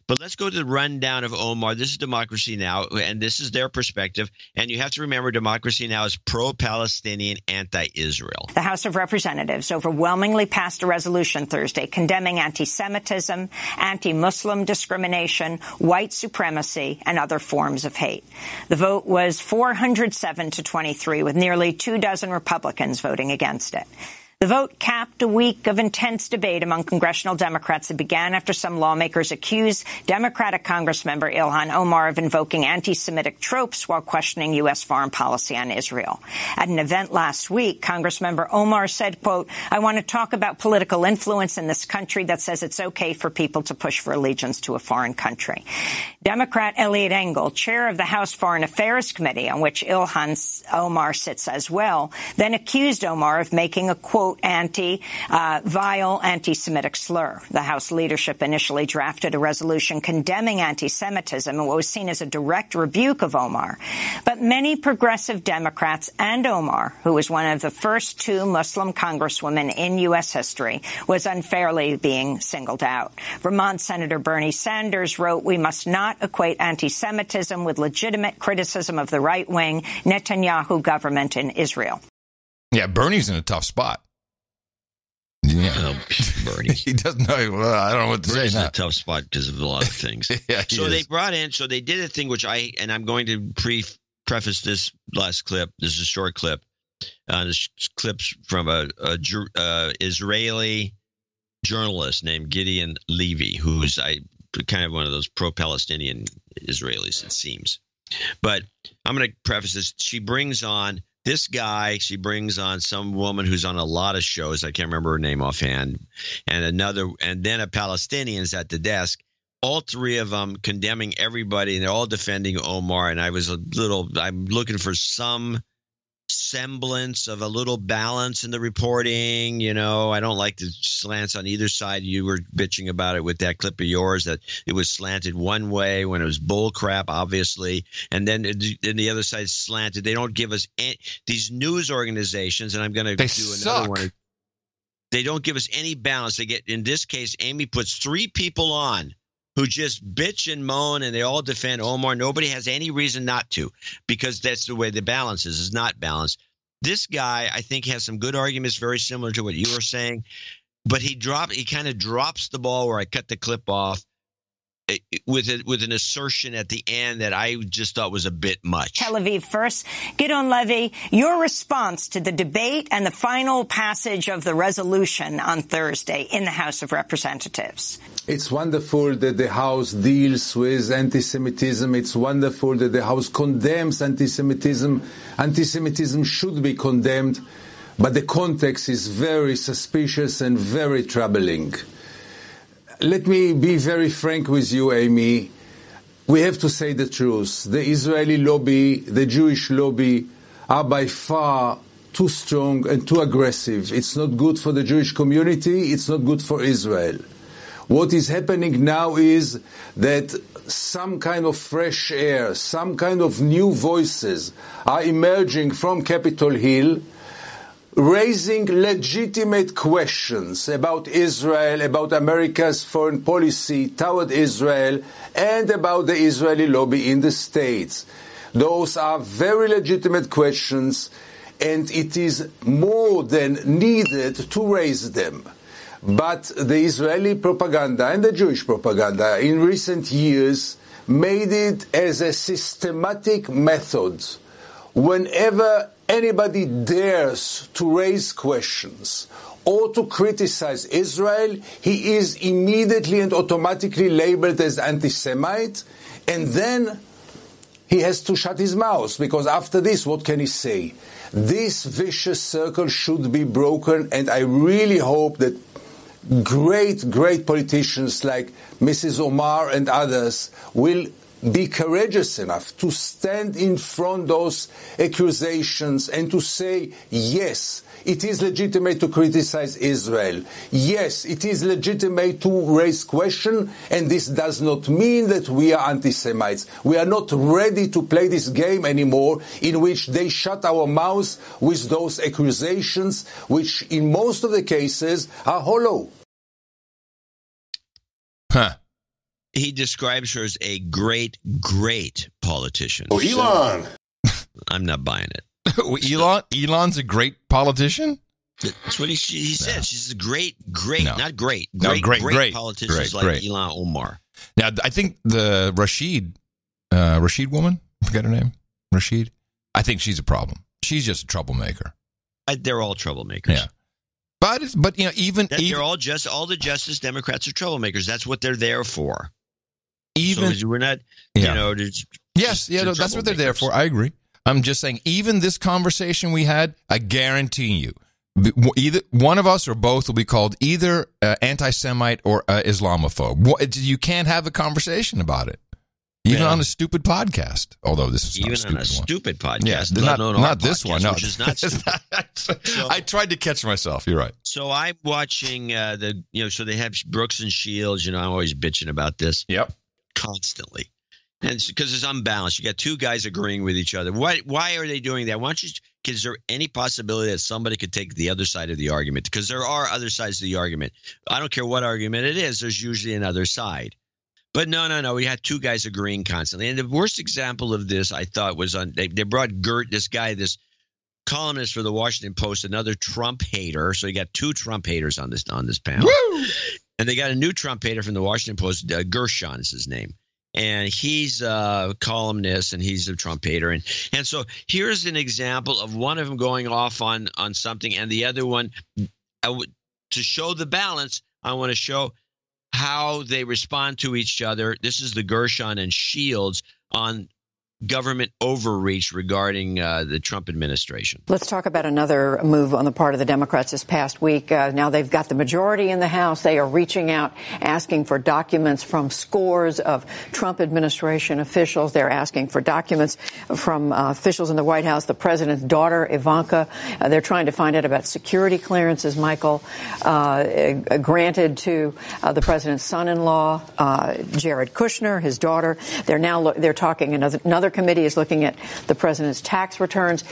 But let's go to the rundown of Omar. This is Democracy Now!, and this is their perspective. And you have to remember, Democracy Now! Is pro-Palestinian, anti-Israel. The House of Representatives overwhelmingly passed a resolution Thursday condemning anti-Semitism, anti-Muslim discrimination, white supremacy, and other forms of hate. The vote was 407 to 23, with nearly 24 Republicans voting against it. The vote capped a week of intense debate among congressional Democrats that began after some lawmakers accused Democratic Congressmember Ilhan Omar of invoking anti-Semitic tropes while questioning U.S. foreign policy on Israel. At an event last week, Congressmember Omar said, quote, "I want to talk about political influence in this country that says it's okay for people to push for allegiance to a foreign country." Democrat Eliot Engel, chair of the House Foreign Affairs Committee, on which Ilhan Omar sits as well, then accused Omar of making a, quote, quote, vile anti-Semitic slur. The House leadership initially drafted a resolution condemning anti-Semitism and what was seen as a direct rebuke of Omar. But many progressive Democrats and Omar, who was one of the first 2 Muslim congresswomen in U.S. history, was unfairly being singled out. Vermont Senator Bernie Sanders wrote, "We must not equate anti-Semitism with legitimate criticism of the right-wing Netanyahu government in Israel." Yeah, Bernie's in a tough spot. Yeah. Bernie. He doesn't know. Well, I don't know what to Bernie's say now. in a tough spot because of a lot of things. Yeah, they did a thing which I'm going to preface this last clip. This is a short clip. This clip's from a Israeli journalist named Gideon Levy, who's kind of one of those pro-Palestinian Israelis, it seems. But I'm going to preface this. She brings on this guy. She brings on some woman who's on a lot of shows. I can't remember her name offhand. And then a Palestinian's at the desk. All 3 of them condemning everybody, and they're all defending Omar. And I'm looking for some semblance of a little balance in the reporting. I don't like the slants on either side. You were bitching about it with that clip of yours, that it was slanted one way when it was bull crap, obviously, and then the other side slanted. They don't give us these news organizations, and I'm going to do another one. They don't give us any balance. They get, in this case, Amy puts 3 people on who just bitch and moan, and they all defend Omar. Nobody has any reason not to, because that's the way the balance is. It's not balanced. This guy, I think, has some good arguments, very similar to what you were saying, but he kind of drops the ball where I cut the clip off with an assertion at the end that I just thought was a bit much. Tel Aviv first. Gideon Levy, your response to the debate and the final passage of the resolution on Thursday in the House of Representatives. It's wonderful that the House deals with anti-Semitism. It's wonderful that the House condemns anti-Semitism. Anti-Semitism should be condemned, but the context is very suspicious and very troubling. Let me be very frank with you, Amy. We have to say the truth. The Israeli lobby, the Jewish lobby, are by far too strong and too aggressive. It's not good for the Jewish community. It's not good for Israel. What is happening now is that some kind of fresh air, some kind of new voices are emerging from Capitol Hill, raising legitimate questions about Israel, about America's foreign policy toward Israel, and about the Israeli lobby in the States. Those are very legitimate questions, and it is more than needed to raise them. But the Israeli propaganda and the Jewish propaganda in recent years made it as a systematic method. Whenever anybody dares to raise questions or to criticize Israel, he is immediately and automatically labeled as anti-Semite, and then he has to shut his mouth, because after this, what can he say? This vicious circle should be broken, and I really hope that great politicians like Mrs. Omar and others will be courageous enough to stand in front of those accusations and to say, yes, it is legitimate to criticize Israel. Yes, it is legitimate to raise question, and this does not mean that we are anti-Semites. We are not ready to play this game anymore in which they shut our mouths with those accusations, which in most of the cases are hollow. Huh. He describes her as a great politician. Oh, Elon! I'm not buying it. Elon's a great politician? That's what he said. She's a great, not great, great politicians like Elon Omar. Now, I think the Rashid woman, I forget her name, Rashid, I think she's a problem. She's just a troublemaker. They're all troublemakers. Yeah. But you know, even they're all the Justice Democrats are troublemakers. That's what they're there for. Even so we're not, that's what they're there for. I agree. I'm just saying, even this conversation we had, I guarantee you, either one of us or both will be called either anti-Semite or Islamophobe. You can't have a conversation about it. Even on a stupid podcast, although this is even not a on a stupid stupid podcast. Yeah, not this podcast, one. No, which is not stupid. I tried to catch myself. You're right. So I'm watching so they have Brooks and Shields. I'm always bitching about this. Yep. Constantly. And it's because it's unbalanced. You got two guys agreeing with each other. Why are they doing that? Is there any possibility that somebody could take the other side of the argument? Because there are other sides of the argument. I don't care what argument it is. There's usually another side. But no. We had two guys agreeing constantly. And the worst example of this, I thought, was they brought Gert, this columnist for the Washington Post, another Trump hater. So you got two Trump haters on this panel. Woo! And they got a new Trump hater from the Washington Post. Gershon is his name. And he's a columnist, and he's a Trump hater. And so here's an example of one of them going off on something, and the other one, to show the balance, I want to show how they respond to each other. This is the Gershon and Shields on government overreach regarding the Trump administration. Let's talk about another move on the part of the Democrats this past week. Now they've got the majority in the House. They are reaching out, asking for documents from scores of Trump administration officials. They're asking for documents from officials in the White House, the president's daughter, Ivanka. They're trying to find out about security clearances, Michael, granted to the president's son-in-law, Jared Kushner, his daughter. They're talking another committee is looking at the president's tax returns.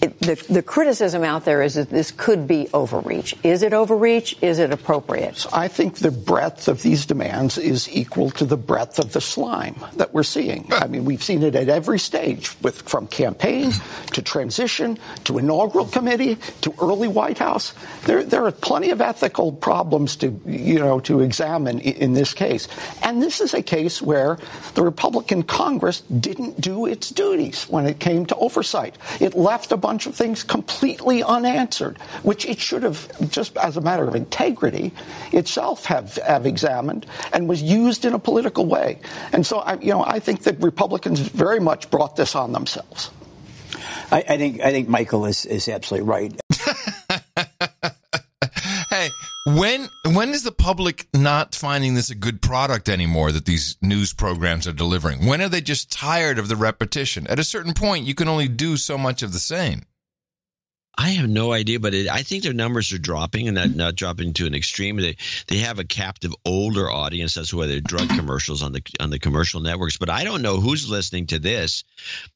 The criticism out there is that this could be overreach. Is it overreach? Is it appropriate? I think the breadth of these demands is equal to the breadth of the slime that we're seeing. I mean, we've seen it at every stage, from campaign to transition to inaugural committee to early White House. There are plenty of ethical problems to examine in this case. And this is a case where the Republican Congress didn't do its duties when it came to oversight. It left a bunch of things completely unanswered, which it should have, just as a matter of integrity, itself have examined, and was used in a political way. And so, I think that Republicans very much brought this on themselves. I think Michael is absolutely right. Hey, when is the public not finding this a good product anymore that these news programs are delivering? When are they just tired of the repetition? At a certain point, you can only do so much of the same. I have no idea, but I think their numbers are dropping, and not dropping to an extreme. They have a captive older audience. That's why they're drug commercials on the commercial networks. But I don't know who's listening to this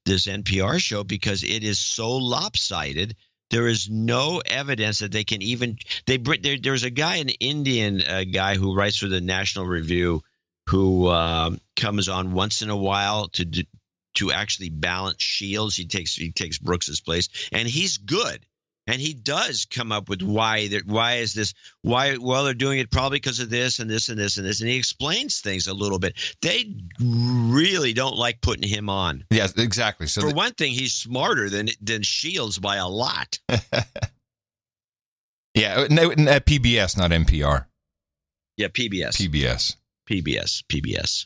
NPR show, because it is so lopsided. There is no evidence that they can even there's a guy, an Indian guy who writes for the National Review, who comes on once in a while to actually balance Shields. He takes Brooks's place, and he's good. And he does come up with why they're doing it, probably because of this and this and this and this. And he explains things a little bit. They really don't like putting him on. Yes, exactly. So for one thing, he's smarter than Shields by a lot. Yeah, PBS, not NPR. Yeah, PBS. PBS.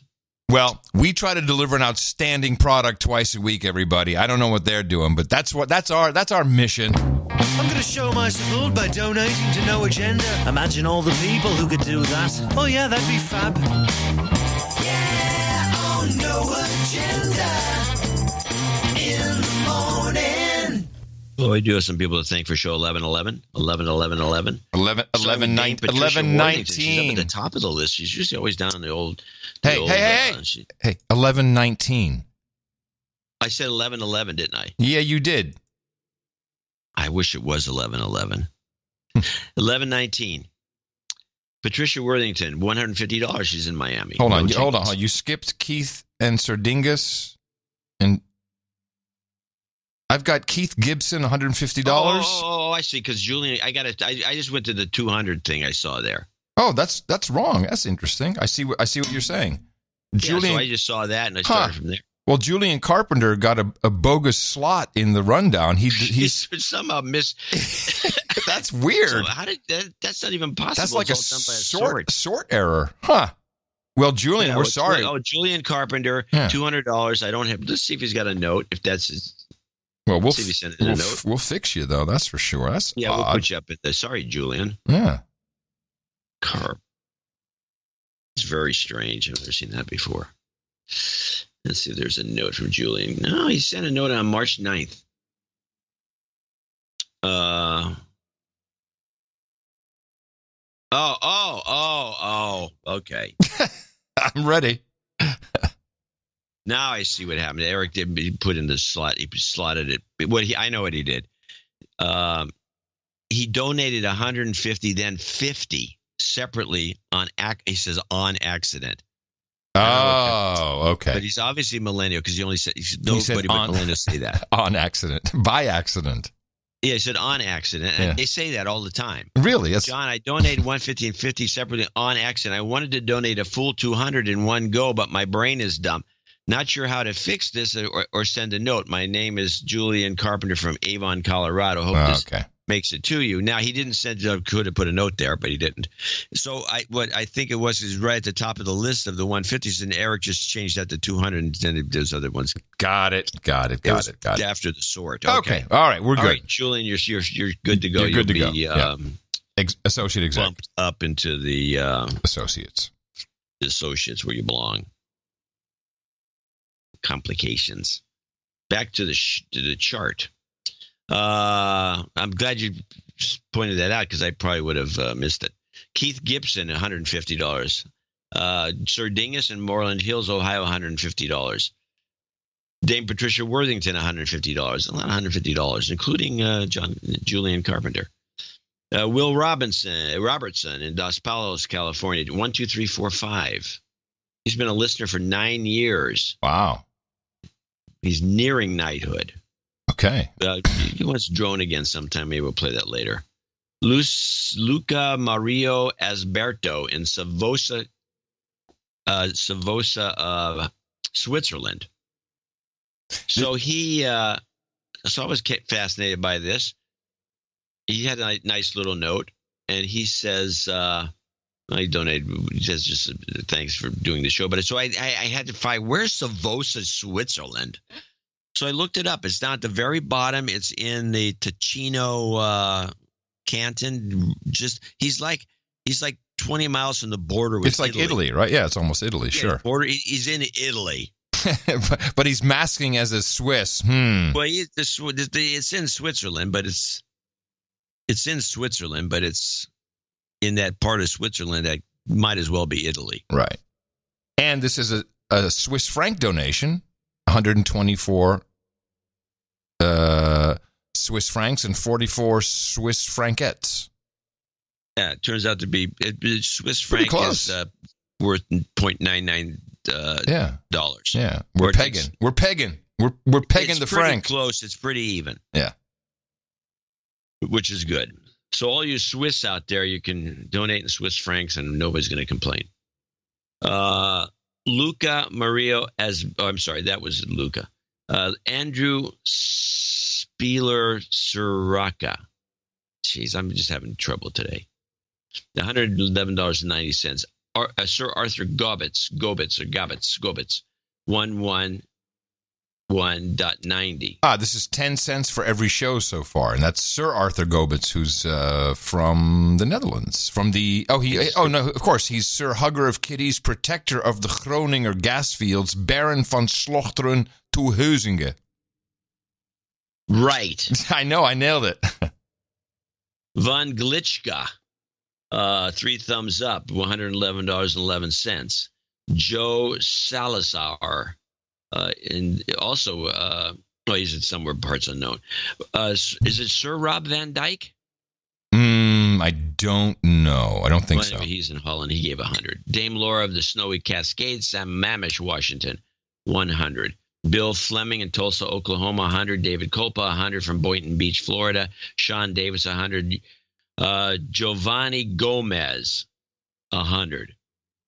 Well, we try to deliver an outstanding product twice a week, everybody. I don't know what they're doing, but that's our mission. I'm going to show my support by donating to No Agenda. Imagine all the people who could do that. Oh yeah, that'd be fab. Yeah, on No Agenda in the morning. Well, we do have some people to thank for show 11-11, 11-11-11. 11-19. She's up at the top of the list. She's usually always down in the old. Hey, 11-19. I said 11-11, didn't I? Yeah, you did. I wish it was 11-11. 11-19. Patricia Worthington, $150. She's in Miami. Hold on. You skipped Keith and Sardingas, and I've got Keith Gibson, $150. Oh, I see. Because Julian, I just went to the 200 thing I saw there. Oh, that's wrong. That's interesting. I see what you're saying. Julian, so I just saw that and I started from there. Well, Julian Carpenter got a bogus slot in the rundown. He's somehow missed. That's weird. So how did that? That's not even possible. That's like a sort error, huh? Well, Julian, we're sorry. Julian Carpenter, $200. I don't have. Let's see if he's got a note. If that's his. Well, we'll see if he sent in a note. We'll fix you though. That's for sure. That's odd. We'll put you up at the. Sorry, Julian. Yeah. Carp. It's very strange. I've never seen that before. Let's see if there's a note from Julian. No, he sent a note on March 9th. Okay. I'm ready. Now I see what happened. Eric did put in the slot. He slotted it. I know what he did. He donated 150, then 50 separately he says on accident. Oh, okay. But he's obviously millennial because he only said nobody but millennials say that. On accident. By accident. Yeah, he said on accident. And they say that all the time. Really? John, I donated 150 and 50 separately on accident. I wanted to donate a full 200 in one go, but my brain is dumb. Not sure how to fix this or send a note. My name is Julian Carpenter from Avon, Colorado. Hope this makes it to you. Now, he didn't could have put a note there, but he didn't. So what I think it was is right at the top of the list of the 150s, and Eric just changed that to 200, and then those other ones. Got it. After the sort. Okay. All right. We're good. All right, Julian, you're good to go. You're good You'll to go. Associate exec. Bumped up into the associates. The associates where you belong. Complications. Back to the chart. I'm glad you pointed that out because I probably would have missed it. Keith Gibson, $150. Sir Dingus in Moreland Hills, Ohio, $150. Dame Patricia Worthington, $150. A lot of $150, including Julian Carpenter. Will Robertson in Dos Palos, California, 12345. He's been a listener for 9 years. Wow. He's nearing knighthood. Okay. He wants drone again sometime. Maybe we'll play that later. Luca Mario Asberto in Savosa, Switzerland. So so I was fascinated by this. He had a nice little note, and he says, I donated. He says just thanks for doing the show. But so I had to find where's Savosa, Switzerland. So I looked it up. It's down at the very bottom. It's in the Ticino canton. He's like 20 miles from the border with It's like Italy, right? Yeah, it's almost Italy. Sure. Border. He's in Italy. but he's masking as a Swiss. Well, it's in Switzerland, but it's in that part of Switzerland that might as well be Italy. Right. And this is a Swiss franc donation, 124 Swiss francs and 44 Swiss francettes. Yeah, it turns out to be Swiss franc is worth $0.99 dollars. Yeah, we're pegging the franc. Close. It's pretty even. Yeah, which is good. So all you Swiss out there, you can donate in Swiss francs, and nobody's going to complain. Luca Mario that was Luca. Andrew Spieler Siraka. Jeez, I'm just having trouble today. $111.90. Sir Arthur Gobbets, 111.90. This is 10 cents for every show so far, and that's Sir Arthur Gobbets, who's from the Netherlands. Of course, he's Sir Hugger of Kitties, protector of the Groninger gas fields, Baron van Slochteren to Heusinge. Right. I know, I nailed it. Von Glitschka, 3 thumbs up, $111.11. Joe Salazar, and also, he's in somewhere parts unknown. Is it Sir Rob Van Dyke? I don't know. I don't think so. He's in Holland. He gave 100. Dame Laura of the Snowy Cascades, Sammamish, Washington, 100. Bill Fleming in Tulsa, Oklahoma, 100. David Colpa, 100 from Boynton Beach, Florida. Sean Davis, 100. Giovanni Gomez, 100.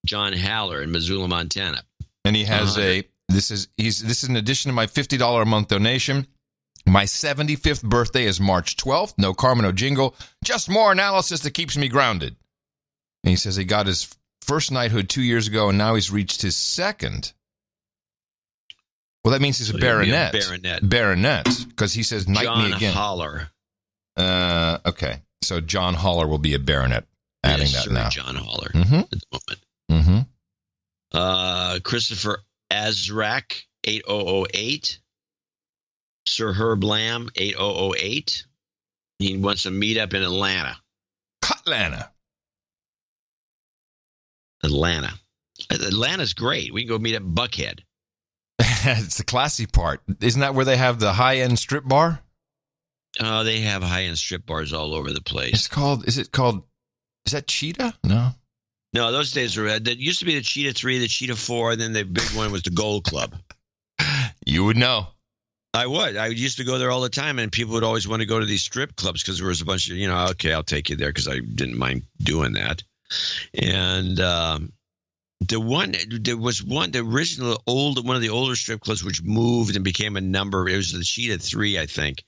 John Haller in Missoula, Montana. And he has 100. This is in addition to my $50 a month donation. My 75th birthday is March 12th. No karma, no jingle. Just more analysis that keeps me grounded. And he says he got his first knighthood 2 years ago, and now he's reached his second. Well, that means he's a baronet. Baronet, because he says knight me again. John Holler. Okay, so John Holler will be a baronet. Adding that now. John Holler at the moment. Mm-hmm. Christopher Azrak 8008. Sir Herb Lamb 8008. He wants a meetup in Atlanta. Atlanta's great. We can go meet at Buckhead. It's the classy part. Isn't that where they have the high-end strip bar? They have high-end strip bars all over the place. Is that Cheetah? No, those days were. That used to be the Cheetah 3, the Cheetah 4, and then the big one was the Gold Club. You would know. I would. I used to go there all the time, and people would always want to go to these strip clubs because there was a bunch of, okay, I'll take you there because I didn't mind doing that. And one of the older strip clubs which moved and became a number. It was the Cheetah 3, I think.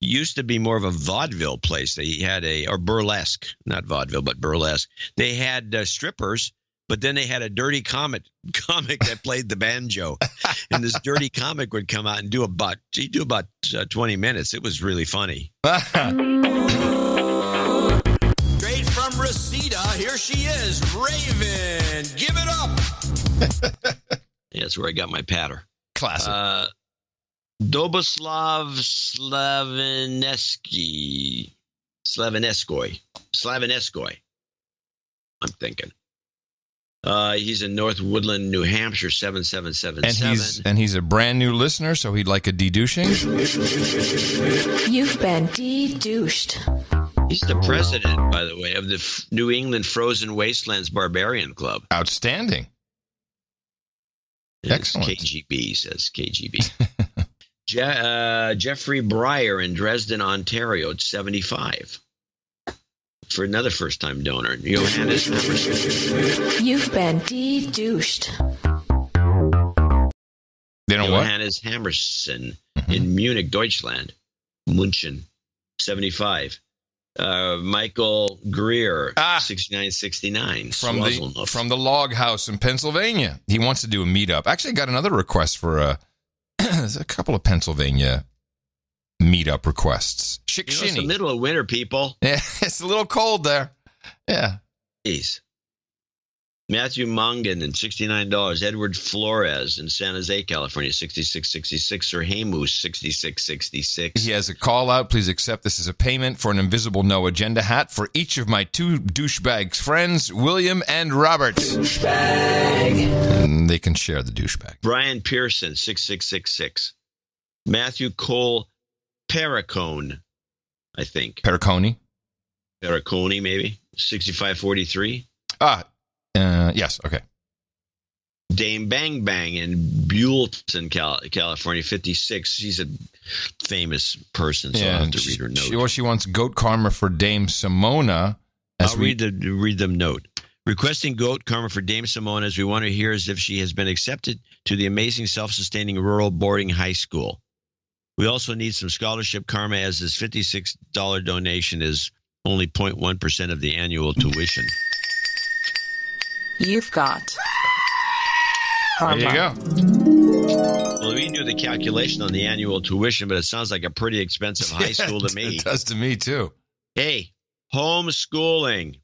Used to be more of a vaudeville place. They had or burlesque, not vaudeville, but burlesque. They had strippers, but then they had a dirty comic that played the banjo. And this dirty comic would come out and do about 20 minutes. It was really funny. Straight from Reseda, here she is, Raven. Give it up. Yeah, that's where I got my patter. Classic. Doboslav Slaveneskoy. I'm thinking. He's in North Woodland, New Hampshire, 7777. And he's a brand new listener, so he'd like a de-douching. You've been de-douched. He's the president, by the way, of the New England Frozen Wastelands Barbarian Club. Outstanding. Excellent. KGB, says KGB. Jeffrey Breyer in Dresden, Ontario, 75. For another first-time donor, Johannes Hammerson. You've been de-douched. Johannes Hammerson in Munich, Deutschland. München, 75. Michael Greer, 6969. From the Log House in Pennsylvania. He wants to do a meetup. Actually, I got another request for there's a couple of Pennsylvania meetup requests. It's the middle of winter, people. Yeah, it's a little cold there. Yeah. Jeez. Matthew Mongan in $69. Edward Flores in San Jose, California, 6666. Sir Hamus, 6666. He has a call out. Please accept this as a payment for an invisible no agenda hat for each of my two douchebags friends, William and Robert. Douchebag. And they can share the douchebag. Brian Pearson, 6666. Matthew Cole Perricone, I think. Perricone, maybe. 6543. Yes, okay. Dame Bang Bang in Buellton, California, 56. She's a famous person, so I'll have to read her note. She wants goat karma for Dame Simona. I'll read the note. Requesting goat karma for Dame Simona as we want to hear as if she has been accepted to the amazing self-sustaining rural boarding high school. We also need some scholarship karma as this $56 donation is only 0.1% of the annual tuition. You've got karma. There you go. Well, we knew the calculation on the annual tuition, but it sounds like a pretty expensive high school to me. It does to me, too. Hey, homeschooling.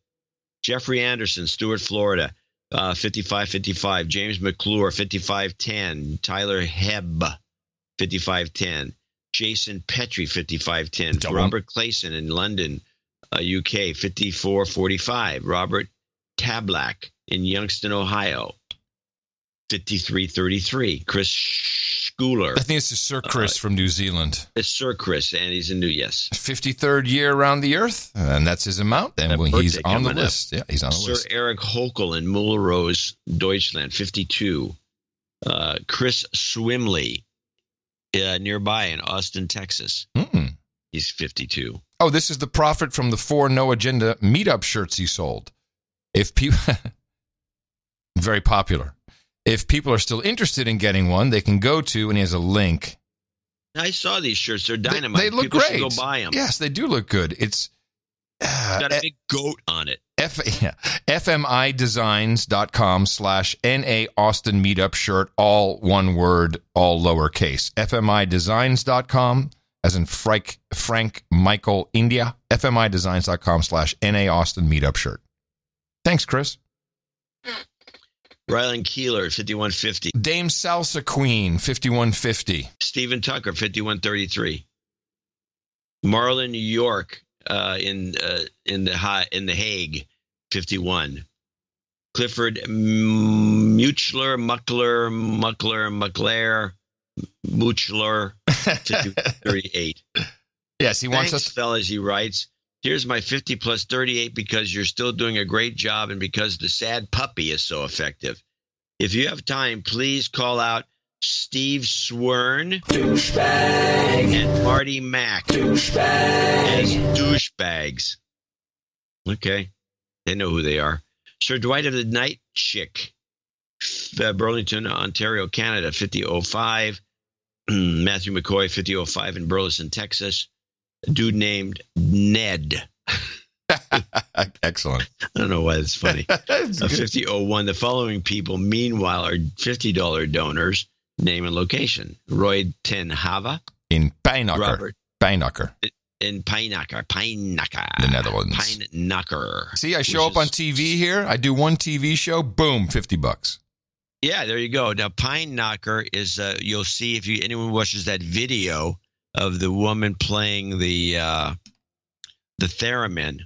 Jeffrey Anderson, Stuart, Florida, 5555. James McClure, 5510. Tyler Hebb, 5510. Jason Petrie, 5510. Robert Clayson in London, UK, 5445. Robert Tablak in Youngstown, Ohio, 5333. Chris Schooler. I think it's Sir Chris from New Zealand. It's Sir Chris, and he's in yes. 53rd year around the earth, and that's his amount. And he's on the list. Yeah, he's on the list. Sir Eric Hokel in Mulrose, Deutschland, 52. Chris Swimley, nearby in Austin, Texas. He's 52. Oh, this is the profit from the 4 No Agenda meetup shirts he sold. If people, very popular. If people are still interested in getting one, they can go to, and he has a link. I saw these shirts. They're dynamite. They look people great. Should go buy them. Yes, they do look good. It's got a big goat on it. FMIdesigns.com/NA Austin Meetup shirt, all one word, all lowercase. FMIdesigns.com, as in Frank Michael India. FMIdesigns.com/NA Austin Meetup shirt. Thanks, Chris. Rylan Keeler, 5150. Dame Salsa Queen, 5150. Stephen Tucker, 5133. Marlon York in the Hague, 51. Clifford Muchler, Muchler, 38. Yes, he wants us. Fellas, he writes, here's my 50 plus 38 because you're still doing a great job and because the sad puppy is so effective. If you have time, please call out Steve Swern and Marty Mack as douchebags. Okay. They know who they are. Sir Dwight of the Night Chick, Burlington, Ontario, Canada, 5005. Matthew McCoy, 5005 in Burleson, Texas. A dude named Ned. Excellent. I don't know why that's funny. 5001. The following people, meanwhile, are $50 donors. Name and location. Roy Ten Hava. In Pijnacker. Robert. Pijnacker. In Pijnacker. The Netherlands. Pijnacker. See, I show up on TV here. I do one TV show. Boom, $50. Yeah, there you go. Now, Pijnacker is, you'll see if anyone watches that video of the woman playing the theremin,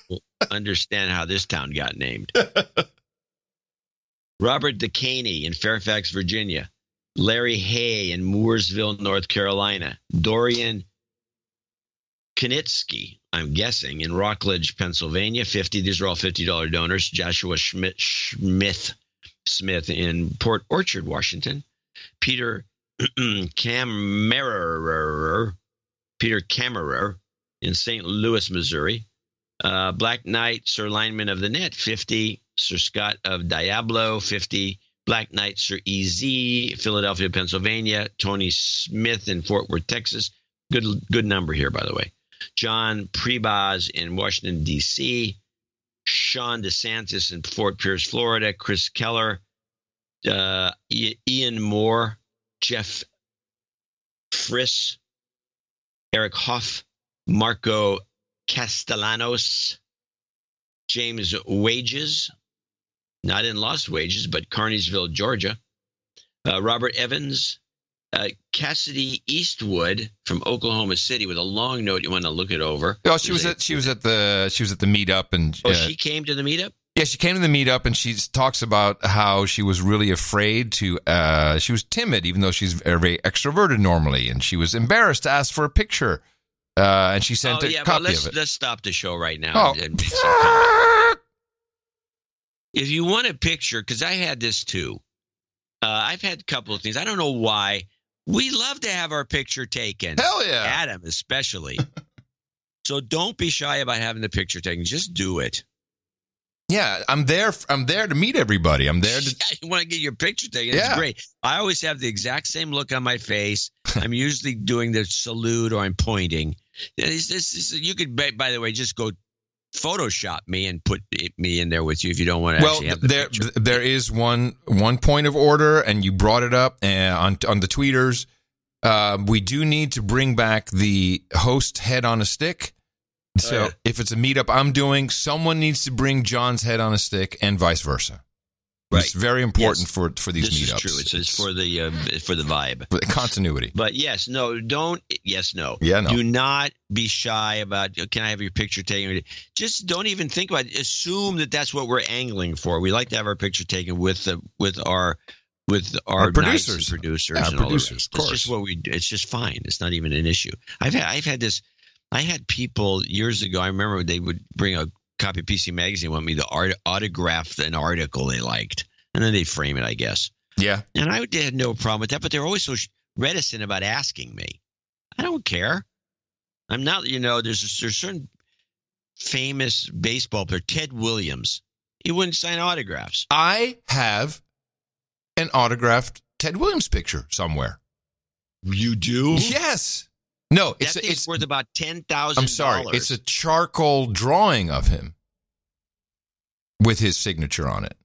will understand how this town got named. Robert DeCaney in Fairfax, Virginia. Larry Hay in Mooresville, North Carolina. Dorian Knitsky, I'm guessing, in Rockledge, Pennsylvania, 50. These are all $50 donors. Joshua Smith in Port Orchard, Washington. Peter Kammerer in St. Louis, Missouri. Black Knight, Sir Lineman of the Net, 50. Sir Scott of Diablo, 50. Black Knight, Sir EZ, Philadelphia, Pennsylvania. Tony Smith in Fort Worth, Texas. Good number here, by the way. John Prebaz in Washington, D.C. Sean DeSantis in Fort Pierce, Florida. Chris Keller. Ian Moore. Jeff Friss. Eric Hoff. Marco Castellanos. James Wages. Not in Lost Wages, but Carneysville, Georgia. Robert Evans. Cassidy Eastwood from Oklahoma City with a long note. You want to look it over? Oh, she was at the meetup, and she came to the meetup. Yeah, she came to the meetup, and she talks about how she was really afraid to. She was timid, even though she's very extroverted normally, and she was embarrassed to ask for a picture. And she sent a copy of it. Let's stop the show right now. Oh. If you want a picture, because I had this too. I've had a couple of things. I don't know why. We love to have our picture taken. Hell yeah. Adam especially. So don't be shy about having the picture taken. Just do it. Yeah, I'm there to meet everybody. I'm there to. You want to get your picture taken. It's great. I always have the exact same look on my face. I'm usually doing the salute or I'm pointing. You could, by the way, just go Photoshop me and put me in there with you if you don't want to actually have the picture. There is one point of order, and you brought it up on the tweeters. We do need to bring back the host head on a stick. So if it's a meetup I'm doing, someone needs to bring John's head on a stick and vice versa. Right. It's very important for these meetups. This is true. It's for the vibe. For the continuity. But yes, no. Do not be shy about, can I have your picture taken? Just don't even think about it. Assume that that's what we're angling for. We like to have our picture taken with our producers. Producers. Yeah, and producers, all the rest. It's just what we do. It's just fine. It's not even an issue. I had people years ago, I remember they would bring a copy of PC Magazine, want me to autograph an article they liked, and then they'd frame it, I guess. Yeah. And I had no problem with that, but they're always so reticent about asking me. I don't care. I'm not, there's certain famous baseball player, Ted Williams. He wouldn't sign autographs. I have an autographed Ted Williams picture somewhere. You do? Yes. No, it's worth about $10,000. I'm sorry. It's a charcoal drawing of him with his signature on it.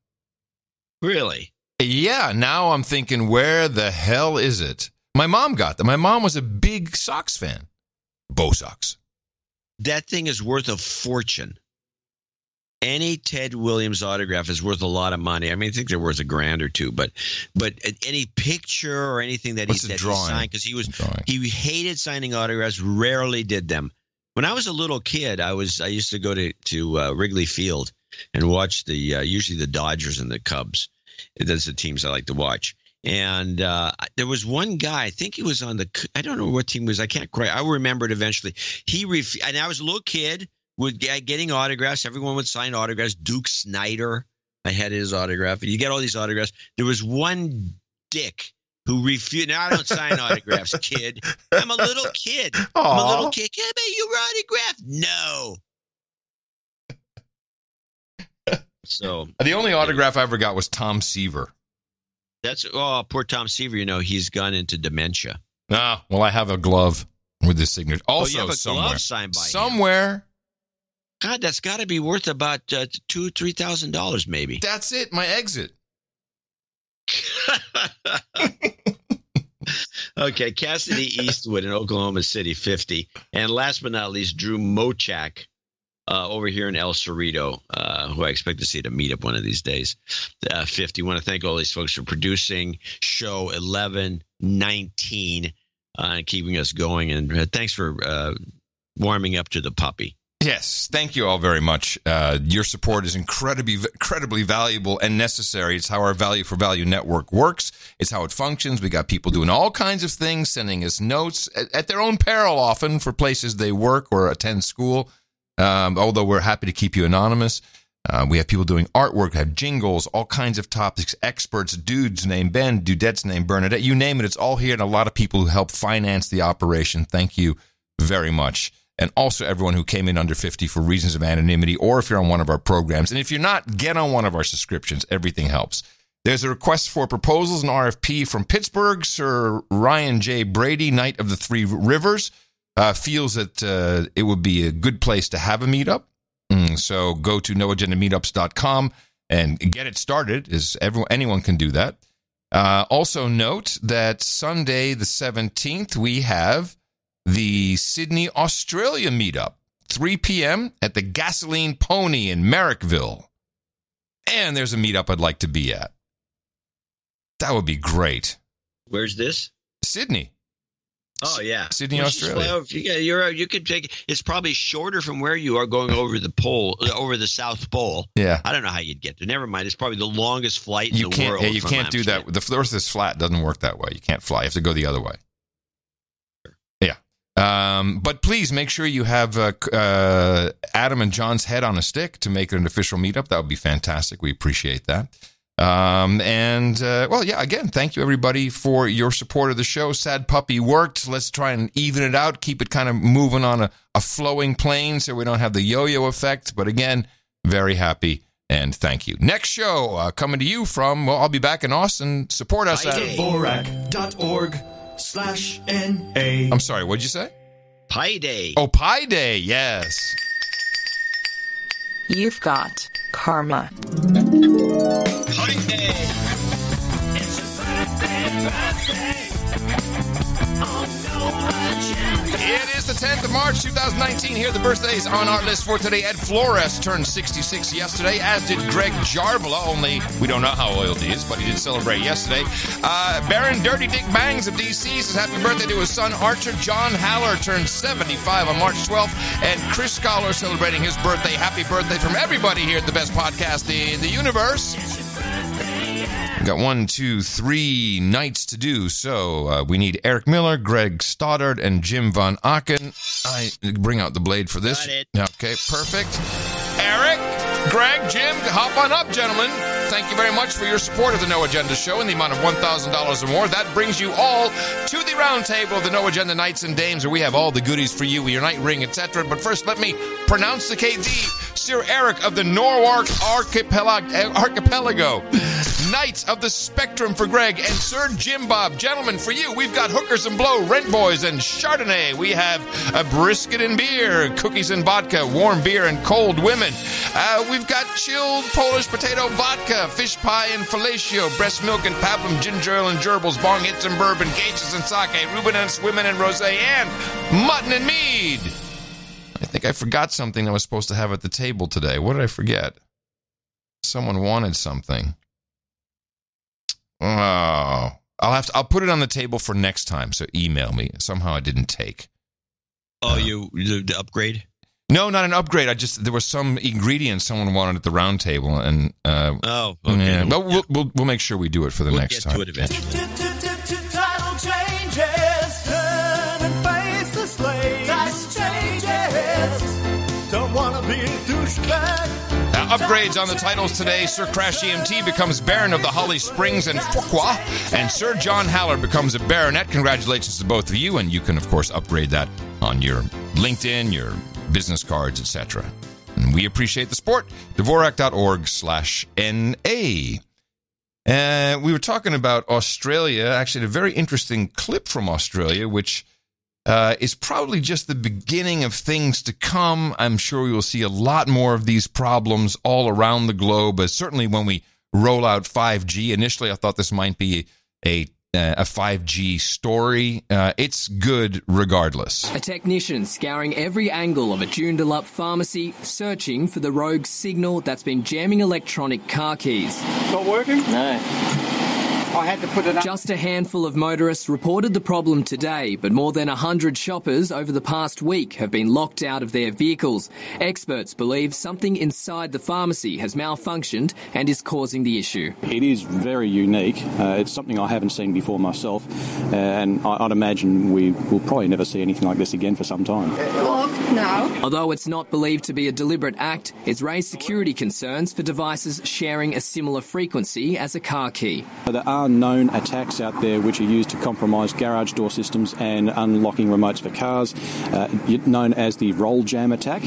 Really? Yeah. Now I'm thinking, where the hell is it? My mom got that. My mom was a big Sox fan. Bo Sox. That thing is worth a fortune. any Ted Williams autograph is worth a lot of money. I mean, I think they're worth $1,000 or $2, but any picture or anything that he signed, because he hated signing autographs, rarely did them. When I was a little kid, I used to go to Wrigley Field and watch usually the Dodgers and the Cubs. Those are the teams I like to watch. And there was one guy, I think he was on I don't know what team it was. I can't quite. I will remember it eventually. And I was a little kid. Getting autographs. Everyone would sign autographs. Duke Snider, I had his autograph. You get all these autographs. There was one dick who refused. Now, I don't sign autographs, kid. I'm a little kid. Aww. I'm a little kid. Can I get your autograph? No. So the only autograph I ever got was Tom Seaver. Poor Tom Seaver. He's gone into dementia. Ah, well, I have a glove with his signature. Also, you have a somewhere. glove signed by him. Somewhere. God, that's got to be worth about $2,000-$3,000, maybe. That's it. My exit. Okay, Cassidy Eastwood in Oklahoma City, 50, and last but not least, Drew Mochak over here in El Cerrito, who I expect to see at a meetup one of these days. 50. I want to thank all these folks for producing show 1119 and keeping us going, and thanks for warming up to the puppy. Yes, thank you all very much. Your support is incredibly valuable and necessary. It's how our Value for Value network works. It's how it functions. We got people doing all kinds of things, sending us notes at their own peril often for places they work or attend school, although we're happy to keep you anonymous. We have people doing artwork, have jingles, all kinds of topics, experts, dudes named Ben, dudettes named Bernadette. You name it, it's all here, and a lot of people who help finance the operation. Thank you very much. And also everyone who came in under 50 for reasons of anonymity, or if you're on one of our programs. And if you're not, get on one of our subscriptions. Everything helps. There's a request for proposals, an RFP from Pittsburgh. Sir Ryan J. Brady, Knight of the Three Rivers, feels that it would be a good place to have a meetup. So go to noagendameetups.com and get it started. Anyone can do that. Also note that Sunday the 17th, we have the Sydney, Australia meetup, 3 p.m. at the Gasoline Pony in Marrickville. And there's a meetup I'd like to be at. That would be great. Where's this? Sydney. Oh, yeah. Sydney, Australia. You could take it's probably shorter from where you are going over the South Pole. Yeah. I don't know how you'd get there. Never mind. It's probably the longest flight in the world. Yeah, you can't do that. The Earth is flat. It doesn't work that way. You can't fly. You have to go the other way. But please make sure you have Adam and John's head on a stick to make it an official meetup. That would be fantastic. We appreciate that. Again, thank you everybody for your support of the show. Sad Puppy worked. Let's try and even it out, keep it kind of moving on a flowing plane so we don't have the yo-yo effect. But again, very happy and thank you. Next show coming to you from, I'll be back in Austin. Support us at Dvorak.org/NA. I'm sorry, what'd you say? Pi Day. Oh, Pi Day, yes. You've got karma. Pi Day. It's your birthday. It is the 10th of March, 2019. Here are the birthdays on our list for today. Ed Flores turned 66 yesterday, as did Greg Jarbola, only we don't know how old he is, but he did celebrate yesterday. Baron Dirty Dick Bangs of D.C. says happy birthday to his son Archer. John Haller turned 75 on March 12th, and Chris Scholar celebrating his birthday. Happy birthday from everybody here at the best podcast in the universe. We've got 1, 2, 3 nights to do, so we need Eric Miller, Greg Stoddard, and Jim Von Aken. I bring out the blade for this. Got it. Okay, perfect. Eric, Greg, Jim, hop on up, gentlemen. Thank you very much for your support of the No Agenda Show in the amount of $1,000 or more. That brings you all to the round table of the No Agenda Knights and Dames, where we have all the goodies for you, your night ring, etc. But first, let me pronounce the KD. Sir Eric of the Norwalk Archipelago. Knights of the Spectrum for Greg, and Sir Jim Bob. Gentlemen, for you, we've got Hookers and Blow, Rent Boys, and Chardonnay. We have a brisket and beer, cookies and vodka, warm beer and cold women. We've got chilled Polish potato vodka, fish pie and fellatio, breast milk and pablum, ginger ale and gerbils, bong hits and bourbon, gauges and sake, Reuben and women and rosé, and mutton and mead. I think I forgot something I was supposed to have at the table today. What did I forget? Someone wanted something. Oh, I'll put it on the table for next time. So email me. Somehow I didn't take. Oh, the upgrade? No, not an upgrade. There was some ingredients someone wanted at the round table, and okay. Yeah, but we'll make sure we do it for the next time. We'll get to it eventually. Title changes, turn and face the slave. Title changes, don't wanna be a douchebag. Upgrades on the titles today. Sir Crash EMT becomes Baron of the Holly Springs and Fuqua, and Sir John Haller becomes a Baronet. Congratulations to both of you, and you can, of course, upgrade that on your LinkedIn, your business cards, etc. And we appreciate the support. Dvorak.org/NA. We were talking about Australia. Actually, a very interesting clip from Australia, which is probably just the beginning of things to come. I'm sure we will see a lot more of these problems all around the globe. Certainly when we roll out 5G. Initially, I thought this might be a 5G story. It's good regardless. A technician scouring every angle of a Joondalup pharmacy, searching for the rogue signal that's been jamming electronic car keys. Not working? No. I had to put it up. Just a handful of motorists reported the problem today, but more than 100 shoppers over the past week have been locked out of their vehicles. Experts believe something inside the pharmacy has malfunctioned and is causing the issue. It is very unique. It's something I haven't seen before myself, and I'd imagine we will probably never see anything like this again for some time. Locked now. Although it's not believed to be a deliberate act, it's raised security concerns for devices sharing a similar frequency as a car key. There are known attacks out there which are used to compromise garage door systems and unlocking remotes for cars, known as the roll jam attack.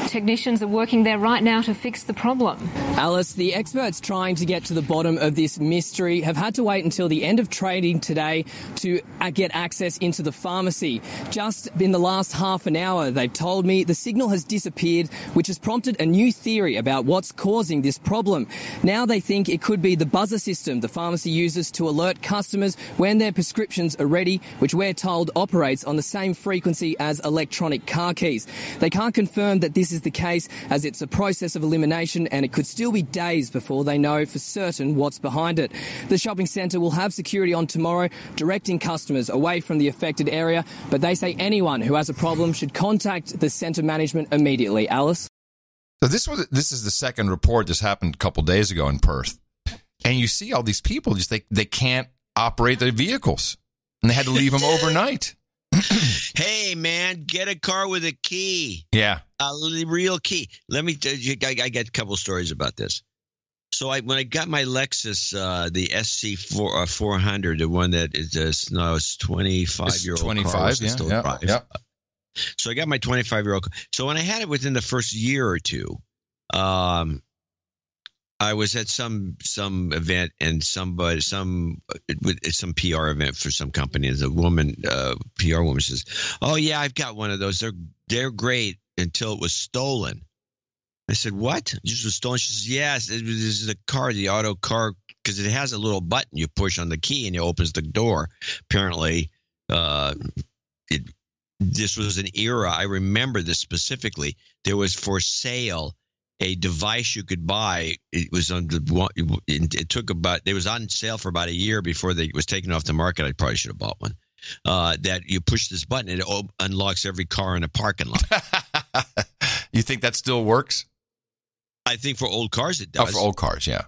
Technicians are working there right now to fix the problem. Alice, the experts trying to get to the bottom of this mystery have had to wait until the end of trading today to get access into the pharmacy. Just in the last half an hour, they've told me the signal has disappeared, which has prompted a new theory about what's causing this problem. Now they think it could be the buzzer system the pharmacy uses to alert customers when their prescriptions are ready, which we're told operates on the same frequency as electronic car keys. They can't confirm that this is the case, as it's a process of elimination and it could still be days before they know for certain what's behind it. The shopping centre will have security on tomorrow, directing customers away from the affected area, but they say anyone who has a problem should contact the centre management immediately. Alice? So this is the second report. This happened a couple days ago in Perth. And you see all these people, just they can't operate their vehicles. And they had to leave them overnight. Hey, man, get a car with a key. Yeah. A real key. Let me tell you, I got a couple stories about this. So when I got my Lexus, the SC400, the one that is it's 25-year-old 25, car. Yeah. So I got my 25-year-old car. So when I had it within the first year or two, I was at some event and some PR event for some company. And the woman, PR woman, says, "Oh yeah, I've got one of those. They're great until it was stolen." I said, "What? This was stolen?" She says, "Yes, this is a car, the auto car, because it has a little button you push on the key and it opens the door." Apparently, this was an era. I remember this specifically. There was for sale a device you could buy. It was on it was on sale for about a year before it was taken off the market. I probably should have bought one. That you push this button and it unlocks every car in a parking lot. You think that still works? I think for old cars it does. Oh, for old cars, yeah.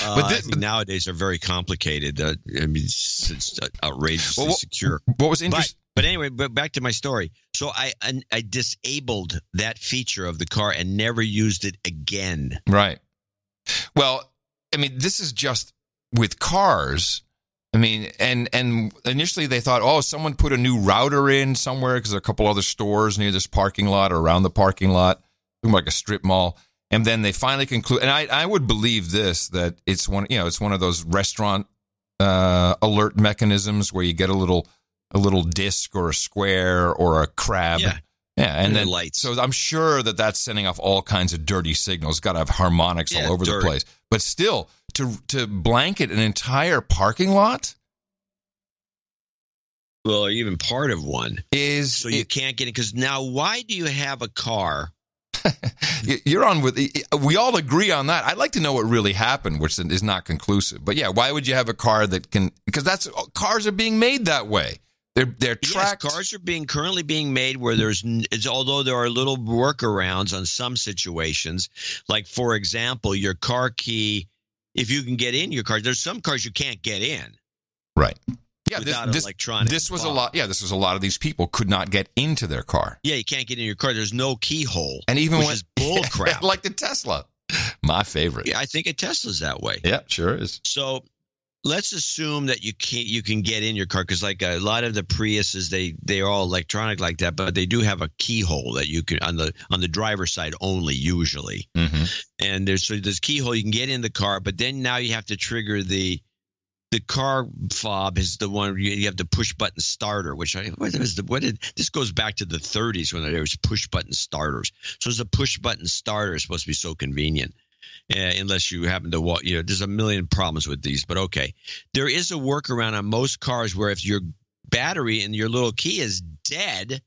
But nowadays they're very complicated. I mean, it's outrageously secure. What was interesting? But anyway, back to my story. So I disabled that feature of the car and never used it again. Right. Well, I mean, this is just with cars. I mean, and initially they thought, oh, someone put a new router in somewhere because there are a couple other stores near this parking lot or around the parking lot, like a strip mall. And then they finally conclude, and I would believe this, that it's one of those restaurant alert mechanisms where you get a little disc or a square or a crab. Yeah. And then lights. So I'm sure that's sending off all kinds of dirty signals. It's got to have harmonics all over the place. But still, to blanket an entire parking lot? Well, or even part of one. So you can't get it. Because now, why do you have a car? You're on with. We all agree on that. I'd like to know what really happened, which is not conclusive. But yeah, why would you have a car that can? Because cars are being made that way. They're tracked. Yes, cars are currently being made where although there are little workarounds on some situations, like for example, your car key. If you can get in your car, there's some cars you can't get in. Right. Yeah, without electronic. This was a lot. Yeah, this was a lot of these people could not get into their car. Yeah, you can't get in your car. There's no keyhole. And even which is bull crap. Like the Tesla, my favorite. Yeah, I think a Tesla's that way. Yeah, sure is. So let's assume that you can get in your car because like a lot of the Priuses, they are all electronic like that, but they do have a keyhole that you can on the driver's side only usually. Mm-hmm. And there's keyhole you can get in the car, but then now you have to trigger the car fob is the one you have the push button starter, which this goes back to the 30s when there was push button starters. So the push button starter is supposed to be so convenient, unless you happen to walk. There's a million problems with these, but okay. There is a workaround on most cars where if your battery and your little key is dead,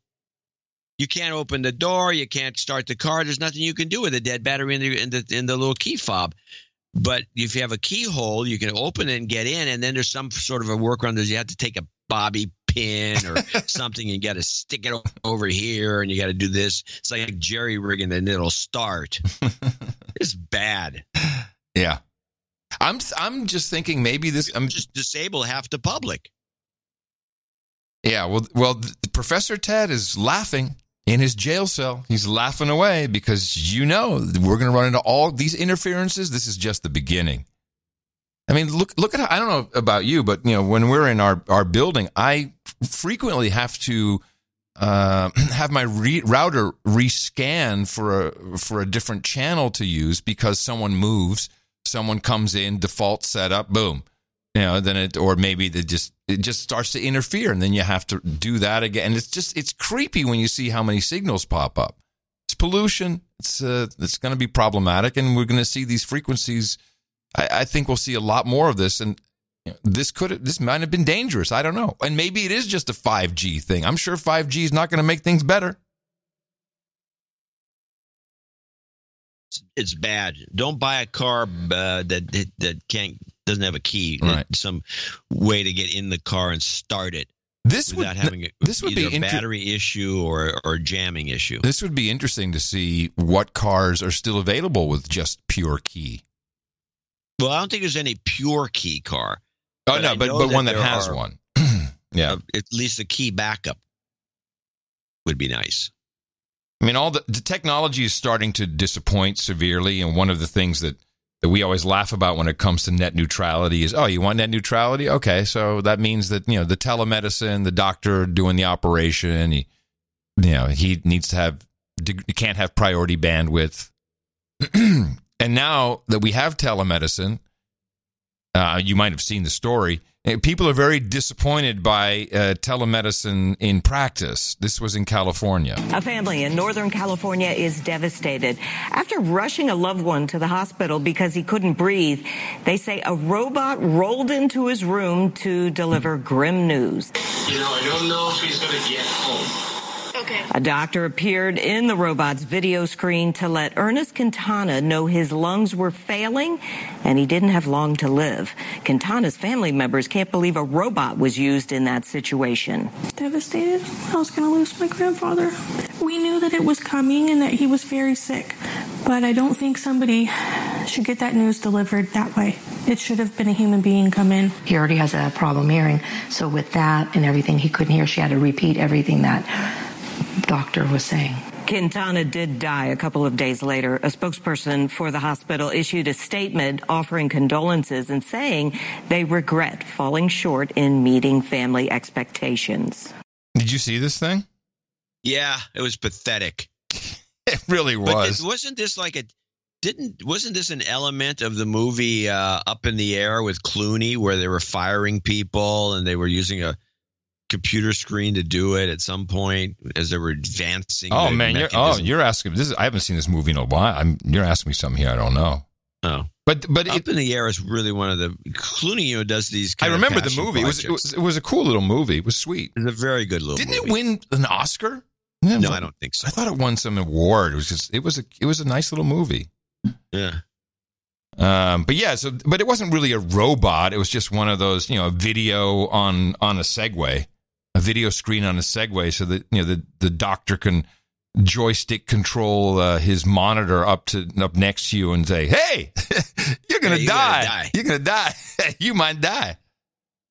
you can't open the door, you can't start the car. There's nothing you can do with a dead battery in the little key fob. But if you have a keyhole, you can open it and get in, and then there's some sort of a workaround. You have to take a bobby pin or something, and you got to stick it over here, and you got to do this. It's like jerry rigging, and it'll start. It's bad. Yeah, I'm just thinking maybe I'm just disable half the public. Yeah, well, Professor Ted is laughing. In his jail cell, he's laughing away because we're going to run into all these interferences. This is just the beginning. I mean, look at how, I don't know about you, but when we're in our building, I frequently have to have my router rescan for a different channel to use because someone moves, someone comes in, default setup, boom. Then or maybe it just starts to interfere, and then you have to do that again. And it's creepy when you see how many signals pop up. It's pollution. It's going to be problematic, and we're going to see these frequencies. I think we'll see a lot more of this, and this might have been dangerous. I don't know, and maybe it is just a 5G thing. I'm sure 5G is not going to make things better. It's bad. Don't buy a car that doesn't have a key. Right. Some way to get in the car and start it. This without having a battery issue or jamming issue. This would be interesting to see what cars are still available with just pure key. Well, I don't think there's any pure key car. Oh, no, but one that has one. Yeah. At least a key backup would be nice. I mean, all the technology is starting to disappoint severely, and one of the things that we always laugh about when it comes to net neutrality is, oh, you want net neutrality? Okay, so that means that, the telemedicine, the doctor doing the operation, he needs to have, you can't have priority bandwidth. And now that we have telemedicine, you might have seen the story. People are very disappointed by telemedicine in practice. This was in California. A family in Northern California is devastated. After rushing a loved one to the hospital because he couldn't breathe, they say a robot rolled into his room to deliver grim news. I don't know if he's going to get home. Okay. A doctor appeared in the robot's video screen to let Ernest Quintana know his lungs were failing and he didn't have long to live. Quintana's family members can't believe a robot was used in that situation. Devastated. I was going to lose my grandfather. We knew that it was coming and that he was very sick, but I don't think somebody should get that news delivered that way. It should have been a human being come in. He already has a problem hearing, so with that and everything he couldn't hear, she had to repeat everything that doctor was saying. Quintana did die a couple of days later. A spokesperson for the hospital issued a statement offering condolences and saying they regret falling short in meeting family expectations. Did you see this thing? Yeah, it was pathetic. It really was. But wasn't this an element of the movie Up in the Air with Clooney where they were firing people and they were using a computer screen to do it at some point as they were advancing? Oh man, you're asking this. I haven't seen this movie in a while. You're asking me something here I don't know. Oh, but Up in the Air is really one of the Clooney. Does these? I Kind remember of the passion movie. projects. It was a cool little movie. It was sweet. It's a very good little. Didn't movie. it win an Oscar? No, I don't think so. I thought it won some award. It was a nice little movie. Yeah. But it wasn't really a robot. It was just one of those, a video on a Segway, a video screen on a Segway, so that the doctor can joystick control his monitor up next to you and say, "Hey, you're gonna die. You're gonna die. You might die."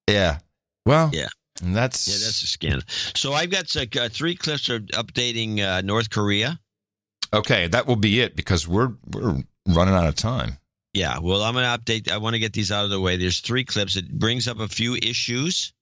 Yeah. Well. Yeah. And that's a scandal. So I've got 3 clips of updating North Korea. Okay, that will be it because we're running out of time. Yeah, well, I'm going to update. I want to get these out of the way. There's 3 clips. It brings up a few issues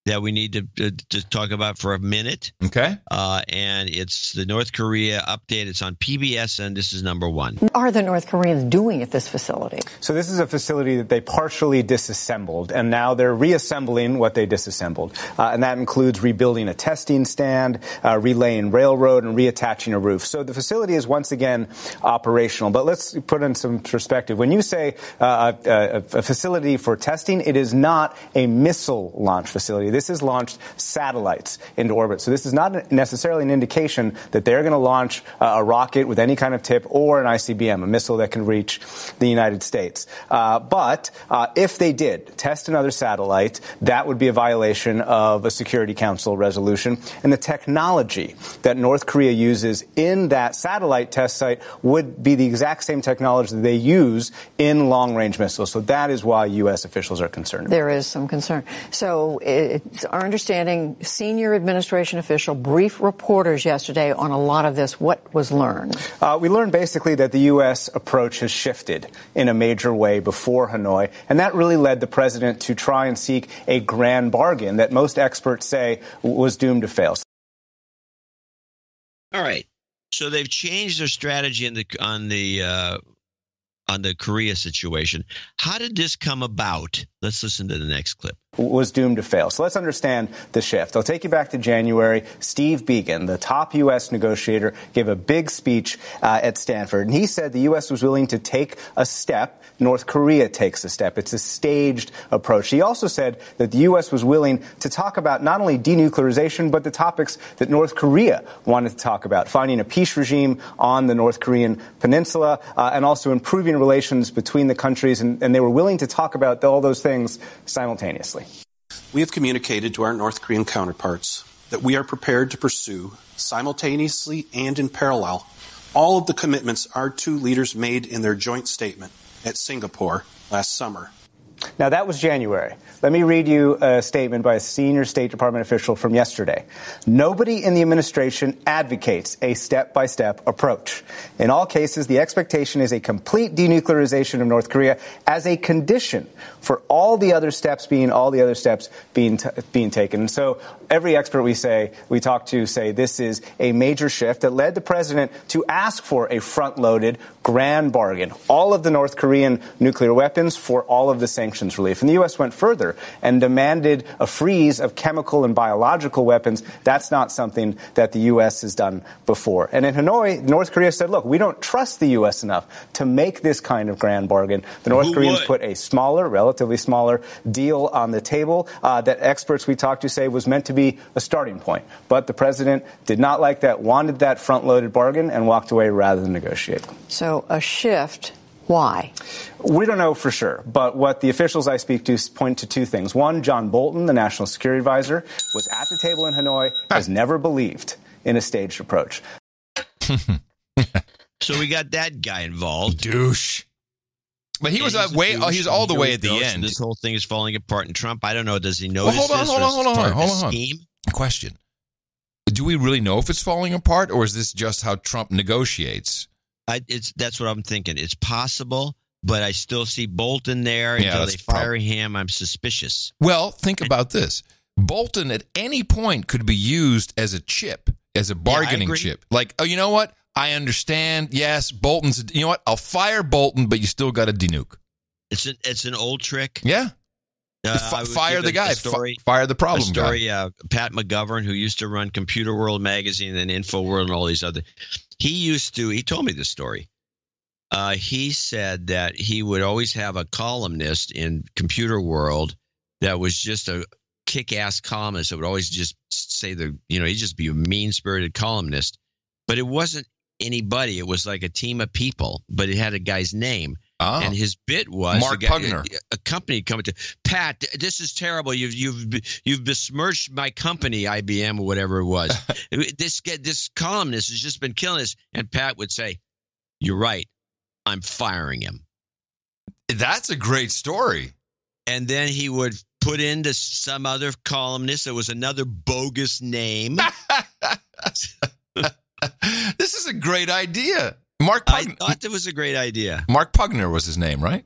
that we need to talk about for a minute. Okay. And it's the North Korea update. It's on PBS, and this is number 1. What are the North Koreans doing at this facility? So this is a facility that they partially disassembled, and now they're reassembling what they disassembled. And that includes rebuilding a testing stand, relaying railroad, and reattaching a roof. So the facility is once again operational. But let's put in some perspective. When you say a facility for testing, it is not a missile launch facility. This has launched satellites into orbit. So this is not necessarily an indication that they're going to launch a rocket with any kind of tip or an ICBM, a missile that can reach the United States. But if they did test another satellite, that would be a violation of a Security Council resolution. And the technology that North Korea uses in that satellite test site would be the exact same technology that they use in long-range missiles. So that is why U.S. officials are concerned. There is some concern. So it's our understanding, senior administration official briefed reporters yesterday on a lot of this. What was learned? We learned basically that the U.S. approach has shifted in a major way before Hanoi, and that really led the president to try and seek a grand bargain that most experts say was doomed to fail. All right. So they've changed their strategy on the Korea situation. How did this come about? Let's listen to the next clip. Was doomed to fail. So let's understand the shift. I'll take you back to January. Steve Biegun, the top U.S. negotiator, gave a big speech at Stanford, and he said the U.S. was willing to take a step. North Korea takes a step. It's a staged approach. He also said that the U.S. was willing to talk about not only denuclearization, but the topics that North Korea wanted to talk about, finding a peace regime on the North Korean peninsula, and also improving relations between the countries, and they were willing to talk about all those things simultaneously. We have communicated to our North Korean counterparts that we are prepared to pursue simultaneously and in parallel all of the commitments our 2 leaders made in their joint statement at Singapore last summer. Now, that was January. Let me read you a statement by a senior State Department official from yesterday. Nobody in the administration advocates a step-by-step approach. In all cases, the expectation is a complete denuclearization of North Korea as a condition for all the other steps being taken. And so every expert we talk to say this is a major shift that led the president to ask for a front-loaded grand bargain, all of the North Korean nuclear weapons for all of the sanctions relief. And the U.S. went further and demanded a freeze of chemical and biological weapons. That's not something that the U.S. has done before. And in Hanoi, North Korea said, look, we don't trust the U.S. enough to make this kind of grand bargain. The North Koreans put a relatively smaller deal on the table that experts we talked to say was meant to be a starting point. But the president did not like that, wanted that front-loaded bargain, and walked away rather than negotiate. So a shift. Why? We don't know for sure, but what the officials I speak to point to 2 things. One, John Bolton, the National Security Advisor, was at the table in Hanoi, has never believed in a staged approach. So we got that guy involved. Douche. But he was he's all the way at the end. This whole thing is falling apart. And Trump, I don't know, does he know Hold on. Scheme? Question. Do we really know if it's falling apart, or is this just how Trump negotiates? That's what I'm thinking. It's possible, but I still see Bolton there until they fire him. I'm suspicious. Well, think about this. Bolton at any point could be used as a chip, as a bargaining chip. Like, oh, you know what? I understand. Yes, Bolton's. You know what? I'll fire Bolton, but you still got to denuke. It's an old trick. Yeah. Fire the guy. Fire the problem guy. Pat McGovern, who used to run Computer World magazine and InfoWorld and all these other. He told me this story. he said that he would always have a columnist in Computer World that was just a kick-ass columnist that would always just say he'd just be a mean-spirited columnist. But it wasn't anybody. It was like a team of people, but it had a guy's name. Oh. And his bit was Mark Pugner. A company coming to Pat. This is terrible. You've besmirched my company, IBM or whatever it was. This columnist has just been killing us. And Pat would say, "You're right. I'm firing him." That's a great story. And then he would put into some other columnist that was another bogus name. This is a great idea. I thought it was a great idea. Mark Pugner was his name, right?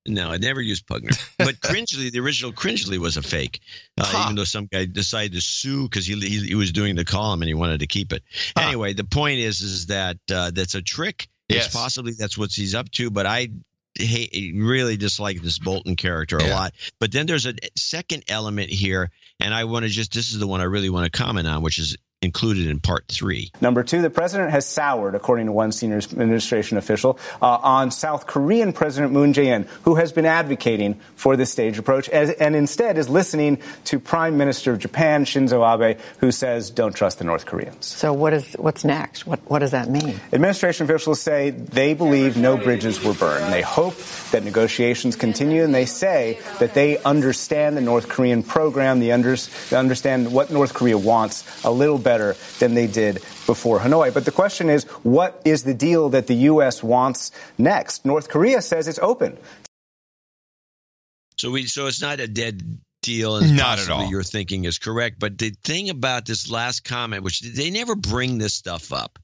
No, I never used Pugner. But Cringely, the original Cringely was a fake, even though some guy decided to sue because he was doing the column and he wanted to keep it. Anyway, the point is that that's a trick. Yes. It's possibly that's what he's up to, but I really dislike this Bolton character a lot. But then there's a second element here, and I want to this is the one I really want to comment on, which is included in part 3. Number 2, the president has soured, according to one senior administration official, on South Korean President Moon Jae-in, who has been advocating for this staged approach and instead is listening to Prime Minister of Japan, Shinzo Abe, who says don't trust the North Koreans. So what's next? What does that mean? Administration officials say they believe no bridges were burned. They hope that negotiations continue, and they say that they understand the North Korean program, they understand what North Korea wants a little better than they did before Hanoi. But the question is, what is the deal that the U.S. wants next? North Korea says it's open. So it's not a dead deal, and not at all. Your thinking is correct. But the thing about this last comment, which they never bring this stuff up,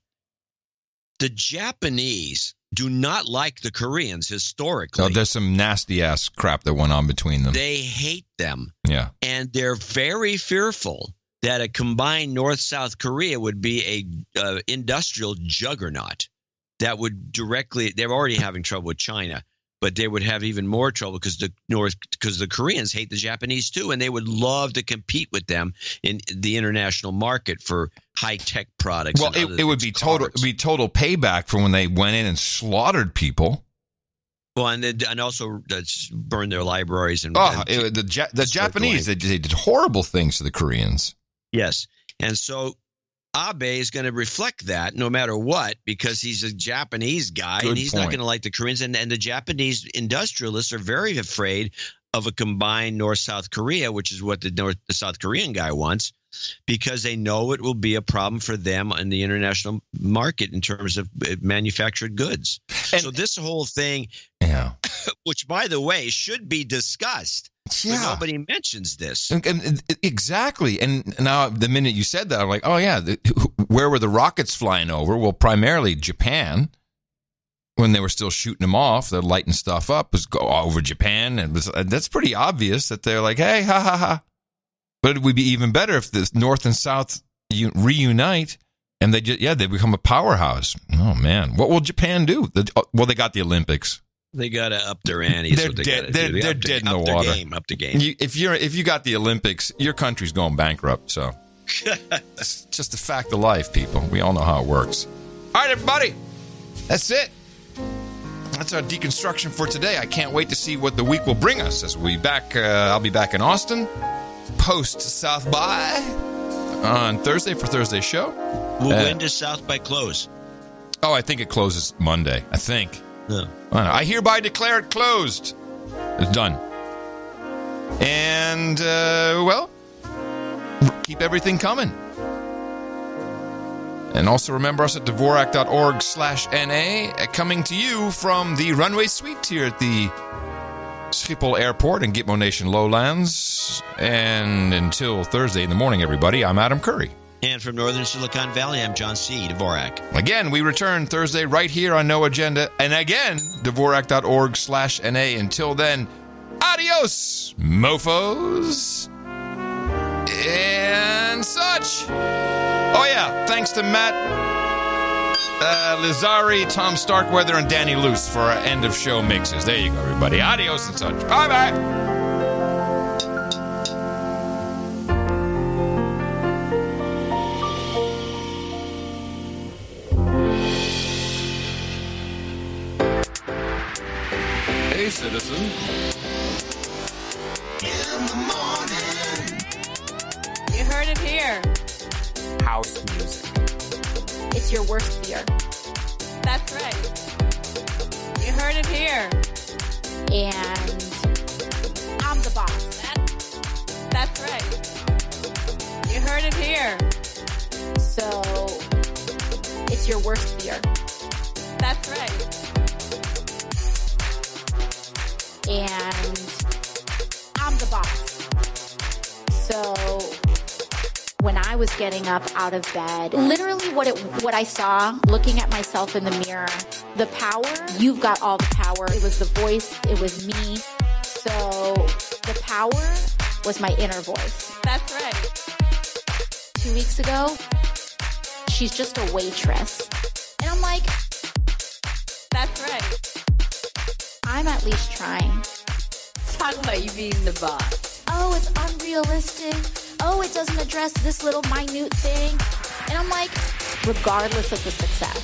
the Japanese do not like the Koreans historically. Oh, there's some nasty ass crap that went on between them. They hate them. Yeah. And they're very fearful that a combined North-South Korea would be a industrial juggernaut that would they're already having trouble with China, but they would have even more trouble because the Koreans hate the Japanese too, and they would love to compete with them in the international market for high-tech products. Well, it would be total payback for when they went in and slaughtered people. Well, and also burned their libraries and the Japanese they did horrible things to the Koreans. Yes. And so Abe is going to reflect that no matter what, because he's a Japanese guy and he's not going to like the Koreans. And the Japanese industrialists are very afraid of a combined North-South Korea, which is what the South Korean guy wants, because they know it will be a problem for them in the international market in terms of manufactured goods. And so this whole thing, which, by the way, should be discussed. Yeah. But nobody mentions this. Exactly. And now the minute you said that, I'm like, oh, yeah, where were the rockets flying over? Well, primarily Japan. When they were still shooting them off, they're lighting stuff up, was go over Japan. And that's pretty obvious that they're like, hey, ha, ha, ha. But it would be even better if the North and South reunite and they become a powerhouse. Oh, man. What will Japan do? Well, they got the Olympics. They got to up their ante. They're dead. They're dead in the water. Up the game. If you got the Olympics, your country's going bankrupt. So it's just a fact of life, people. We all know how it works. All right, everybody. That's it. That's our deconstruction for today. I can't wait to see what the week will bring us. As we'll be back, I'll be back in Austin post South by on Thursday for Thursday's show. When does South by close? Oh, I think it closes Monday. I think. Yeah. I hereby declare it closed. It's done. And, keep everything coming. And also remember us at Dvorak.org/NA, coming to you from the runway suite here at the Schiphol Airport in Gitmo Nation Lowlands. And until Thursday in the morning, everybody, I'm Adam Curry. And from Northern Silicon Valley, I'm John C. Dvorak. Again, we return Thursday right here on No Agenda. And again, Dvorak.org/NA. Until then, adios, mofos, and such. Oh, yeah, thanks to Matt Lizari, Tom Starkweather, and Danny Luce for our end-of-show mixes. There you go, everybody. Adios and such. Bye-bye. Hey, citizen. In the morning. You heard it here. House music. It's your worst fear. That's right. You heard it here. And I'm the boss. That's right. You heard it here. So it's your worst fear. That's right. And I'm the boss. So when I was getting up out of bed, literally what I saw, looking at myself in the mirror, the power, you've got all the power. It was the voice, it was me. So the power was my inner voice. That's right. 2 weeks ago, she's just a waitress. And I'm like, that's right. I'm at least trying. Talk about you being the boss. Oh, it's unrealistic. Oh, it doesn't address this little minute thing. And I'm like, regardless of the success,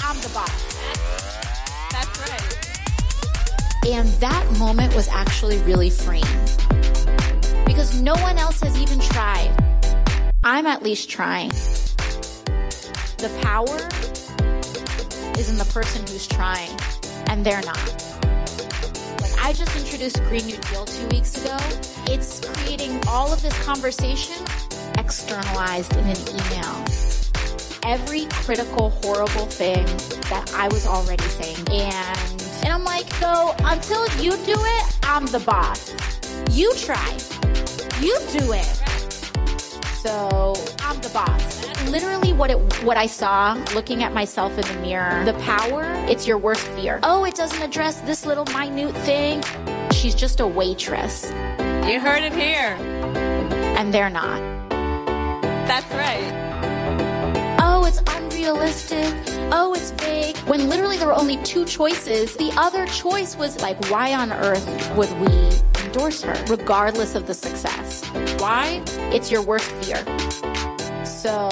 I'm the boss. That's right. And that moment was actually really freeing. Because no one else has even tried. I'm at least trying. The power is in the person who's trying, and they're not. When I just introduced Green New Deal 2 weeks ago, it's creating all of this conversation externalized in an email. Every critical, horrible thing that I was already saying. And I'm like, so until you do it, I'm the boss. You try. You do it. So I'm the boss. Literally what I saw, looking at myself in the mirror, the power, it's your worst fear. Oh, it doesn't address this little minute thing. She's just a waitress. You heard it here. And they're not. That's right. Oh, it's unrealistic. Oh, it's vague. When literally there were only two choices. The other choice was like, why on earth would we endorse her, regardless of the success? Why? It's your worst fear. So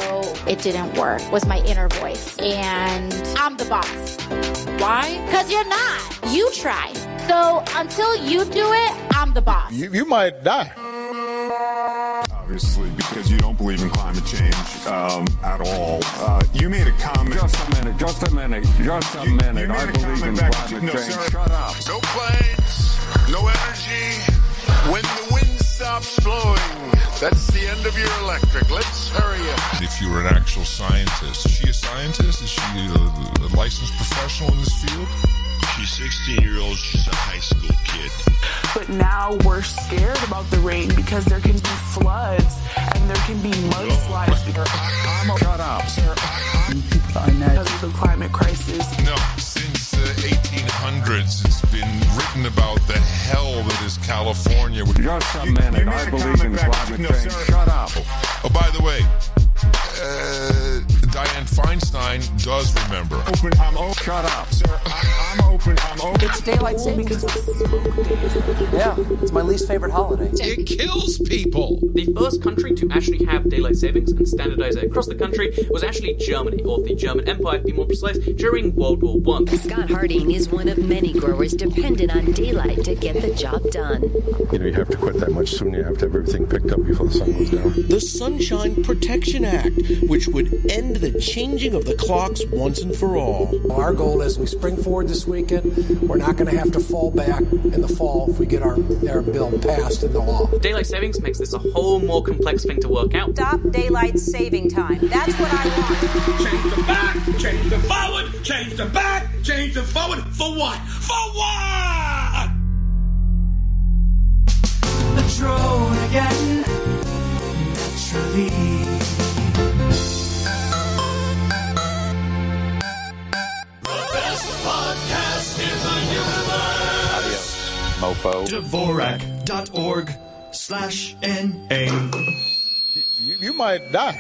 it didn't work, was my inner voice. And I'm the boss. Why? Because you're not. You try. So until you do it, I'm the boss. You might die. Obviously, because you don't believe in climate change at all. You made a comment. Just a minute. I believe in climate change. Sir. Shut up. No planes, no energy. When the wind stops blowing, that's the end of your electric. Let's hurry up. If you were an actual scientist, is she a scientist? Is she a licensed professional in this field? She's 16-year-old. She's a high school kid. But now we're scared about the rain because there can be floods and there can be mudslides. Shut up. Sir, because of the climate crisis. No, since the 1800s, it's been written about the hell that is California. Just a minute. I believe in climate change. Shut up. Oh, by the way, Dianne Feinstein does remember. Shut up. Sir, I'm open. It's daylight savings. Yeah, it's my least favorite holiday. It kills people. The first country to actually have daylight savings and standardize it across the country was actually Germany, or the German Empire to be more precise, during World War I. Scott Harding is one of many growers dependent on daylight to get the job done. You have to quit that much soon. You have to have everything picked up before the sun goes down. The Sunshine Protection Act, which would end the changing of the clocks once and for all. Our goal is we spring forward this weekend. We're not going to have to fall back in the fall if we get our bill passed into law. Daylight savings makes this a whole more complex thing to work out. Stop daylight saving time. That's what I want. Change the back, change the forward, change the back, change the forward. For what? For what? The drone again, naturally. Mofo. Dvorak.org/NA. You might die.